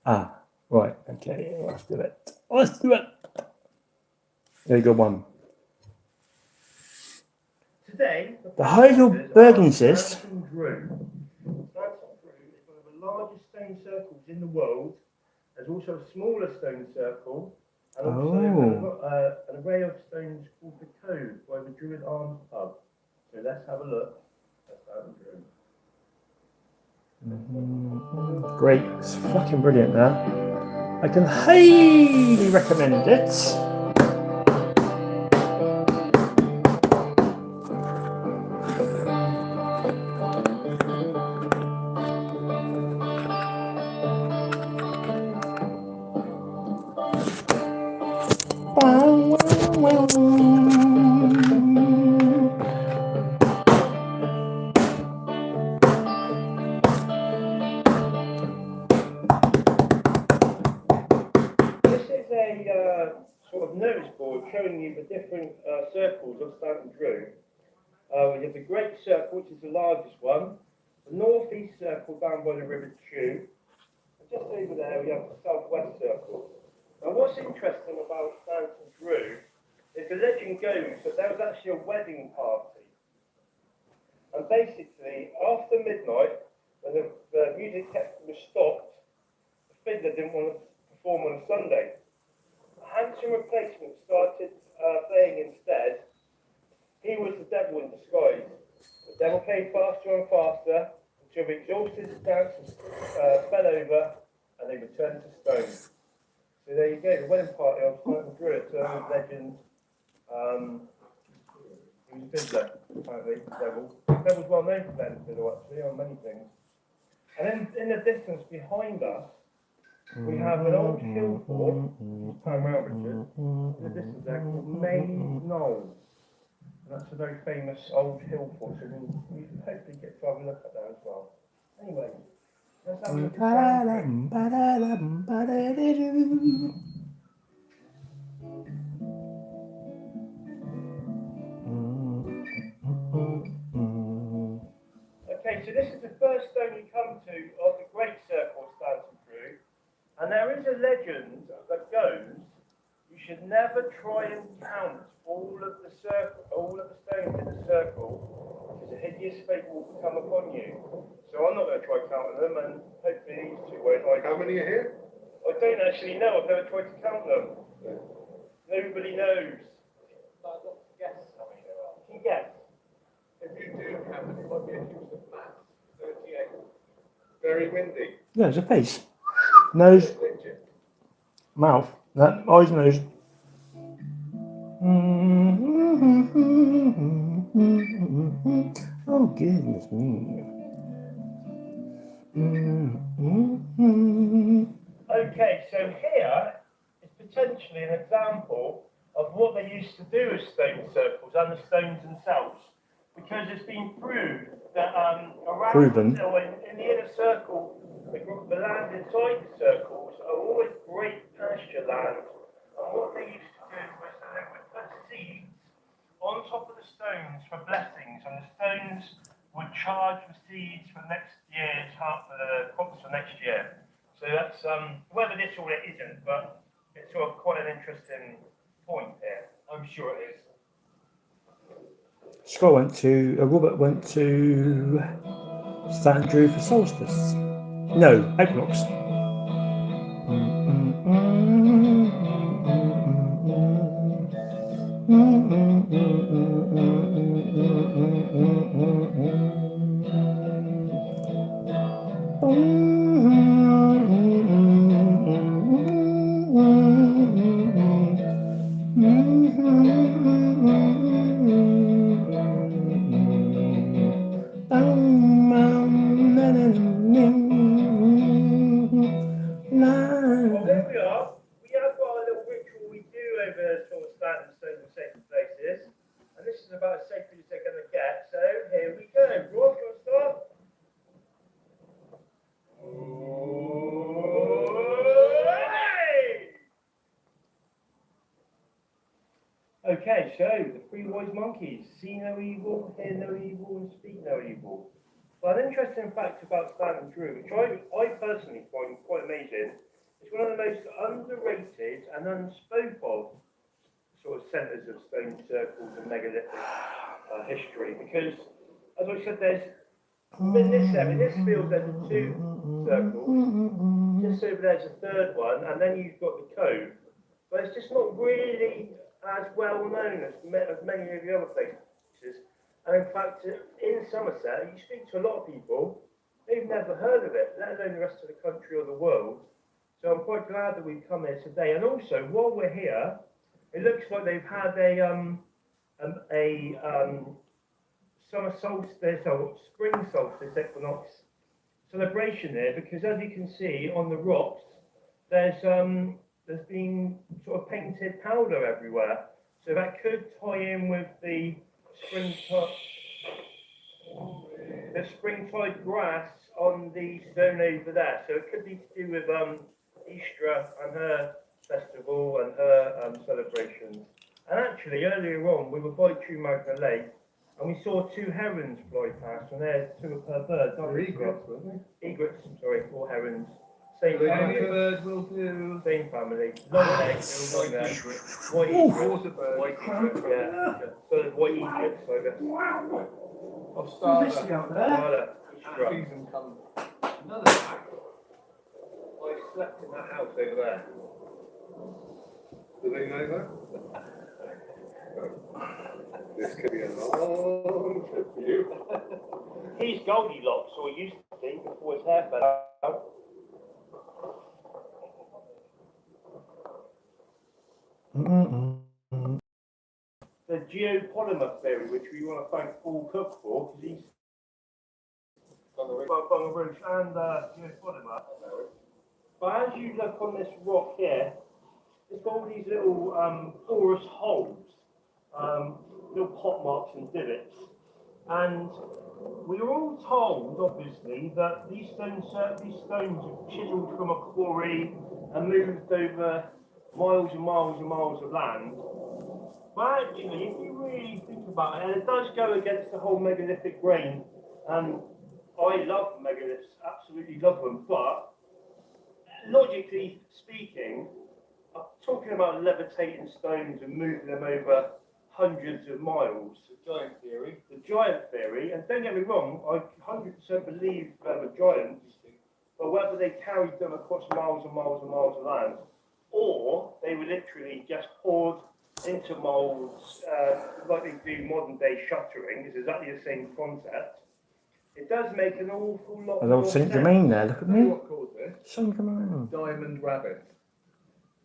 Ah, right, okay, let's do it. Let's do it. There you go, one. Today, The Heidelbergensis. Drew. Stanton Drew is one of the largest stone circles in the world. There's also a smaller stone circle, and also an array of stones called the Cove by the Druid Arms Pub. So let's have a look at Stanton Drew. Great, it's fucking brilliant now. I can highly recommend it. This is a sort of notice board showing you the different circles of Stanton Drew. We have the Great Circle, which is the largest one, the Northeast Circle down by the River Chew, and just over there we have the Southwest Circle. Now what's interesting about Stanton Drew is the legend goes that there was actually a wedding party. And basically, after midnight, when the music was stopped, the fiddler didn't want to perform on a Sunday. A handsome replacement started playing instead. He was the devil in disguise. The devil played faster and faster until the exhausted dancers fell over and they returned to stone. So there you go, the wedding party of Stanton Drew, it's urban legend. He was a fiddler, apparently, the devil. The devil's well known for playing the fiddle, actually, on many things. And then in the distance behind us, we have an old hill fort, turn around, Richard, in the distance there, called Maze Knoll. And that's a very famous old hill fort, so we can hopefully get to have a look at that as well. Anyway, let's have a look at Okay, so this is the first stone you come to of the Great Circle Stanton Drew, and there is a legend that goes you should never try and count all of the stones in the circle, because a hideous fate will come upon you. So I'm not going to try counting them, and hopefully these two won't either. How many are here? I don't actually know. I've never tried to count them. Nobody knows. I've got to guess how many there are. You can guess. If you do count them, you might be accused of maths. 38. Very windy. Yeah, there's a face. Nose, mouth, eyes, nose. Oh, goodness me. Okay, so here is potentially an example of what they used to do with stone circles and the stones themselves, because it's been proved that around in the inner circle, the land inside the circles are always great pasture land. And what they used to do was that they would put seeds on top of the stones for blessings, and the stones would charge the seeds for next year's crops for next year. So that's whether this or it isn't, but it's sort of quite an interesting point here. I'm sure it is. Robert went to Stanton Drew for solstice. No, equinox. Well, there we are. We have got a little ritual we do over sort of standing stones and sacred places. And this is about as sacred as they're going to get. So here we go. Rob, do you want to start? Okay, so the three wise monkeys: see no evil, hear no evil, and speak no evil. But an interesting fact about Stanton Drew, which I personally find quite amazing, one of the most underrated and unspoken of sort of centres of stone circles and megalithic history, because, as I said, there's in this field there's 2 circles, just over there's a third one, and then you've got the cove, but it's just not really as well known as many of the other places. And in fact, in Somerset, you speak to a lot of people, they've never heard of it, let alone the rest of the country or the world. So I'm quite glad that we've come here today. And also, while we're here, it looks like they've had a summer solstice or spring solstice equinox celebration here, because as you can see on the rocks, there's been sort of painted powder everywhere. So that could tie in with the springtide grass on the stone over there. So it could be to do with Easter and her festival and her celebrations. And actually, earlier on, we were by True Magna Lake, and we saw 2 herons fly past, and there's 2 of her birds. Or egrets, weren't they? Egrets, sorry, or herons. Same Any family. bird will do. Same family. Long legs, White long egret. white egret. Water bird. White egret, yeah. So there's white egrets, I guess. Of Starla. Starla. Season come. Another pack. I slept in that house over there. Do they know that? This could be a long trip for you. He's Goldilocks, or used to be, before his hair fell out. The geopolymer theory, which we want to thank Paul Cook for, because he's Bunga Rouge and geopolymer. But as you look on this rock here, it's got all these little porous holes, little pot marks and divots. And we were all told, obviously, that these stones are chiselled from a quarry and moved over miles and miles and miles of land. But actually, if you really think about it, and it does go against the whole megalithic grain, and I love megaliths, absolutely love them, but logically speaking, I'm talking about levitating stones and moving them over hundreds of miles. The giant theory. The giant theory, and don't get me wrong, I 100% believe they were giants, but whether they carried them across miles and miles and miles of land, or they were literally just poured into moulds like they do modern day shuttering, is exactly the same concept. It does make an awful lot Hello, more St. sense. Germain there, look at You know me. what caused this? St. Germain. Diamond rabbit.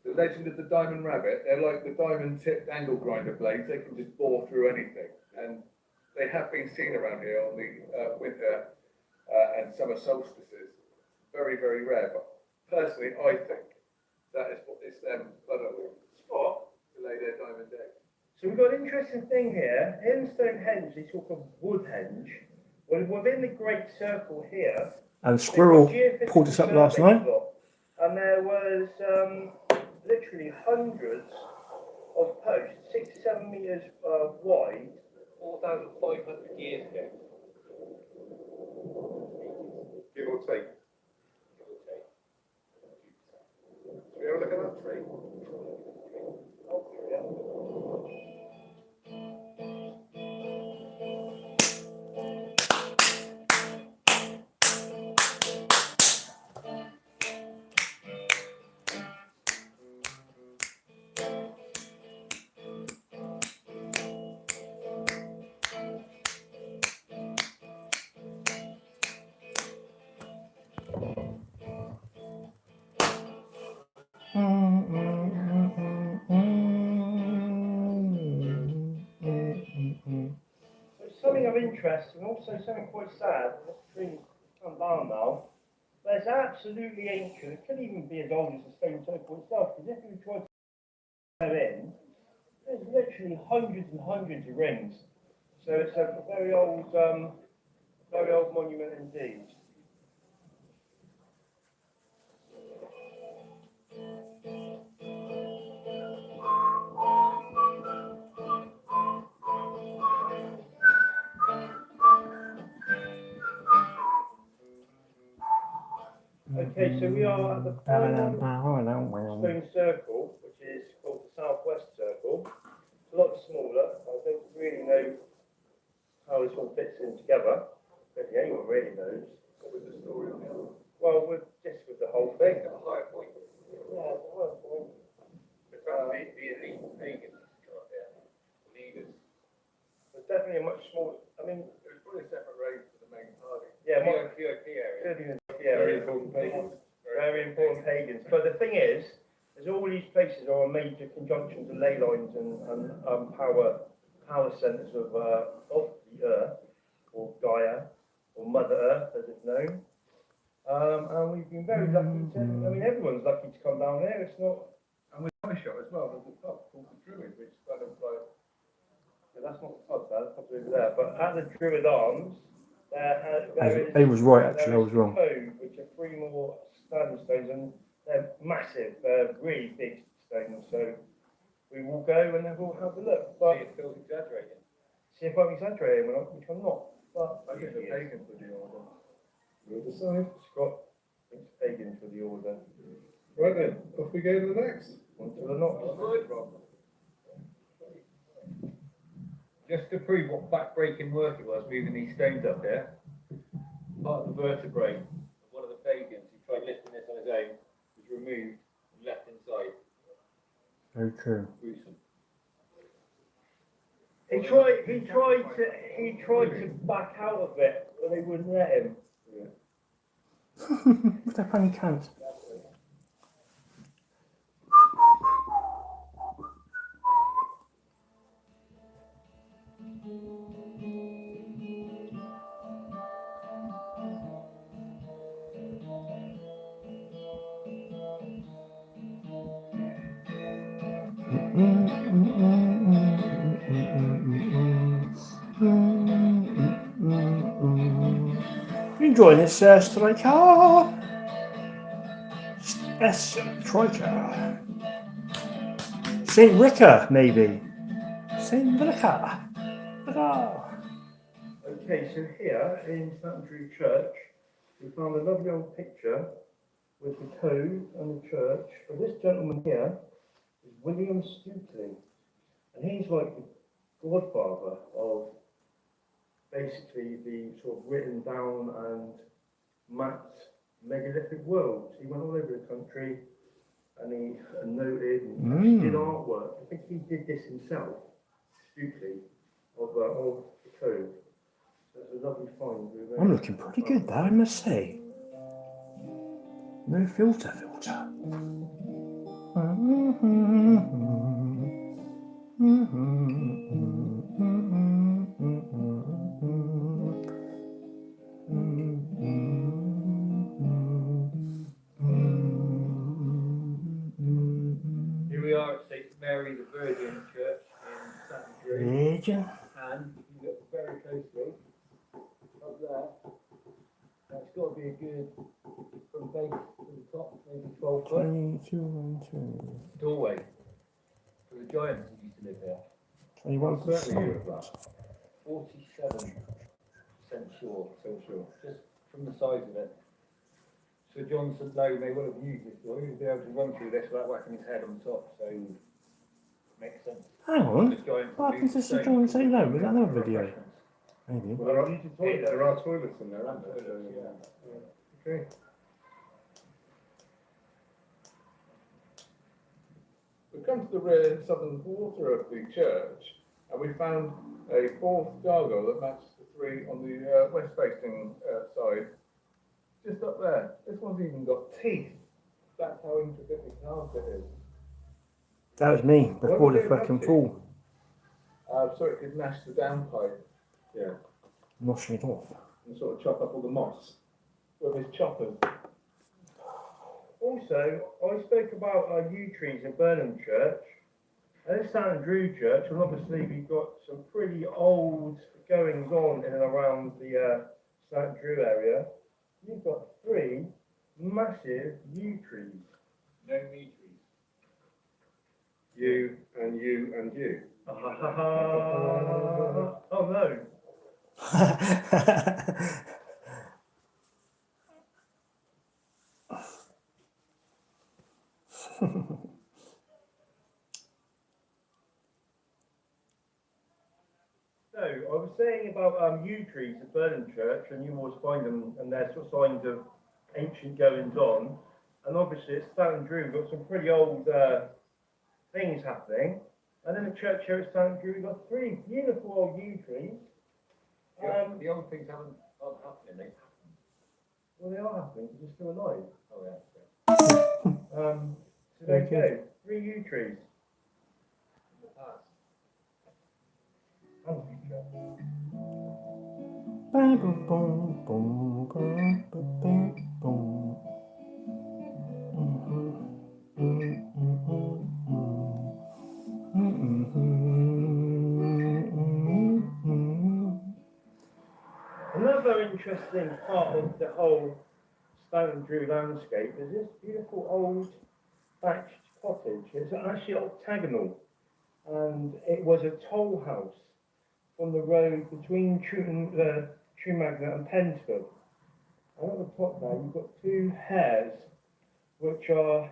The legend of the diamond rabbit, they're like the diamond tipped angle grinder blades, they can just bore through anything. And they have been seen around here on the winter and summer solstices. Very, very rare, but personally I think that is what it's them buttering spot to lay their diamond egg. So we've got an interesting thing here. In Stonehenge, they talk of Woodhenge. Well, within the Great Circle here, And Squirrel they've got pulled us up geophysical last survey night. plot, and there was literally hundreds of posts, 6 to 7 metres wide, 4,500 years ago. Give or take. Should we have a look at that tree? There's something of interest and also something quite sad. This tree's come down now. But it's absolutely ancient. It could even be as old as the stone circle itself. Because if you tried to go in, there's literally hundreds and hundreds of rings. So it's a very old monument indeed. Okay, so we are at the final stone circle, which is called the Southwest Circle. It's a lot smaller. I don't really know how this all fits in together. I don't think anyone really knows. What was the story on the other? Well, with the whole thing. A higher point. Yeah, the higher point. The elite pagans got there. Leaders. It's definitely a much smaller. I mean, It was probably a separate race to the main party. yeah, POP area. clearly Very important pagans. Very important pagans. But the thing is all these places are major conjunctions and ley lines and power centres of the Earth, or Gaia, or Mother Earth as it's known. And we've been very lucky to. I mean, everyone's lucky to come down here. It's not. And with my shot as well, there's a pub called the Druid, which kind of like. That's not the pub, the pub's over there. But at the Druid Arms, He was right, actually, I was wrong. Cove, which are 3 more standing stones, and they're massive. They're really big stones. So we will go and then we'll have a look. But See if Phil's exaggerating. see if I'm exaggerating, which I'm not. But I guess the pagans for the order. we'll decide. Scott thinks pagans for the order. Right then, off we go to the next. On to the next. Just to prove what back-breaking work it was, moving these stones up here, part of the vertebrae of one of the pagans who tried lifting this on his own was removed and left inside. Very true. Gruesome. He tried to back out of it, but they wouldn't let him. What a funny cunt. You enjoying this, Striker? Yes, Striker. Saint Ricca, maybe. Saint Ricca. Okay, so here in St Andrew Church, we found a lovely old picture with the cove and the church. But this gentleman here is William Stuteley, and he's like the godfather of basically the sort of written down and mapped megalithic worlds. He went all over the country and he noted and did artwork. I think he did this himself, Stuteley, of the cove. So it's a lovely find. I'm looking pretty good though, I must say. No filter. Here we are at St Mary the Virgin Church in St Andrew, Virgin. and if you look very closely, up there, that's got to be a good, from base to the top, maybe 12 foot 22 doorway for the giants that used to live here. 21 Certainly of that. 47% sure, just from the size of it. So John St Lowe may well have used this door. He would be able to run through this without whacking his head on top, so makes sense. Hang on. The giant What happened to moved Sir stone John St Lowe? Was that another for video? refreshments. Maybe. Well, there are toilets in there, aren't there? Yeah. Okay. We've come to the rear southern quarter of the church, and we found a 4th gargoyle that matches the 3 on the west-facing side. Just up there. This one's even got teeth. That's how intricately carved it is. That was me before What the did they fucking have fall. So it could gnash the downpipe. Yeah. Noshing it off. And sort of chop up all the moss with his choppers. Also, I spoke about yew trees in Burnham Church. And in St Andrew Church, and obviously we've got some pretty old goings on in and around the St Andrew area. You've got 3 massive yew trees. No me trees. You and you and you. Oh no. So, I was saying about yew trees at Burnham Church, and you always find them, and they're sort of signs of ancient goings on. And obviously, at Stanton Drew, we've got some pretty old things happening. And in the church here at Stanton Drew, we've got 3 beautiful old yew trees. The old things aren't happening, they happen. Well, they are happening because they're still alive. Oh, yeah. So there you go, 3 yew trees. And future. Another interesting part of the whole Stanton Drew landscape is this beautiful old thatched cottage. It's actually octagonal, and it was a toll house on the road between True Magnet and Pensford. And at the top there, you've got 2 hares, which are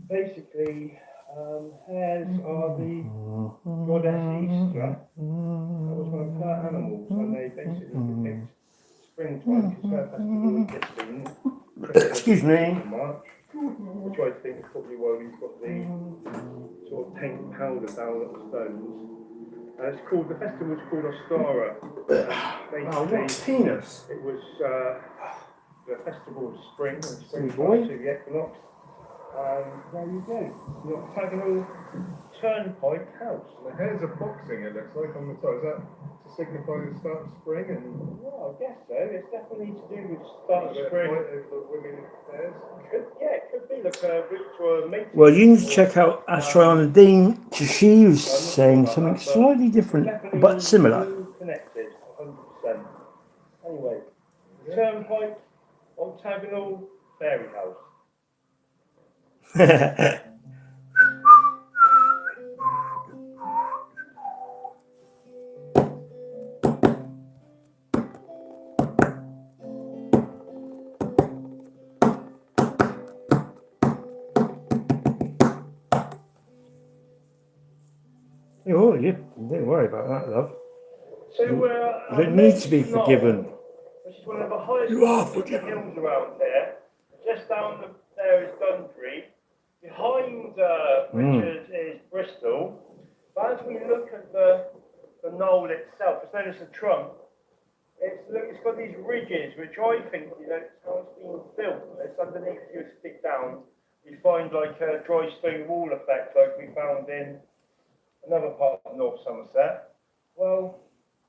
basically hares are the goddess Easter. That was one of her animals, and they basically depict springtime because her festival is this soon. Excuse me. March, which I think is probably why we've got the sort of paint powder down at the stones. It's called, the festival is called Ostara. Oh, what penis? It was the festival of spring, and spring boy. to the equinox. And there you go, the octagonal turnpike house. The hares are boxing, it looks like, on the top. Is that to signify the start of spring? And Well, I guess so. It's definitely to do with start of spring. the women hares? It could be like a route to a mating. Well, you need to check out Astronaut Dean, because she was saying something slightly different, but similar. Connected, 100%. Anyway, turnpike, octagonal, fairy house. Oh, yeah, don't worry about that, love. So, You don't need to be forgiven. Which is one of the highest You are hills forgiven. around here. Just down there is Dundry. Behind Richard is Bristol. But as we look at the knoll itself, it's known as the trunk. It's got these ridges, which I think, it's how it's been built. It's underneath, if you stick down, you find like a dry stone wall effect, like we found in another part of North Somerset. Well,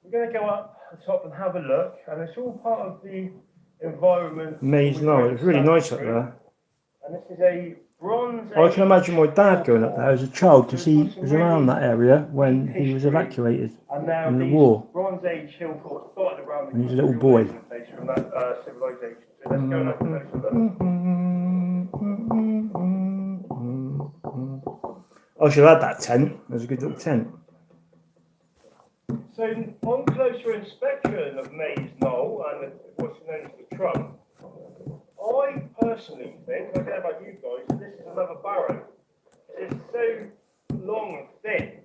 we're going to go up the top and have a look, and it's all part of the environment. Maze Knoll, it's really nice up there. And this is a bronze I can imagine my dad going up there as a child, because he was around that area when he was evacuated in the war. Bronze Age hill forts dotted around the When he was a little boy. place from that civilization. So let's go and have a closer look. I should have had that tent. There's a good little tent. So, on closer inspection of Maze Knoll and what's known as the trunk, I personally think, I don't know about you guys, that this is another barrow. It's so long and thin,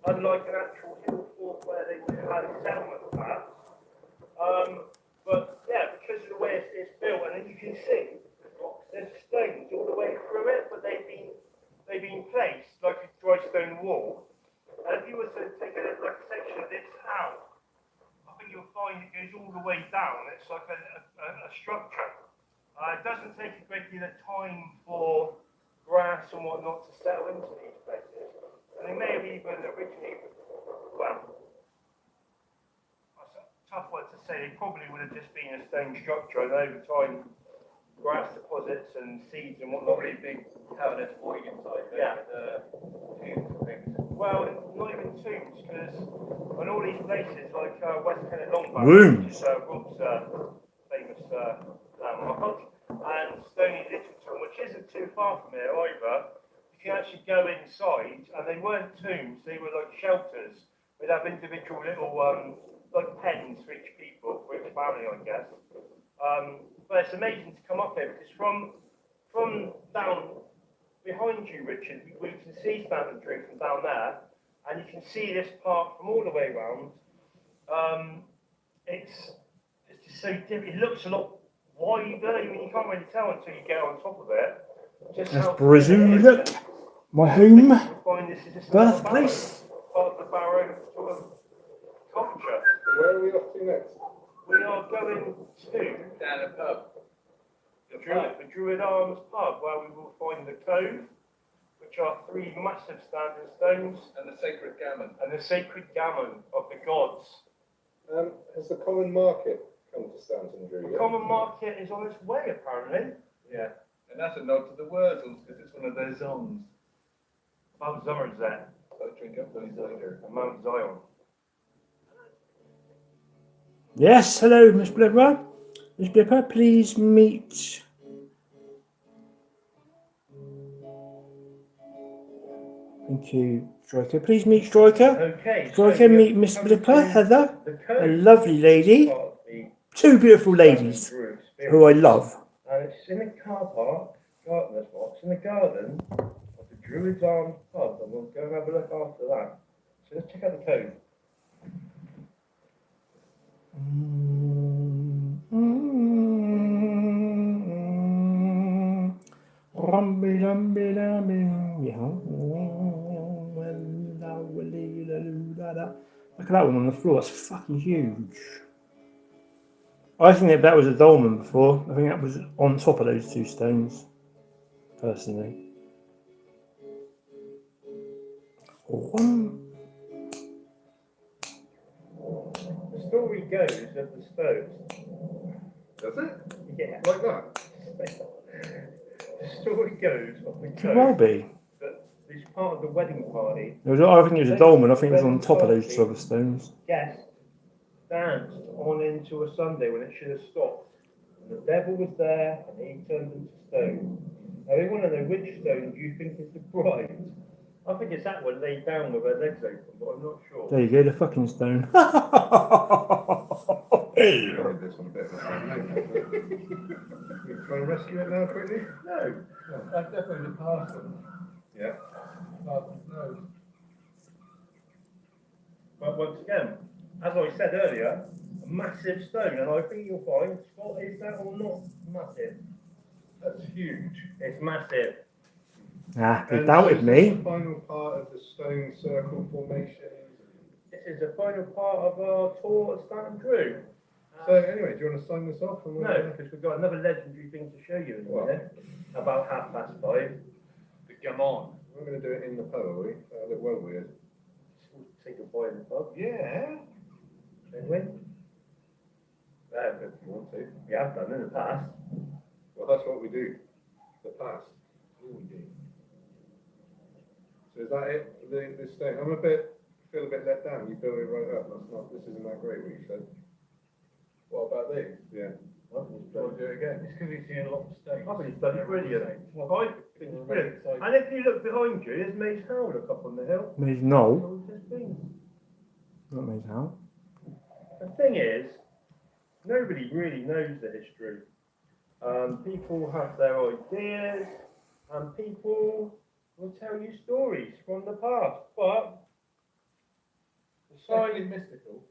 unlike an actual hill fort where they would have had settlement perhaps. But yeah, because of the way it's built, and then you can see there's stones all the way through it, but they've been placed like a dry stone wall. And if you were to take a section of this out, I think you'll find it goes all the way down. It's like a structure. It doesn't take a great deal of time for grass and whatnot to settle into these places. And they may have even originally, well, that's a tough word to say, they probably would have just been a stone structure, and over time, grass deposits and seeds and whatnot. Probably big cabinet void inside there. Yeah. Tombs and things. Well, not even tombs, because on all these places, like West Kent Longback, Rooms. which is Rob's famous landmark, and Stony Littleton, which isn't too far from here either, you can actually go inside, and they weren't tombs, they were like shelters. They'd have individual little, like pens for each people, for each family, I guess. But it's amazing to come up here, because from down behind you, Richard, we can see Stanton Drew from down there, and you can see this park from all the way around. It's just so different. It looks a lot wider. I mean, you can't really tell until you get on top of it. Just That's how Brazil, my home, find this is just birthplace. part of the Barrow sort of culture. Where are we off to next? We are going to Down a pub. the Druid Arms pub, where we will find the cove, which are 3 massive standing stones, And the sacred gammon. and the sacred gammon of the gods. Has the common market come to Stanton Drew The yet? common market is on its way, apparently. Yeah. And that's a nod to the Wurzels, because it's one of their zones. Mount Zomerzet Don't drink up the cider. and Mount Zion. Yes, hello, Miss Blipper. Miss Blipper, please meet. Thank you, Striker. Please meet Striker. Okay. Striker, meet Miss Blipper, Heather, The a cove. lovely lady. Part of the 2 beautiful ladies Druid who I love. And it's in a car park, gardener's box, in the garden of the Druid's Arms pub, and we'll go and have a look after that. So let's check out the cove. Look at that one on the floor, it's fucking huge. I think that was a dolmen before. I think that was on top of those 2 stones, personally. The story goes of the stones. Does it? Yeah. Like that? The story goes of the Could well cove be. that it's part of the wedding party. I think it was a dolmen. I think it was on top of those 2 other stones. Guests danced on into a Sunday when it should have stopped. And the devil was there and he turned into stone. Now they want to know which stone do you think is the bride? I think it's that one laid down with her legs open, but I'm not sure. There you go, the fucking stone. Hey. This one a bit of a You trying to rescue it now quickly? No, that's definitely the parson. Yeah. No. But once again, as I said earlier, a massive stone, and I think you'll find, Scott, is that or not massive? That's huge. It's massive. They doubted me. The final part of the stone circle formation. This is the final part of our tour at Stanton Drew. So anyway, do you want to sign this off? And we'll, No, because we've got another legendary thing to show you in a minute, about 5:30. The gammon. We're going to do it in the pub, are we? That'll look well weird. We'll take a bite in the pub. Yeah. Don't we? If you want to. We have done in the past. Well, that's what we do. The past. What we do. So is that it for this stone? Feel a bit let down. You built it right up. This isn't that great, what you said. What about these? Yeah. Do you want to do it again? It's because we've seen a lot of stones. I think it's bloody brilliant. I think it's brilliant. And if you look behind you, there's Maze Howard up on the hill. Maze no. Oh, there's things. Not Maze how. The thing is, nobody really knows the history. People have their ideas, and people will tell you stories from the past. But the sign, mystical.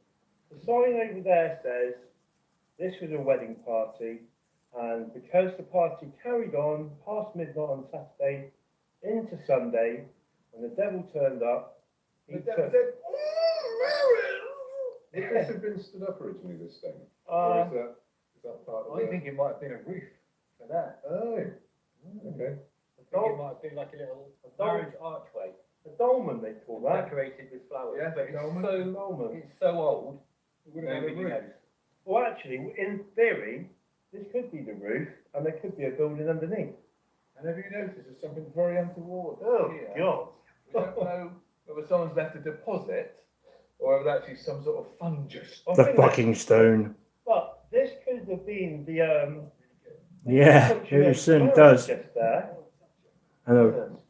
the sign over there says this was a wedding party, and because the party carried on past midnight on Saturday into Sunday, when the devil turned up, he The took. devil said, Would this have been stood up originally, this stone? Or is that part of I think it might have been a roof for that. Oh, okay. I think it might have been like a little marriage archway, the dolmen, they call that. decorated with flowers. Yeah, but it's dolmen. so it's so old. It would have been a Nobody roof. knows. Well, actually, in theory, this could be the roof, and there could be a building underneath. And have you noticed there's something very untoward Oh, here? God. We don't know whether someone's left a deposit or whether that's actually some sort of fungus. I The think fucking stone. But this could have been the Yeah, it certainly does. Just there. And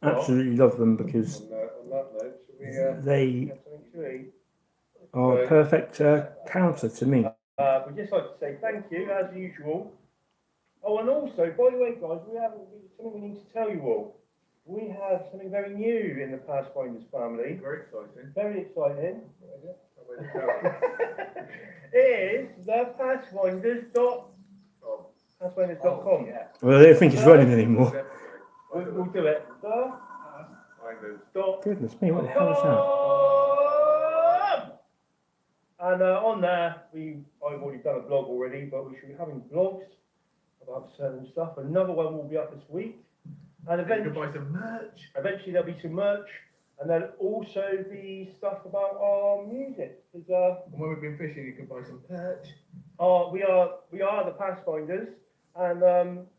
I absolutely love them because On that note, should we they Get something to eat. are a perfect counter to me. We'd just like to say thank you, as usual. Oh, and also, by the way, guys, we have something we need to tell you all. we have something very new in the Pathfinders family. Very exciting. Very exciting. What is it? How about the tower? It is the Pathfinders.com. Yeah. Well, I don't think it's running anymore. Definitely. We'll do it. The Finders. dot Goodness me, what the hell is that? and on there, I've already done a blog already, but we should be having blogs about certain stuff. Another one will be up this week, and You can eventually, buy some merch. there'll be some merch, and there'll also be stuff about our music. Because And when we've been fishing, you can buy some perch. we are the Pathfinders, and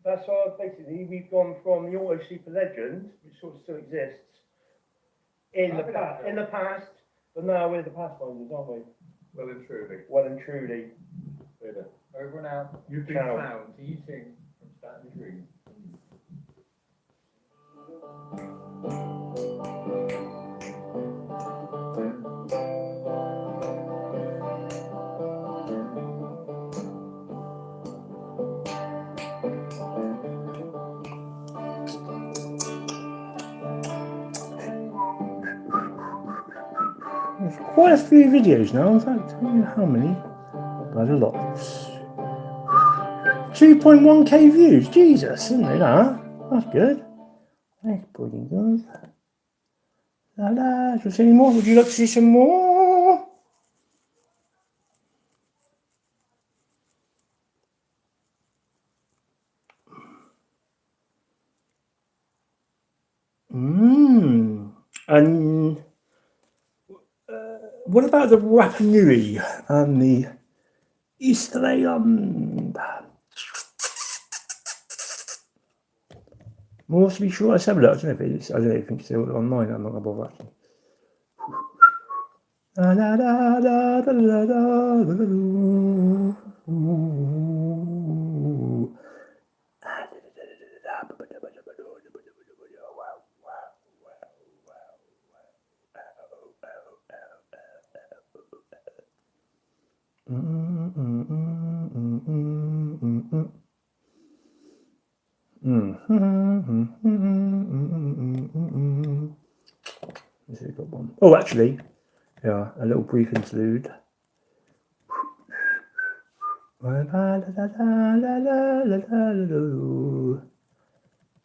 that's our basically we've gone from the Auto Super Legend, which sort of still exists in the past, but now we're the Pathfinders, aren't we? Well and truly. Well and truly. Over and out. You've been Ciao. found. See you soon from Stanton Green. There's quite a few videos now, in fact, I don't know how many, but a lot. 2.1k views, Jesus, isn't it that? That's good. That's pretty good. La la, do you see any more? Would you like to see some more? And what about the Rapa Nui and the Easter Island? More to be sure. Let's have a look. I don't know if it's still online. I'm not going to bother actually. La la la la la la la la Oh, actually, yeah, a little brief interlude.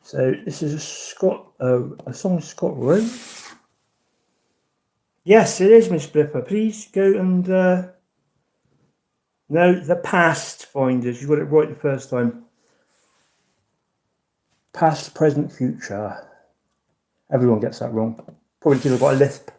So this is a song Scott wrote. Yes, it is, Miss Blipper. Please go and no, the past finders. You got it right the first time. Past, present, future. Everyone gets that wrong. Probably because I've got a lisp.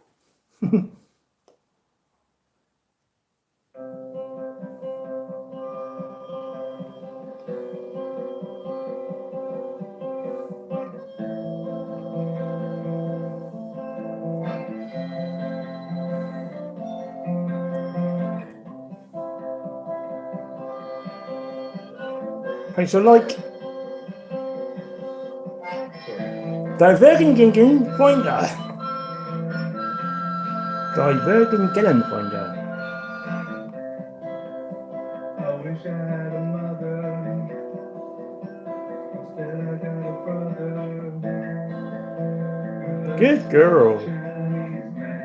Thanks a like. Divergingen Finder. Divergingen Finder. I wish I had a mother. Instead I got a brother. Good girl. Chinese man.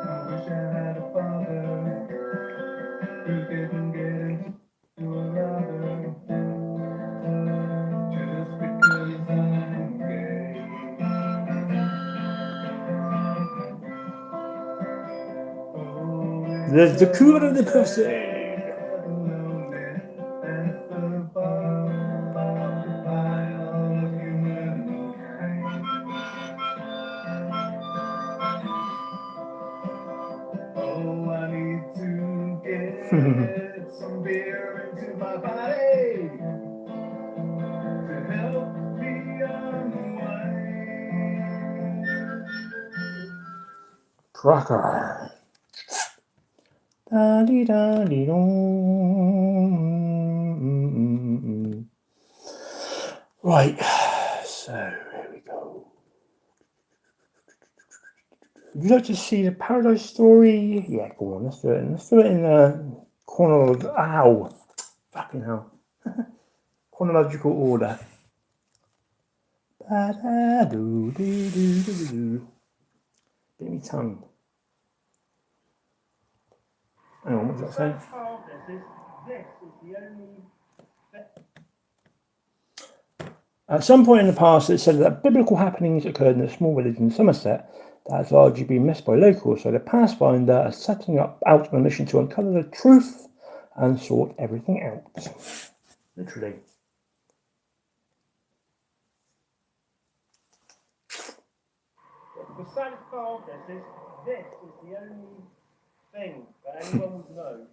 I wish I had a father who didn't get into a ladder just because I'm gay. There's the cool of the pussy. Oh, I need to get some beer into my body to help me unwind. Cracker. Da dee da dee dong. Right, so here we go. Would you like to see the Paradise Story? Yeah, go on, let's do it. Let's do it in the corner of. Ow! Fucking hell. chronological order. Ba-da-do-do-do-do-do. Bit me tongue. Hang on, what does that say? This is the only. At some point in the past, it said that biblical happenings occurred in a small village in Somerset that has largely been missed by locals. So the Pathfinder are setting out on a mission to uncover the truth and sort everything out. Literally. The saddest part of this is the only thing that anyone would know.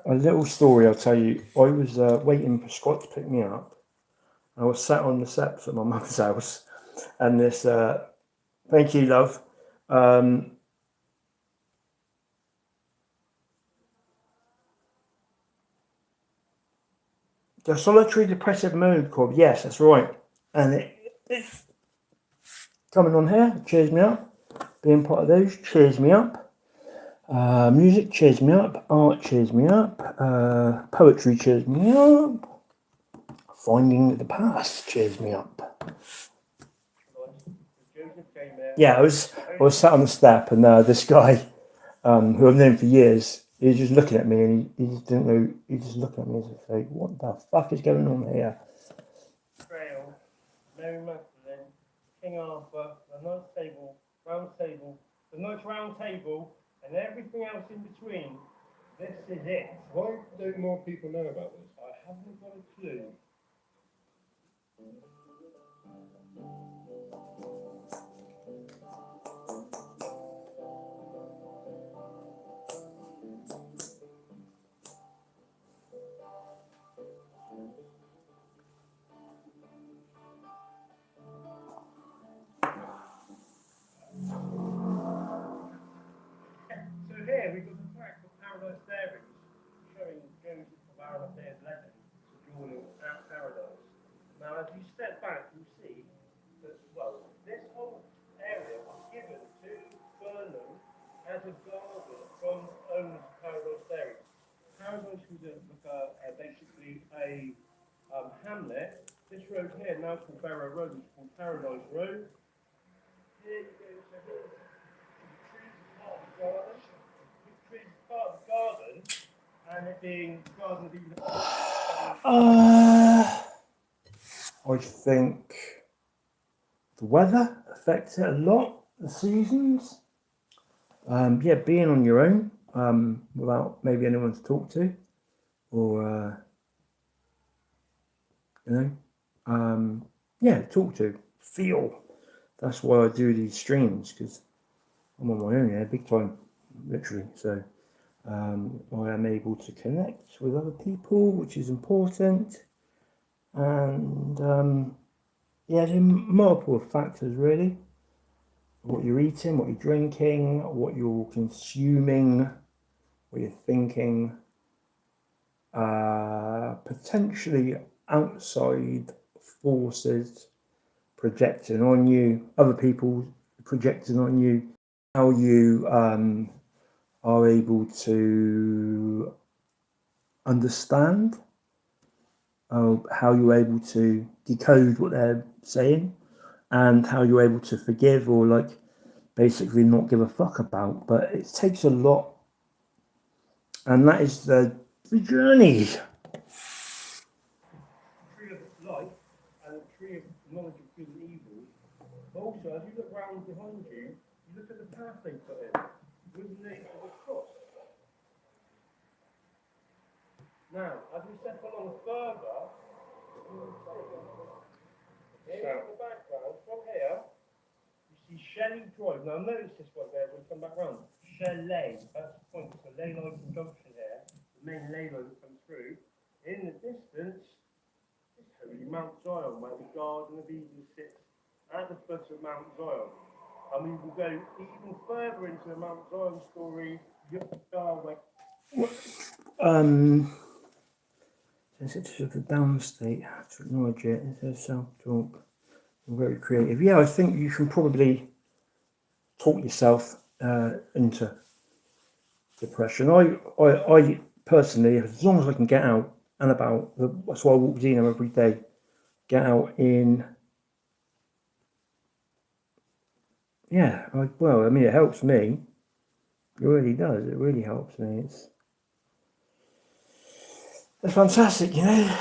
A little story I'll tell you. I was waiting for Scott to pick me up. I was sat on the steps at my mum's house, and this, thank you, love. The solitary depressive mood called, yes, that's right. And it's coming on here, cheers me up. Being part of those cheers me up. Music cheers me up. Art cheers me up. Poetry cheers me up. Finding the past cheers me up. Yeah, I was sat on the step, and this guy, who I've known for years, he was just looking at me, and he just didn't know. He just looked at me and said, "What the fuck is going on here?" Trail, Mary Magdalene, King Arthur, the Knights Table, the Knights Round Table, and everything else in between. This is it. Why don't more people know about this? I haven't got a clue. So here we've got the fact of Paradise Dairies showing Joseph of Arimathea's legend sojourning at Paradise. Now, as you step back, you see that, well, this whole area was given to Burnham as a garden from owners of Paradise Dairies. Paradise was basically a hamlet. This road here, now called Barrow Road, is called Paradise Road. Here you go, so here's the trees part of the garden, and it being the garden of Eden. I think the weather affects it a lot. The seasons. Yeah, being on your own, without maybe anyone to talk to, or talk to, feel. That's why I do these streams, because I'm on my own here, big time, literally. So I am able to connect with other people, which is important. And there's multiple factors, really. What you're eating, what you're drinking, what you're consuming, what you're thinking, potentially outside forces projecting on you, other people projecting on you, how you are able to understand, how you're able to decode what they're saying, and how you're able to forgive or basically not give a fuck about. But it takes a lot, and that is the journey. Tree of life and the tree of knowledge of good and evil. But also, as you look round behind you, you look at the path they put in with the names of the cross. Now, as we step along further, here in the background, from here, you see Shelley Drive. Now, notice this one there as we come back round. Shelley, that's the point. It's a ley line conjunction here, the main ley line that comes through. In the distance, it's holy Mount Zion, where the Garden of Eden sits at the foot of Mount Zion. And we will go even further into the Mount Zion story, Yahweh. It's of the downstate to acknowledge it. It says self-talk. I'm very creative. Yeah, I think you can probably talk yourself into depression. I personally, as long as I can get out, and about. That's why I walk Zeno every day. Get out in. Yeah, I mean, it helps me. It really does. It really helps me. It's fantastic, you know.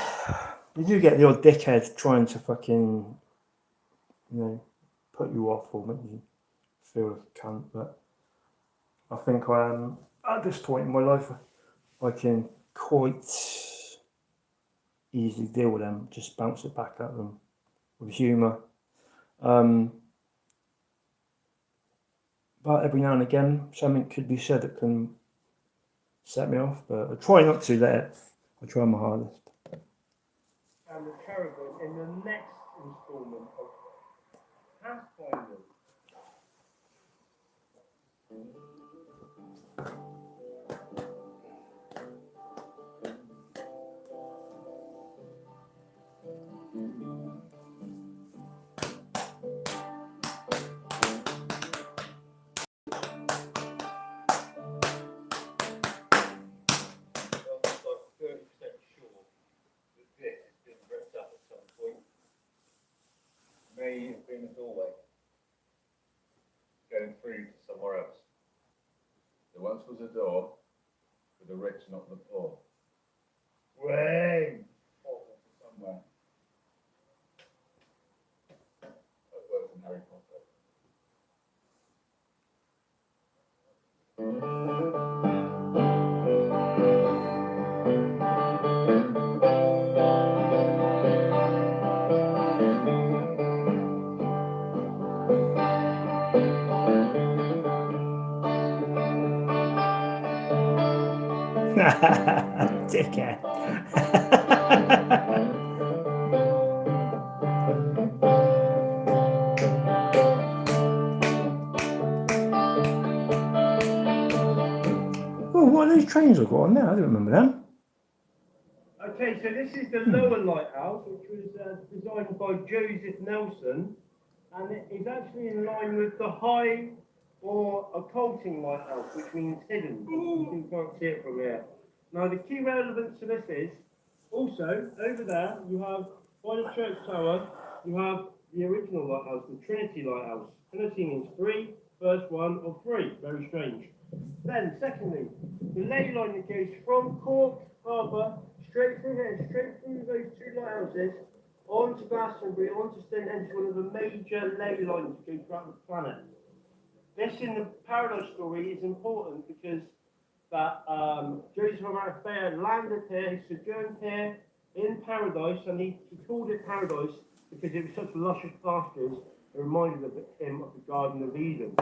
You do get the odd dickhead trying to fucking, you know, put you off or make you feel like a cunt, but I think I am at this point in my life. I can quite easily deal with them, just bounce it back at them with humour. But every now and again, something could be said that can set me off, but I try not to let it. I try my hardest. And the Cherubim in the next instalment of Pathfinder. May have been a doorway going through to somewhere else. There once was a door for the rich, not the poor. Way. Somewhere. That works in Harry Potter. Dickhead. Oh, what are these trains I've got on there? I don't remember them. Okay, so this is the lower lighthouse, which was designed by Joseph Nelson, and it is actually in line with the high or occulting lighthouse, which means hidden. You can't see it from here. Now, the key relevance to this is also over there you have by the church tower, you have the original lighthouse, the Trinity lighthouse. Trinity means three, first one of three. Very strange. Then, secondly, the ley line that goes from Cork Harbour straight through here, straight through those two lighthouses, onto Glastonbury, onto Stonehenge, one of the major ley lines that go throughout the planet. This in the Paradise story is important because that Joseph of Arimathea landed here, he sojourned here in Paradise, and he called it Paradise because it was such luscious pastures, it reminded him of the Garden of Eden.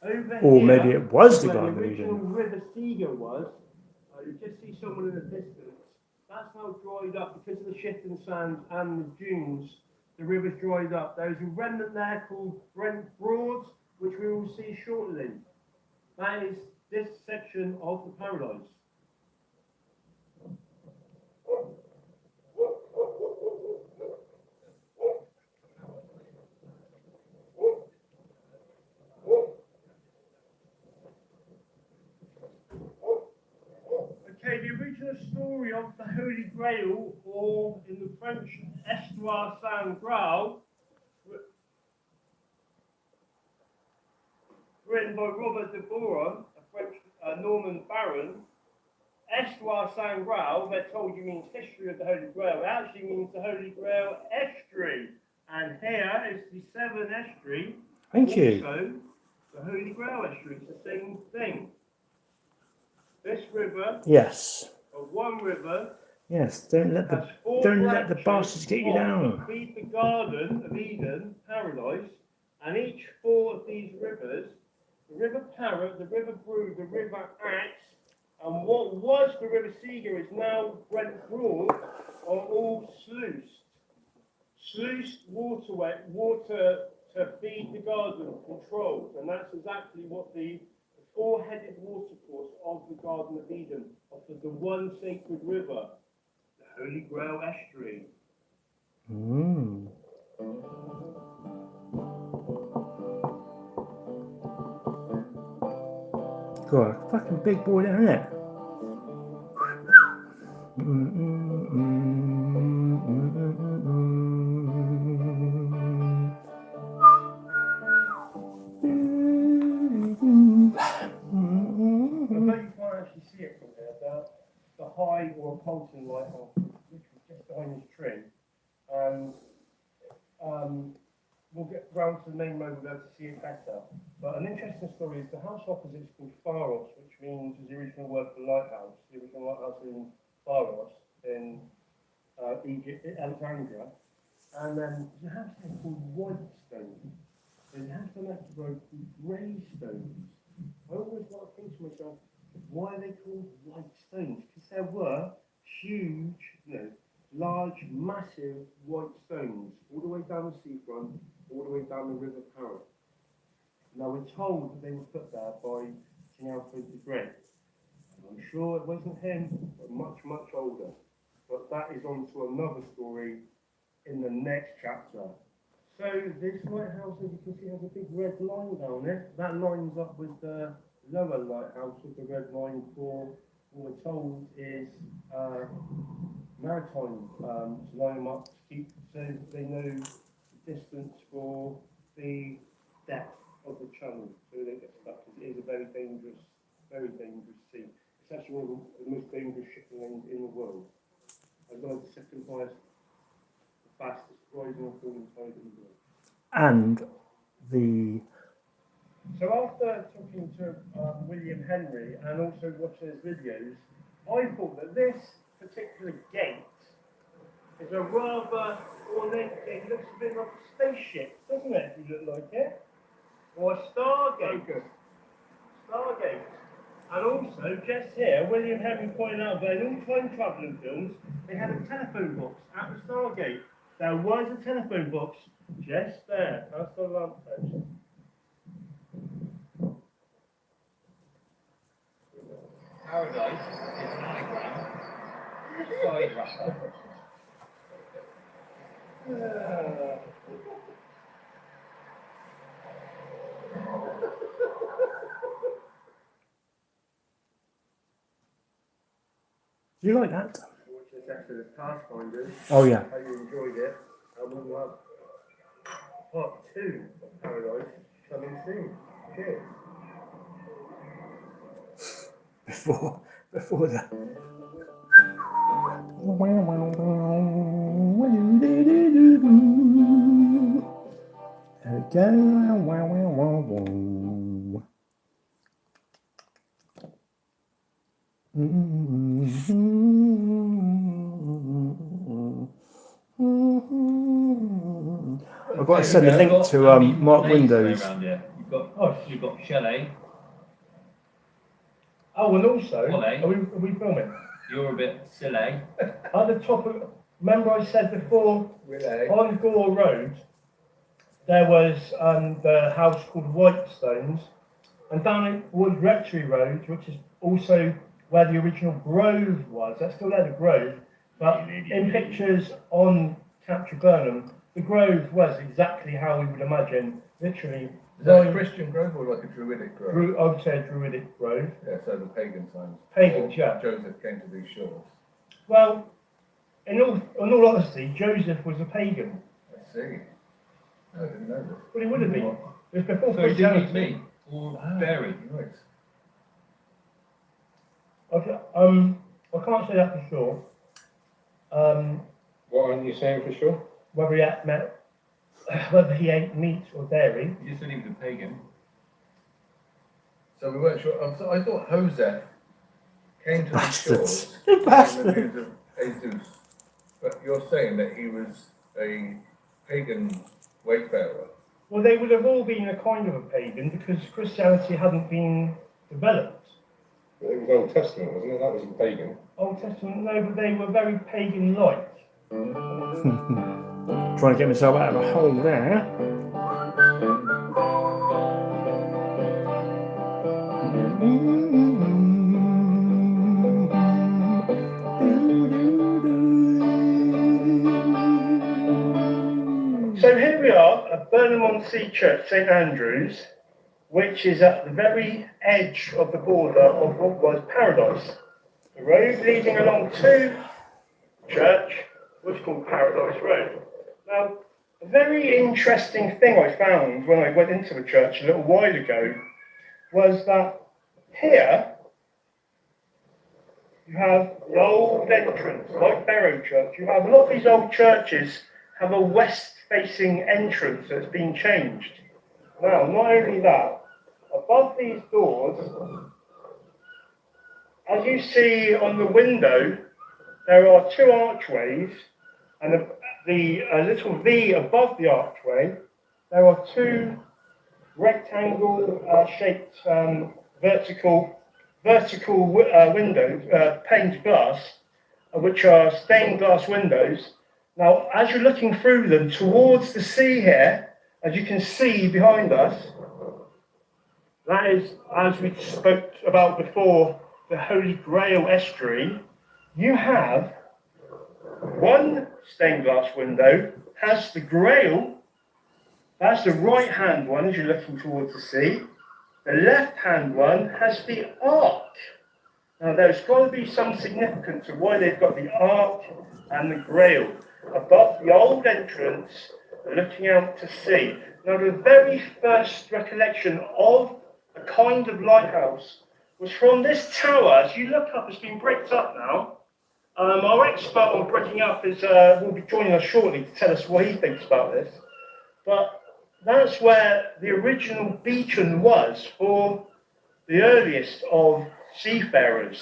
Over Or here, maybe it was the where Garden the of original Eden. River Seagull was, you just see someone in the distance. That's now dried up because of the shifting sands and the dunes. The river's dried up. There's a remnant there called Brent Broads, which we will see shortly. That is this section of the Paradise. Okay, the original story of the Holy Grail, or in the French, Histoire Saint Graal, written by Robert de Boron, a French Norman baron. Histoire Saint Graal, they're told you means history of the Holy Grail. It actually means the Holy Grail estuary. And here is the Severn estuary. Thank you. Also, the Holy Grail estuary. It's the same thing. This river, Yes. or one river, Yes. Don't let the bastards get you down. Feed the Garden of Eden, Paradise, and each four of these rivers, the River Parrot, the River Brood, the River Axe, and what was the River Seagull is now Brent Broad, are all sluiced. Sluiced water to feed the garden controlled, and that's exactly what the four-headed watercourse of the Garden of Eden offered the one sacred river, the Holy Grail estuary. Mm. God, fucking big boy there, isn't it? Although you can't actually see it from here, the high or pulsing lighthouse is literally just behind this tree. And we'll get round to the main road, we'll be able to see it better. But an interesting story is the house opposite is called Pharos, which means is the original word for lighthouse. The original lighthouse in Pharos in Egypt, Alexandria. And then there's a house there called Whitestone. There's a house on that road called Greystones. I always like to think to myself, why are they called white stones? Because there were huge, large, massive white stones all the way down the seafront, all the way down the River Parrot. Now we're told that they were put there by King Alfred the Great. I'm sure it wasn't him, but much, much older. But that is on to another story in the next chapter. So this lighthouse, as you can see, has a big red line down it. That lines up with the lower lighthouse with the red line for what we're told is maritime to line them up to keep so they know the distance for the depth of the channel so they get stuck. It is a very dangerous sea. It's actually one of the most dangerous shipping lanes in the world. As well as the second highest, the fastest rising or falling tide in the world. And the So after talking to William Henry and also watching his videos, I thought that this particular gate is a rather ornate gate. It looks a bit like a spaceship, doesn't it, if you look like it? Or a stargate. Stargate. And also, just here, William Henry pointed out that in all time travelling films, they had a telephone box at the Stargate. There was a telephone box just there. That's the lamp post. Paradise is an anagram. Side wrapper. do you like that? Which is actually the Pathfinders. Oh yeah. Hope you enjoyed it. And we will have part 2 of Paradise coming soon. Cheers. Before that. There I've got to send a link to Mark Windows. You've got chalet. Oh, and also, Ollie. are we filming? You're a bit silly. At the top of, remember I said before, Relay. on Gore Road, there was the house called Whitestones, and down at Wood Rectory Road, which is also where the original grove was. That's still there, the grove. But in pictures on Capture Burnham, the grove was exactly how we would imagine, literally. Is that a Christian grove or like a Druidic grove? I would say a Druidic grove. Yeah, so the pagan times. Pagans, yeah. Joseph came to these shores. Well, in all honesty, Joseph was a pagan. I see. I didn't know this. Well, he would have been. It was before So he didn't eat Christianity. meat or dairy. Right. Okay, I can't say that for sure. What aren't you saying for sure? Whether he ate meat or dairy. You said he was a pagan. So we weren't sure. I thought Joseph came to the Bastards. shores in the Bastards. news of Jesus. But you're saying that he was a pagan wayfarer. Well, they would have all been a kind of a pagan because Christianity hadn't been developed. But it was Old Testament, wasn't it? That wasn't pagan. Old Testament, no, but they were very pagan-like. Trying to get myself out of a hole there. So here we are at Burnham-on-Sea Church, St Andrews, which is at the very edge of the border of what was Paradise. the road leading along to church was called Paradise Road. Now, a very interesting thing I found when I went into the church a little while ago was that here you have the old entrance, like Barrow Church. You have a lot of these old churches have a west-facing entrance that's been changed. Now, not only that, above these doors, as you see on the window, there are two archways, and a little V above the archway, there are two rectangle-shaped vertical windows, panes glass, which are stained glass windows. Now, as you're looking through them towards the sea here, as you can see behind us, that is, as we spoke about before, the Holy Grail estuary. You have one stained glass window, has the Grail. That's the right-hand one as you're looking towards the sea. The left-hand one has the Ark. Now, there's got to be some significance of why they've got the Ark and the Grail above the old entrance, looking out to sea. Now, the very first recollection of a kind of lighthouse was from this tower. As you look up, it's been bricked up now. Our expert on bricking up will be joining us shortly to tell us what he thinks about this. But that's where the original beacon was for the earliest of seafarers.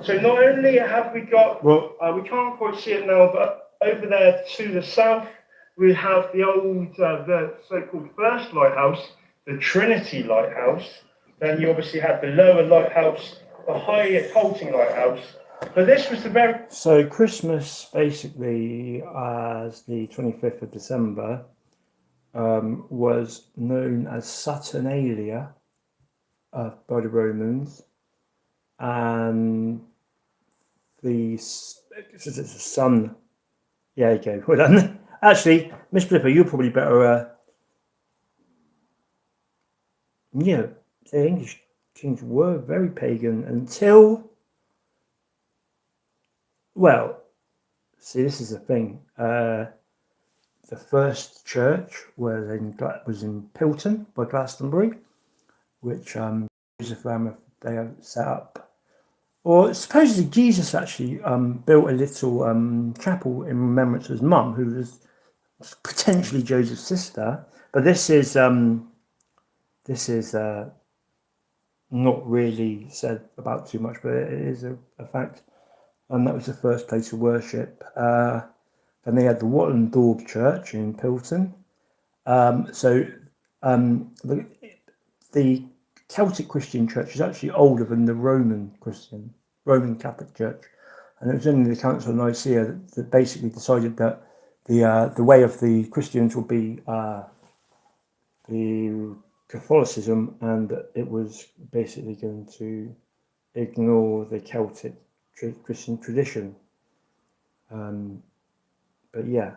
So not only have we got, we can't quite see it now, but over there to the south, we have the old, the so-called first lighthouse, the Trinity Lighthouse. Then you obviously had the lower lighthouse, the higher Colting Lighthouse. But this was the very... So Christmas, basically, as the 25th of December, was known as Saturnalia by the Romans, and the sun. Yeah, you go. Well done. Actually, Miss Blipper, you're probably better. The English kings were very pagan until. Well, see, this is the thing. The first church was in Pilton by Glastonbury, which Joseph they set up. Or supposedly Jesus actually built a little chapel in remembrance of his mum, who was potentially Joseph's sister. But this is not really said about too much, but it is a fact. And that was the first place of worship. Then they had the Wattendorp Church in Pilton. The Celtic Christian Church is actually older than the Roman Catholic Church, and it was only the Council of Nicaea that basically decided that the way of the Christians would be the Catholicism, and it was basically going to ignore the Celtic Christian tradition. But yeah,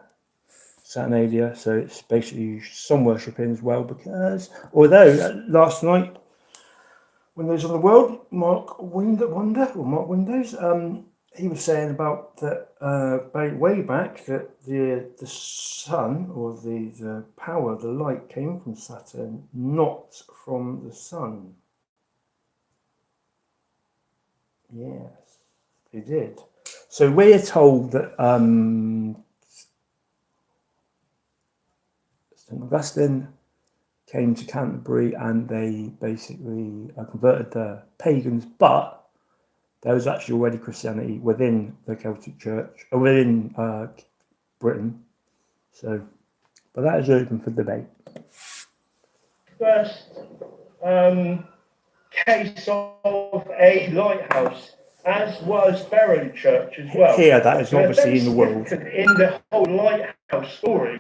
Saturnalia, so it's basically sun worshipping as well, because although last night Windows on the World, Mark Windows, he was saying about that way back that the sun or the power, the light came from Saturn, not from the sun. Yes, they did. So we're told that St. Augustine came to Canterbury and they basically converted the pagans, but there was actually already Christianity within the Celtic Church, or within Britain. So, but that is open for debate. First case of a lighthouse, as was Barrow Church as well. Here, that is obviously in the world. In the whole lighthouse story,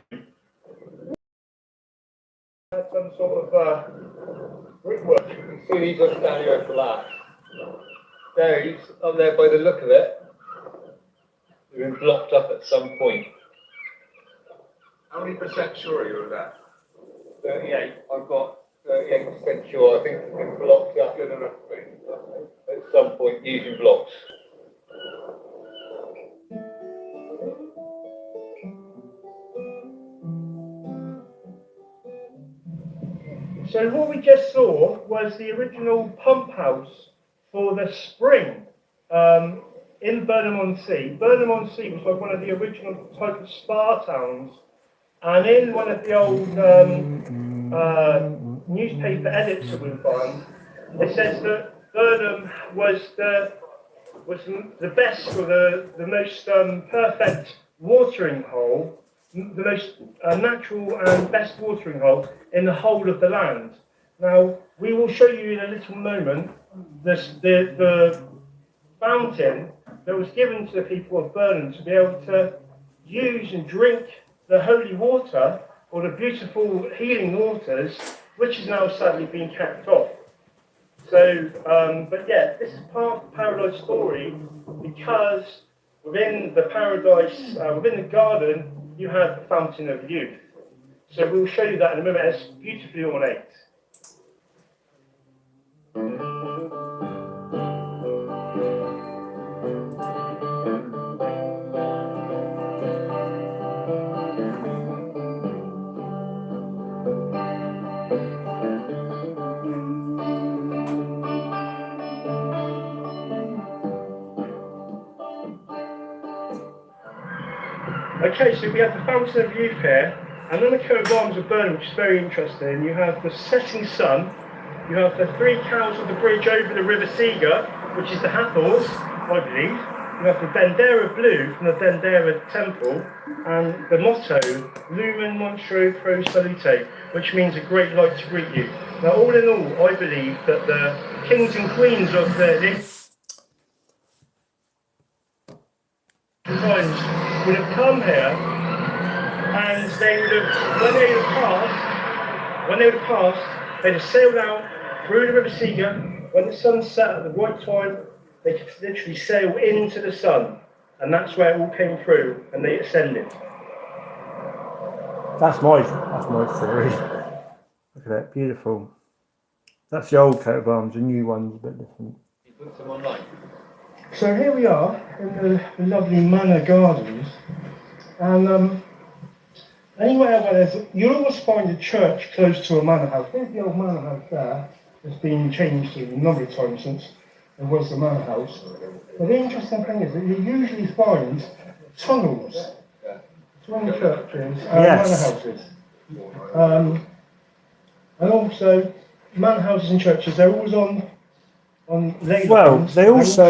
some sort of brickwork. You can see these ones down here flat. There, he's up there by the look of it. They've been blocked up at some point. How many % sure are you of that? 38. I've got 38% sure. I think it's been blocked up Good enough. at some point using blocks. So what we just saw was the original pump house for the spring in Burnham-on-Sea. Burnham-on-Sea was like one of the original type of spa towns, and in one of the old newspaper edits that we find, it says that Burnham was the best or the most perfect watering hole, the most natural and best watering hole in the whole of the land. Now, we will show you in a little moment the fountain that was given to the people of Burnham to be able to use and drink the holy water or the beautiful healing waters, which is now sadly being kept off. So, but yeah, this is part of the paradise story because within the paradise, within the garden, you have the fountain of youth. So we'll show you that in a moment. It's beautifully ornate. Okay, so we have the Fountain of Youth here, and then the coat of arms of Burnham, which is very interesting. You have the setting sun, you have the three cows on the bridge over the River Sega, which is the Hathors, I believe. You have the Bendera blue from the Bendera temple, and the motto, Lumen Monstro Pro Salute, which means a great light to greet you. Now, all in all, I believe that the kings and queens of the times would have come here, and they would have, when they would have passed, they'd have sailed out through the River Sega. When the sun set at the right time, they could literally sail into the sun, and that's where it all came through, and they ascended. That's my theory. Look at that, beautiful. That's the old coat of arms. The new one's a bit different. You put them online. So here we are in the lovely manor gardens, and anywhere where you'll always find a church close to a manor house. Here's the old manor house there. It's been changed a number of times since it was the manor house. But the interesting thing is that you usually find tunnels between churches and manor houses. And also, manor houses and churches, they're always on ley lines. They also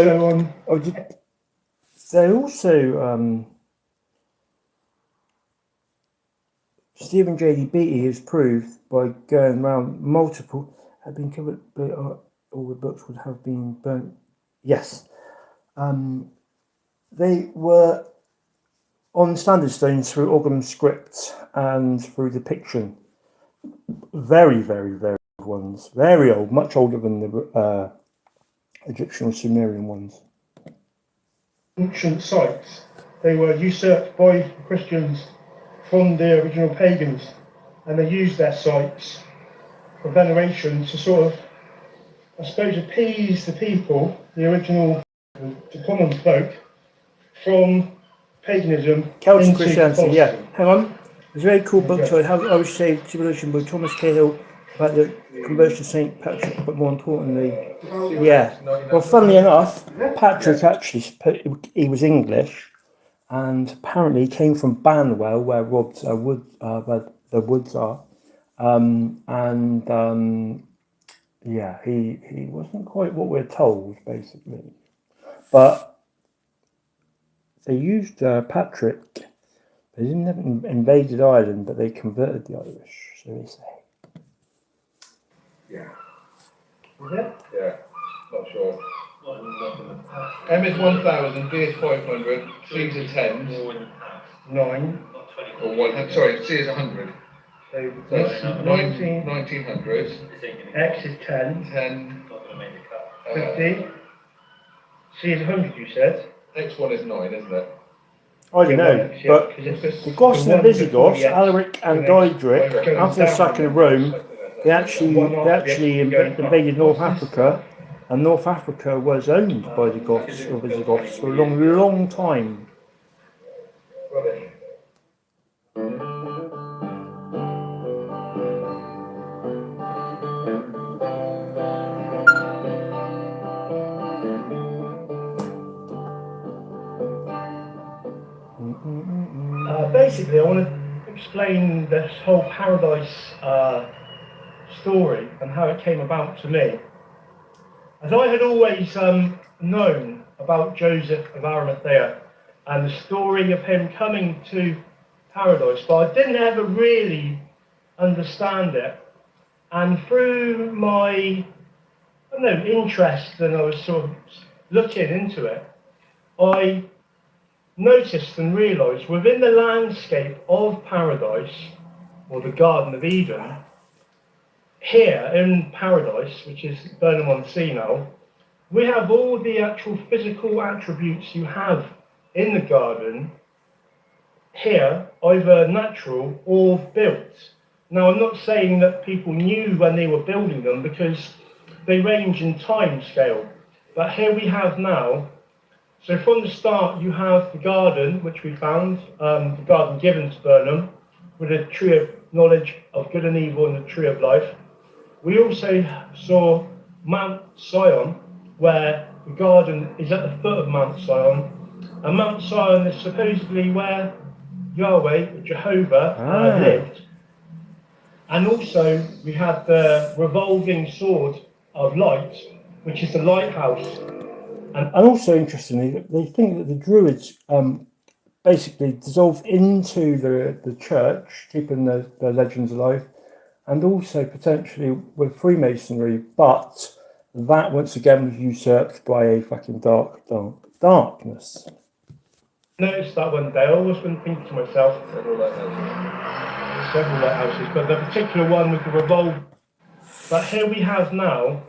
Stephen J.D. Beatty has proved by going around multiple have been covered, but all the books would have been burnt. Yes, they were on standard stones through Ogham script and through depiction. Very, very, very old ones. Very old, much older than the Egyptian or Sumerian ones. Ancient sites, they were usurped by Christians from the original pagans, and they used their sites for veneration to sort of, I suppose, appease the people, the original, the common folk, from paganism Celtic into Christianity, yeah. Catholicism. Hang on. There's a very cool book titled How Irish Saved Civilization by Thomas Cahill about the conversion of St. Patrick, but more importantly, yeah. Well, funnily enough, Patrick actually, he was English, and apparently he came from Banwell, where where the woods are, yeah, he wasn't quite what we're told, basically, but they used Patrick. They didn't have invaded Ireland, but they converted the Irish, so they say. Yeah. Is it? Yeah. Not sure. M is 1000, D is 500, C is a 10, 9. or 100, sorry, C is 100. So So this 19, 1900, X is 10, 10, 50. C is 100, you said. X1 is 9, isn't it? I don't know, but the Goths and the Visigoths, Alaric and Diedrich, after the sacking of Rome, they actually invaded North Africa, and North Africa was owned by the Goths or Visigoths for a long, long time. Basically, I want to explain this whole paradise story and how it came about to me. As I had always known about Joseph of Arimathea and the story of him coming to paradise, but I didn't ever really understand it. And through my, interest, and I was sort of looking into it, I noticed and realised within the landscape of paradise, or the Garden of Eden, here in paradise, which is Burnham-on-Sea now, we have all the actual physical attributes you have in the garden here, either natural or built. Now, I'm not saying that people knew when they were building them because they range in time scale, but here we have now. So from the start, you have the garden, which we found, the garden given to Burnham, with a tree of knowledge of good and evil and the tree of life. We also saw Mount Sion, where the garden is at the foot of Mount Sion. And Mount Sion is supposedly where Yahweh, Jehovah, lived. And also we had the revolving sword of light, which is the lighthouse. And also, interestingly, they think that the Druids basically dissolved into the church, keeping the legends alive, and also potentially with Freemasonry, but that once again was usurped by a fucking darkness. Noticed that one day. I always been thinking to myself, several lighthouses, but the particular one with the revolve. But here we have now.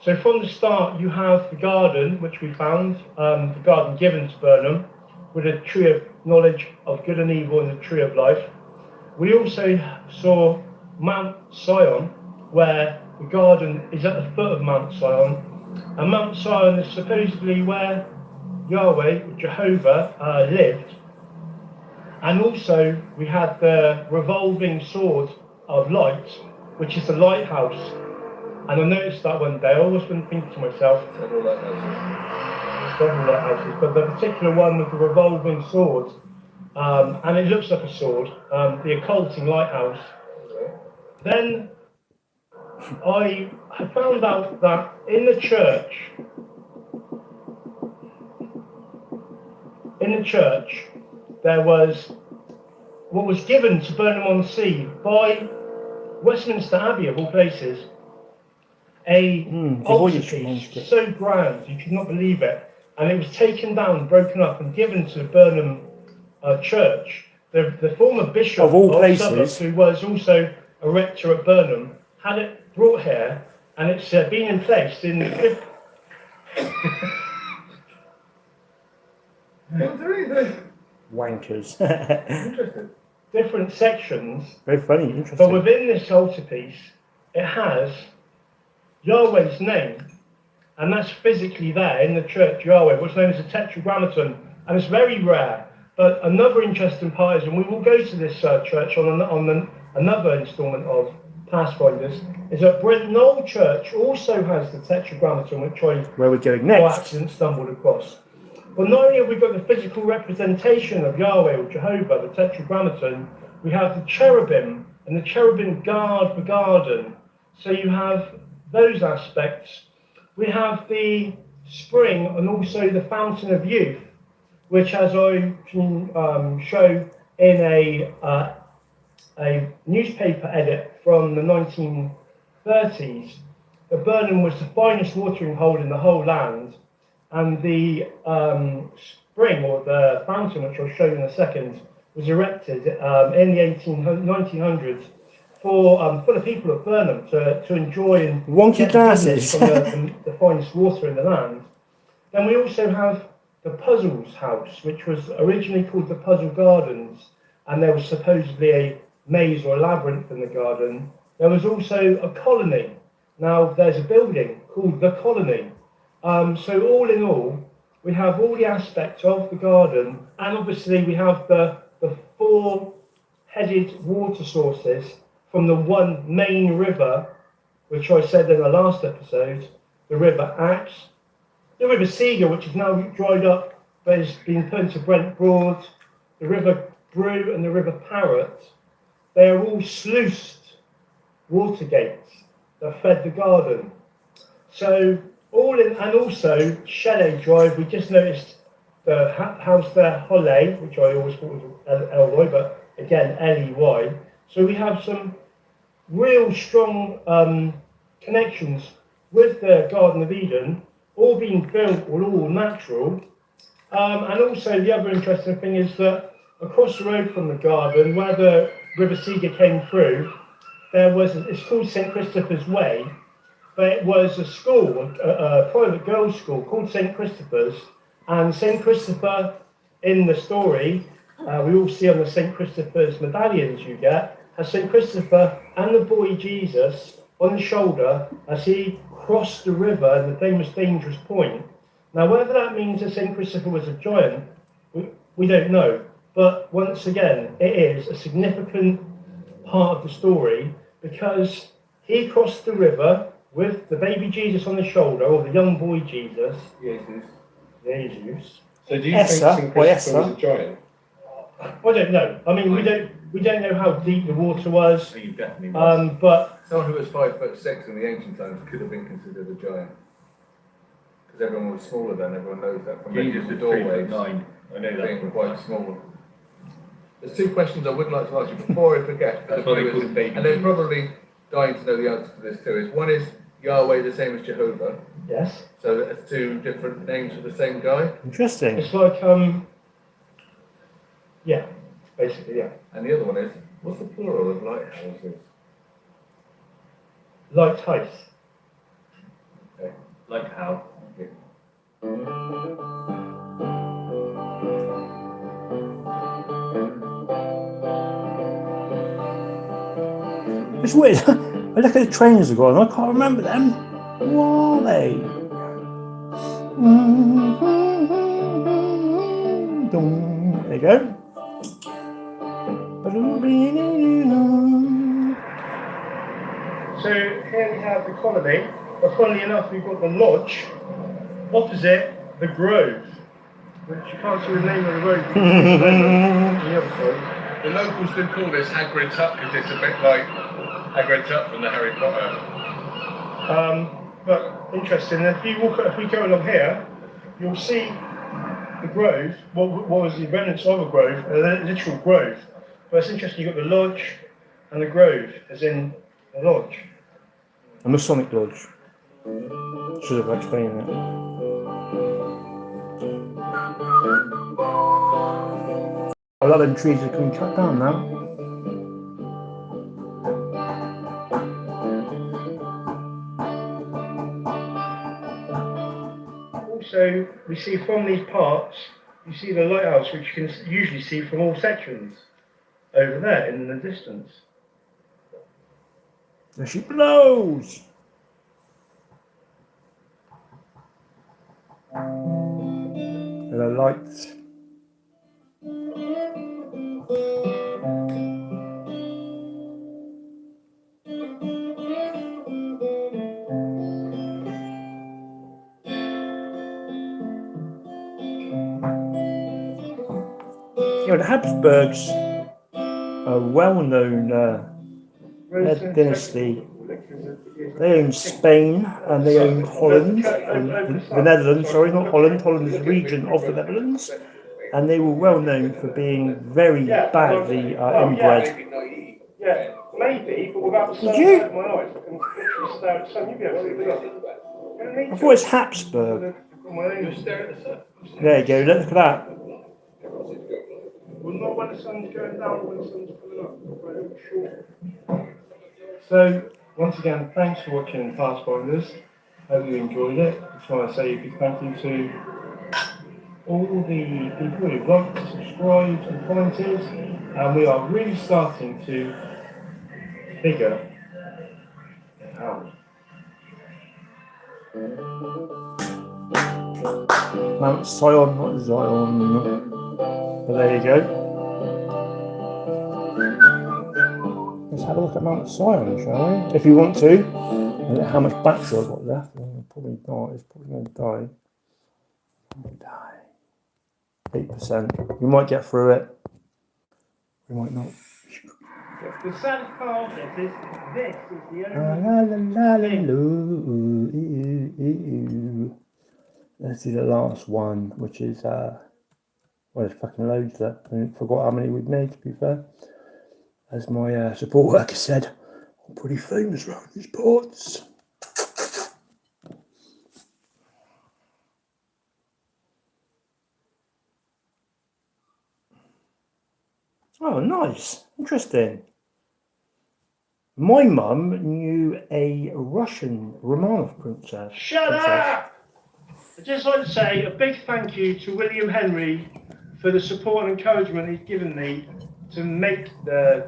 So from the start, you have the garden, which we found, the garden given to Burnham, with a tree of knowledge of good and evil and the tree of life. We also saw Mount Sion, where the garden is at the foot of Mount Sion. And Mount Sion is supposedly where Yahweh, Jehovah, lived. And also we had the revolving sword of light, which is the lighthouse. And I noticed that one day. I always been thinking to myself, several lighthouses, but the particular one with the revolving sword, and it looks like a sword, the occulting lighthouse. Then I found out that in the church, there was what was given to Burnham-on-Sea by Westminster Abbey, of all places, a altarpiece so grand you could not believe it, and it was taken down, broken up, and given to Burnham Church. The former bishop of all places, who was also a rector at Burnham, had it brought here, and it's been in place in wankers. Interesting. Different sections. Very funny, interesting. But within this altarpiece, it has Yahweh's name, and that's physically there in the church, Yahweh, what's known as a tetragrammaton, and it's very rare. But another interesting part is, and we will go to this church on another instalment of Pathfinders, is that Brent Knoll Church also has the tetragrammaton, which where we're going next, by accident stumbled across. But not only have we got the physical representation of Yahweh or Jehovah, the tetragrammaton, we have the cherubim, and the cherubim guard the garden. So you have those aspects. We have the spring and also the fountain of youth, which, as I can show in a newspaper edit from the 1930s, that Burnham was the finest watering hole in the whole land, and the spring, or the fountain, which I'll show you in a second, was erected in the 1900s for the people of Burnham to enjoy and wonky glasses from the finest water in the land. Then we also have the Puzzles House, which was originally called the Puzzle Gardens, and there was supposedly a maze or a labyrinth in the garden. There was also a colony. Now there's a building called the Colony. So all in all, we have all the aspects of the garden, and obviously we have the four-headed water sources from the one main river, which I said in the last episode, the River Axe, the River Seagull, which is now dried up, but has been put into Brent Broad, the the River Brue and the River Parrot, they are all sluiced water gates that fed the garden. So all in, and also Chalet Drive, we just noticed the house there, Holley, which I always thought was Elroy, but again, Ley. So we have some real strong connections with the Garden of Eden, all being built, all natural. And also the other interesting thing is that across the road from the garden, where the River Seeger came through, there was, it's called St. Christopher's Way, but it was a school, a private girls' school called St. Christopher's, and St. Christopher in the story, we all see on the St. Christopher's medallions you get, has St. Christopher and the boy Jesus on the shoulder as he crossed the river at the famous dangerous point. Now, whether that means that St. Christopher was a giant, we don't know. But once again, it is a significant part of the story because he crossed the river with the baby Jesus on the shoulder, or the young boy Jesus. Jesus. So do you think St. Christopher was a giant? I don't know. I mean, we don't know how deep the water was. So you definitely was. But someone who was 5'6" in the ancient times could have been considered a giant. Because everyone was smaller then, everyone knows that from the doorways. I know that. Being quite small. There's two questions I would like to ask you before I forget. That's why they call it baby. And they're probably dying to know the answer to this too. Is one is Yahweh the same as Jehovah? yes, So that's two different names for the same guy. interesting. It's like yeah, basically yeah. And the other one is, what's the plural of lighthouses? Lighthouse. Okay. Like how? Thank you. It's weird. I look at the trainers I've got and I can't remember them. What are they? There you go. So here we have the colony, but funnily enough we've got the lodge opposite the grove, which you can't see the name of the road. On the other side. The locals do call this Hagrid's Hut because it's a bit like Hagrid's Hut from the Harry Potter. But interesting, if we go along here, you'll see the grove, what was the remnants of a grove, a literal grove. But it's interesting, you've got the lodge and the grove, as in the lodge. And the Sonic Lodge. Should have explained that. A lot of them trees are being cut down now. Also, we see from these parts, you see the lighthouse, which you can usually see from all sections over there in the distance. There she blows! And the lights. You know, the Habsburgs are well-known dynasty. They owned Spain and they owned Holland, and the Netherlands, sorry, not Holland. Holland is a region of the Netherlands, and they were well known for being very badly inbred. Yeah, maybe, but without the sun out of my eyes, I can literally stare at the sun. You'll be able to see it. I thought it's Habsburg. There you go, look at that. Well, not when the sun's going down, or when the sun's coming up. So, once again, thanks for watching Pathfinders. Hope you enjoyed it. I just want to say a big thank you to all the people who've liked, subscribed, and commented. And we are really starting to figure it out. Mount Sion, not Zion. But there you go. Let's have a look at Mount Sion, shall we? If you want to. How much battery I've got left? Probably not. It's probably going to die. 8%. We might get through it. We might not. The saddest part of this is the La only la la la thing. Let's do the last one, which is well, there's fucking loads there. I forgot how many we've made, to be fair. As my support worker said, I'm pretty famous around these parts. Oh, nice. Interesting. My mum knew a Russian Romanov princess. Shut up! I'd just like to say a big thank you to William Henry for the support and encouragement he's given me to make the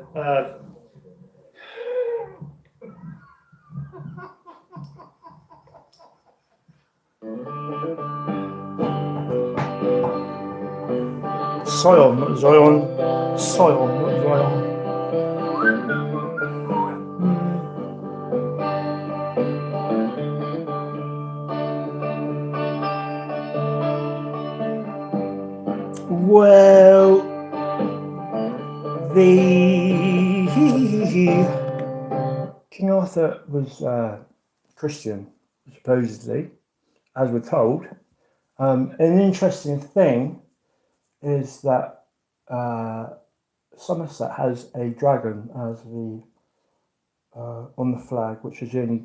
Sion, not Zion. Sion, not Zion. Well, the King Arthur was Christian, supposedly, as we're told. An interesting thing is that Somerset has a dragon as the on the flag, which is the only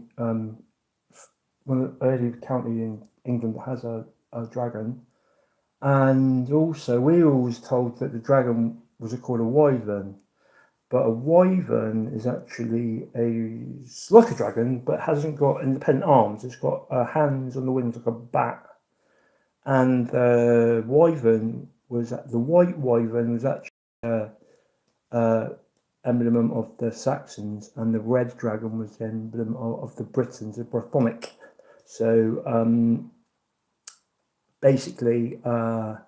one of the early county in England that has a dragon. And also, we were always told that the dragon was called a wyvern, but a wyvern is actually it's like a dragon, but hasn't got independent arms. It's got hands on the wings like a bat. And the wyvern the white wyvern was actually emblem of the Saxons, and the red dragon was the emblem of the Britons, the Brythonic. So basically, the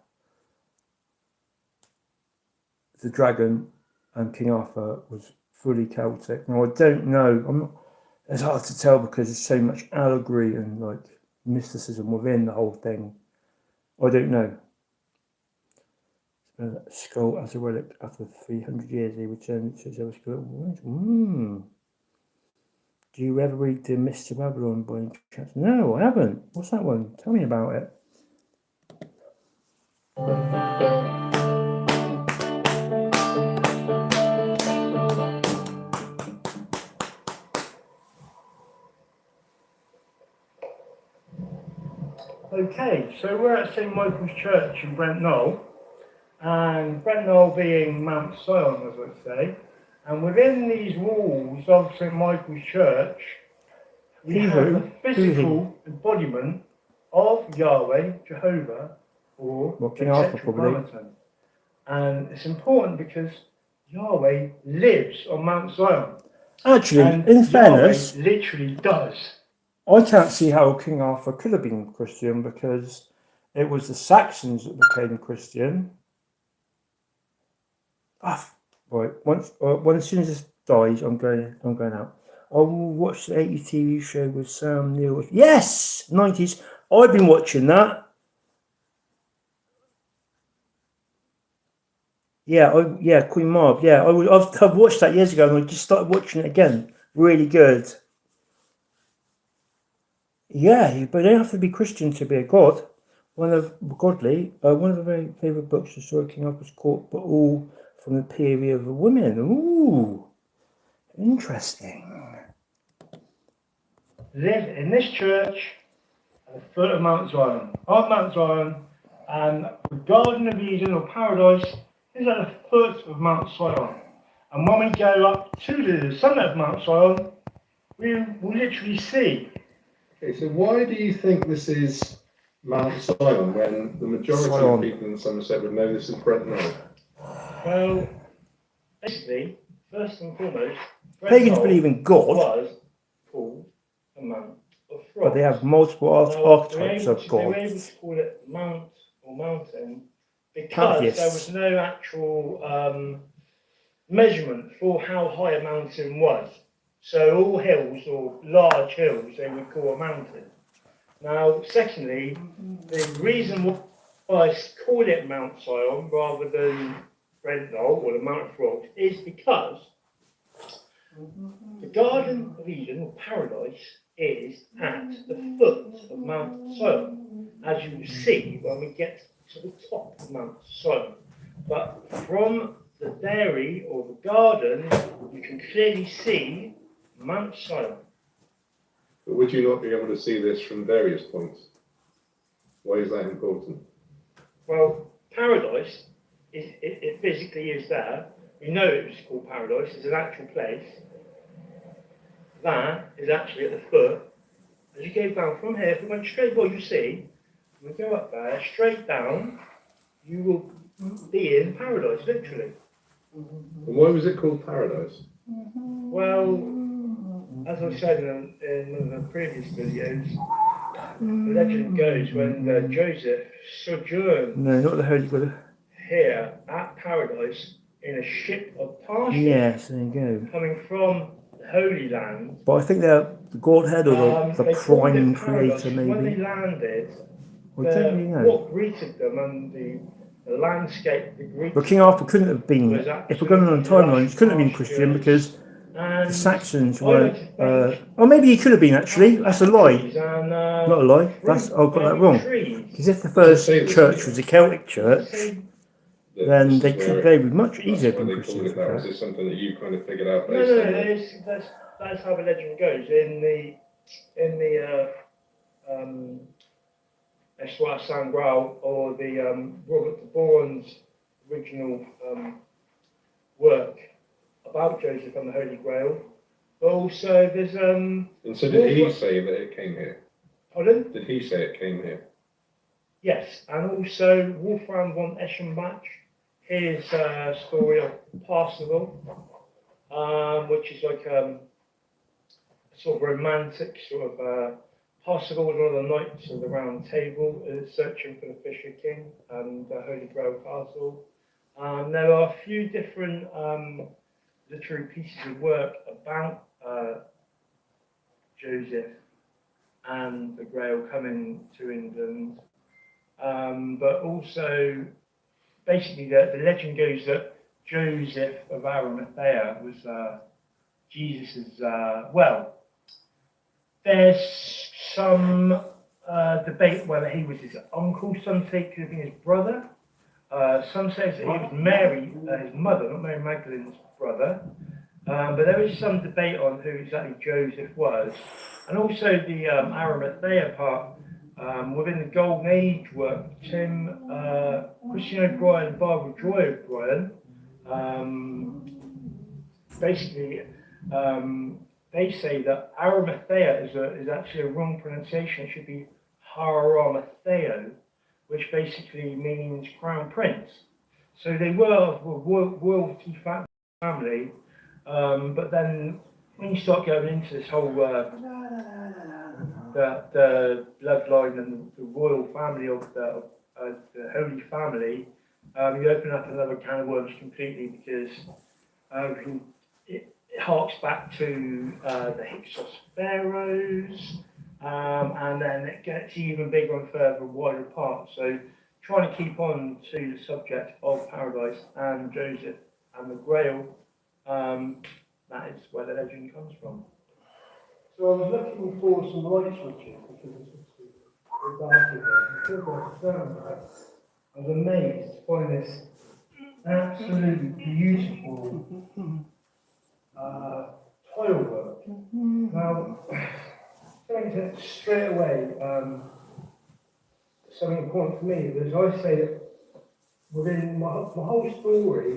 dragon and King Arthur was fully Celtic. Now I don't know. It's hard to tell because there's so much allegory and like mysticism within the whole thing. I don't know. Skull as a relic after 300 years, he returned to his other skull. Do you ever read the Mr. Babylon by any chance? No, I haven't. What's that one? Tell me about it. Okay, so we're at St Michael's Church in Brent Knoll, and Brent Knoll being Mount Sion, as I say, and within these walls of St Michael's Church, we have a physical embodiment of Yahweh, Jehovah, or King Arthur, probably. And it's important because Yahweh lives on Mount Sion. Actually, and in fairness, Yahweh literally does. I can't see how King Arthur could have been Christian because it was the Saxons that became Christian. Right. Once as soon as this dies, I'm going out. I'll watch the 80s TV show with Sam Neill. Yes, 90s. I've been watching that. Yeah, Queen Mab. Yeah, I've watched that years ago, and I just started watching it again. Really good. Yeah, but you don't have to be Christian to be a god. One of the very favourite books, The Story of King Arthur's Court, but all from the period of the women. Ooh, interesting. Live in this church at the foot of Mount Zion. On Mount Zion, and the Garden of Eden or Paradise is at the foot of Mount Zion. And when we go up to the summit of Mount Zion, we will literally see. Okay, so why do you think this is Mount Sion when the majority of people in Somerset would know this is Brent Knoll? Well, basically, first and foremost, Pagans believe in God, was called a Mount of Frogs. But they have multiple archetypes of They were able gods. to call it Mount or Mountain because there was no actual measurement for how high a mountain was. So all hills or large hills they would call a mountain. Now, secondly, the reason why I call it Mount Sion rather than Brent Knoll, or the Mount of Frogs, is because the Garden of Eden, or Paradise, is at the foot of Mount Sion, as you will see when we get to the top of Mount Sion. But from the dairy or the garden, you can clearly see Mount Sion. But would you not be able to see this from various points? Why is that important? Well, Paradise, it physically is there. We know it was called Paradise. It's an actual place. That is actually at the foot. As you go down from here, if we went straight, well, you see, we go up there, straight down, you will be in Paradise, literally. And why was it called Paradise? Well, as I said in one of the previous videos, the legend goes when Joseph sojourned not the Holy Grail. here at Paradise in a ship of Tarshish, Yes, there you go. coming from the Holy Land. But I think they're the Godhead or the They called it prime Paradise creator, because when they maybe. landed, I don't really know. what greeted them and the landscape that greeted But King Arthur couldn't have been, was if we're going on the timelines, he couldn't have been Christian because the Saxons weren't. Oh, maybe he could have been actually. That's a lie. Not a lie. That's I got that wrong. Because if the first church was a Celtic church, then they could very much easier have been Christian. That was this something that you kind of figured out No, based no, on no. That's how the legend goes. In the Eswar Sangral, or the Robert de Boron's original work about Joseph and the Holy Grail. But also there's And so did he say that it came here? Pardon? Did he say it came here? Yes, and also Wolfram von Eschenbach, his story of Parsifal, which is like sort of romantic sort of. Parsifal was one of the knights of the Round Table, searching for the Fisher King and the Holy Grail Castle. There are a few different literary pieces of work about Joseph and the Grail coming to England, but also basically the legend goes that Joseph of Arimathea was Jesus's there's some debate whether he was his uncle. Some say it could have been his brother. Some say that he was Mary, his mother, not Mary Magdalene's brother. But there is some debate on who exactly Joseph was. And also the Arimathea part, within the Golden Age work, Christian O'Brien, Barbara Joy O'Brien, basically they say that Arimathea is actually a wrong pronunciation. It should be Haramatheo, which basically means crown prince. So they were of a royalty family, but then when you start going into this whole the bloodline and the royal family of the Holy Family, you open up another can of worms completely, because it harks back to the Hyksos pharaohs, and then it gets even bigger and further wider apart. So trying to keep on to the subject of Paradise and Joseph and the Grail, that is where the legend comes from. So I was looking for some light switches because it's dark in here. I was amazed to find this absolutely beautiful tile work. Now, something that straight away, something important for me is I say that within my whole story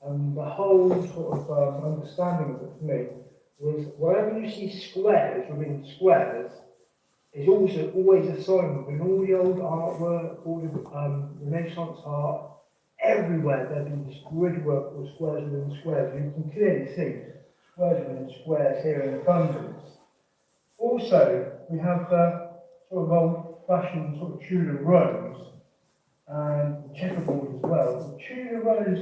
and the whole sort of understanding of it for me was wherever you see squares within squares is also always a sign within all the old artwork, all the Renaissance art, everywhere there's been this grid work or squares within squares. You can clearly see squares within squares here in abundance. Also, we have sort of old-fashioned sort of Tudor rows and checkerboard as well. The Tudor rows,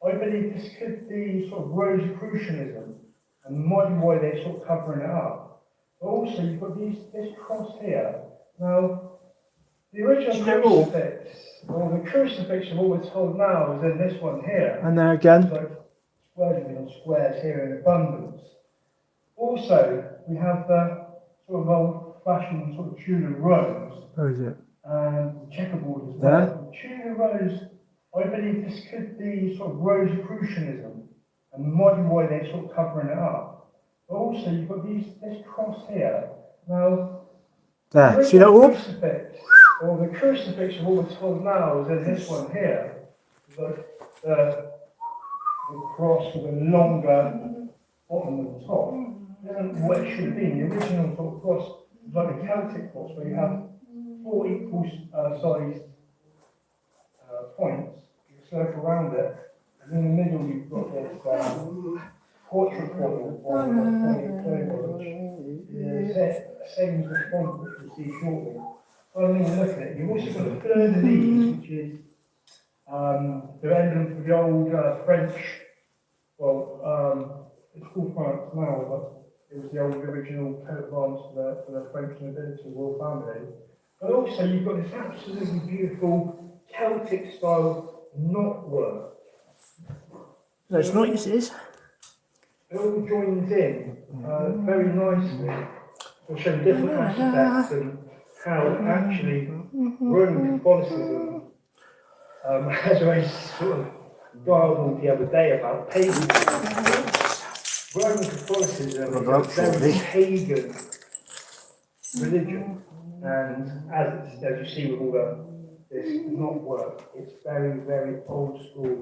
I believe this could be sort of Rosicrucianism, and might be why they're sort of covering it up. But also, you've got this cross here. Now, The original Scribble. crucifix, or the crucifix of what we're told now, is in this one here. And there again. So squares here in abundance. Also, we have the sort of old-fashioned sort of Tudor rose. Where is it? And the checkerboard as There? well. The Tudor rose, I believe this could be sort of Rosicrucianism, and might be why they're sort of covering it up. But also, you've got this cross here. Now, There. See that orb? Crucifix, or the crucifix of what we're told now is in this one here. The cross with a longer bottom than top. Isn't what it should have been. The original sort of cross is like a Celtic cross where you have 4 equal sized points, you circle around it, and in the middle you've got this portrait foil or same as the font which we'll see shortly. So I mean, look at it. You've also got the third of these, which is the emblem for the old French. Well, it's called France now, but it was the old original coat of arms for the French nobility royal family. But also you've got this absolutely beautiful Celtic style knotwork. No, it's not, yes it is. It all joins in very nicely to show different aspects and how actually Roman Catholicism has a very sort of dialogue the other day about paganism. Roman Catholicism is a very pagan religion, and as you see with all this knotwork, it's very, very old school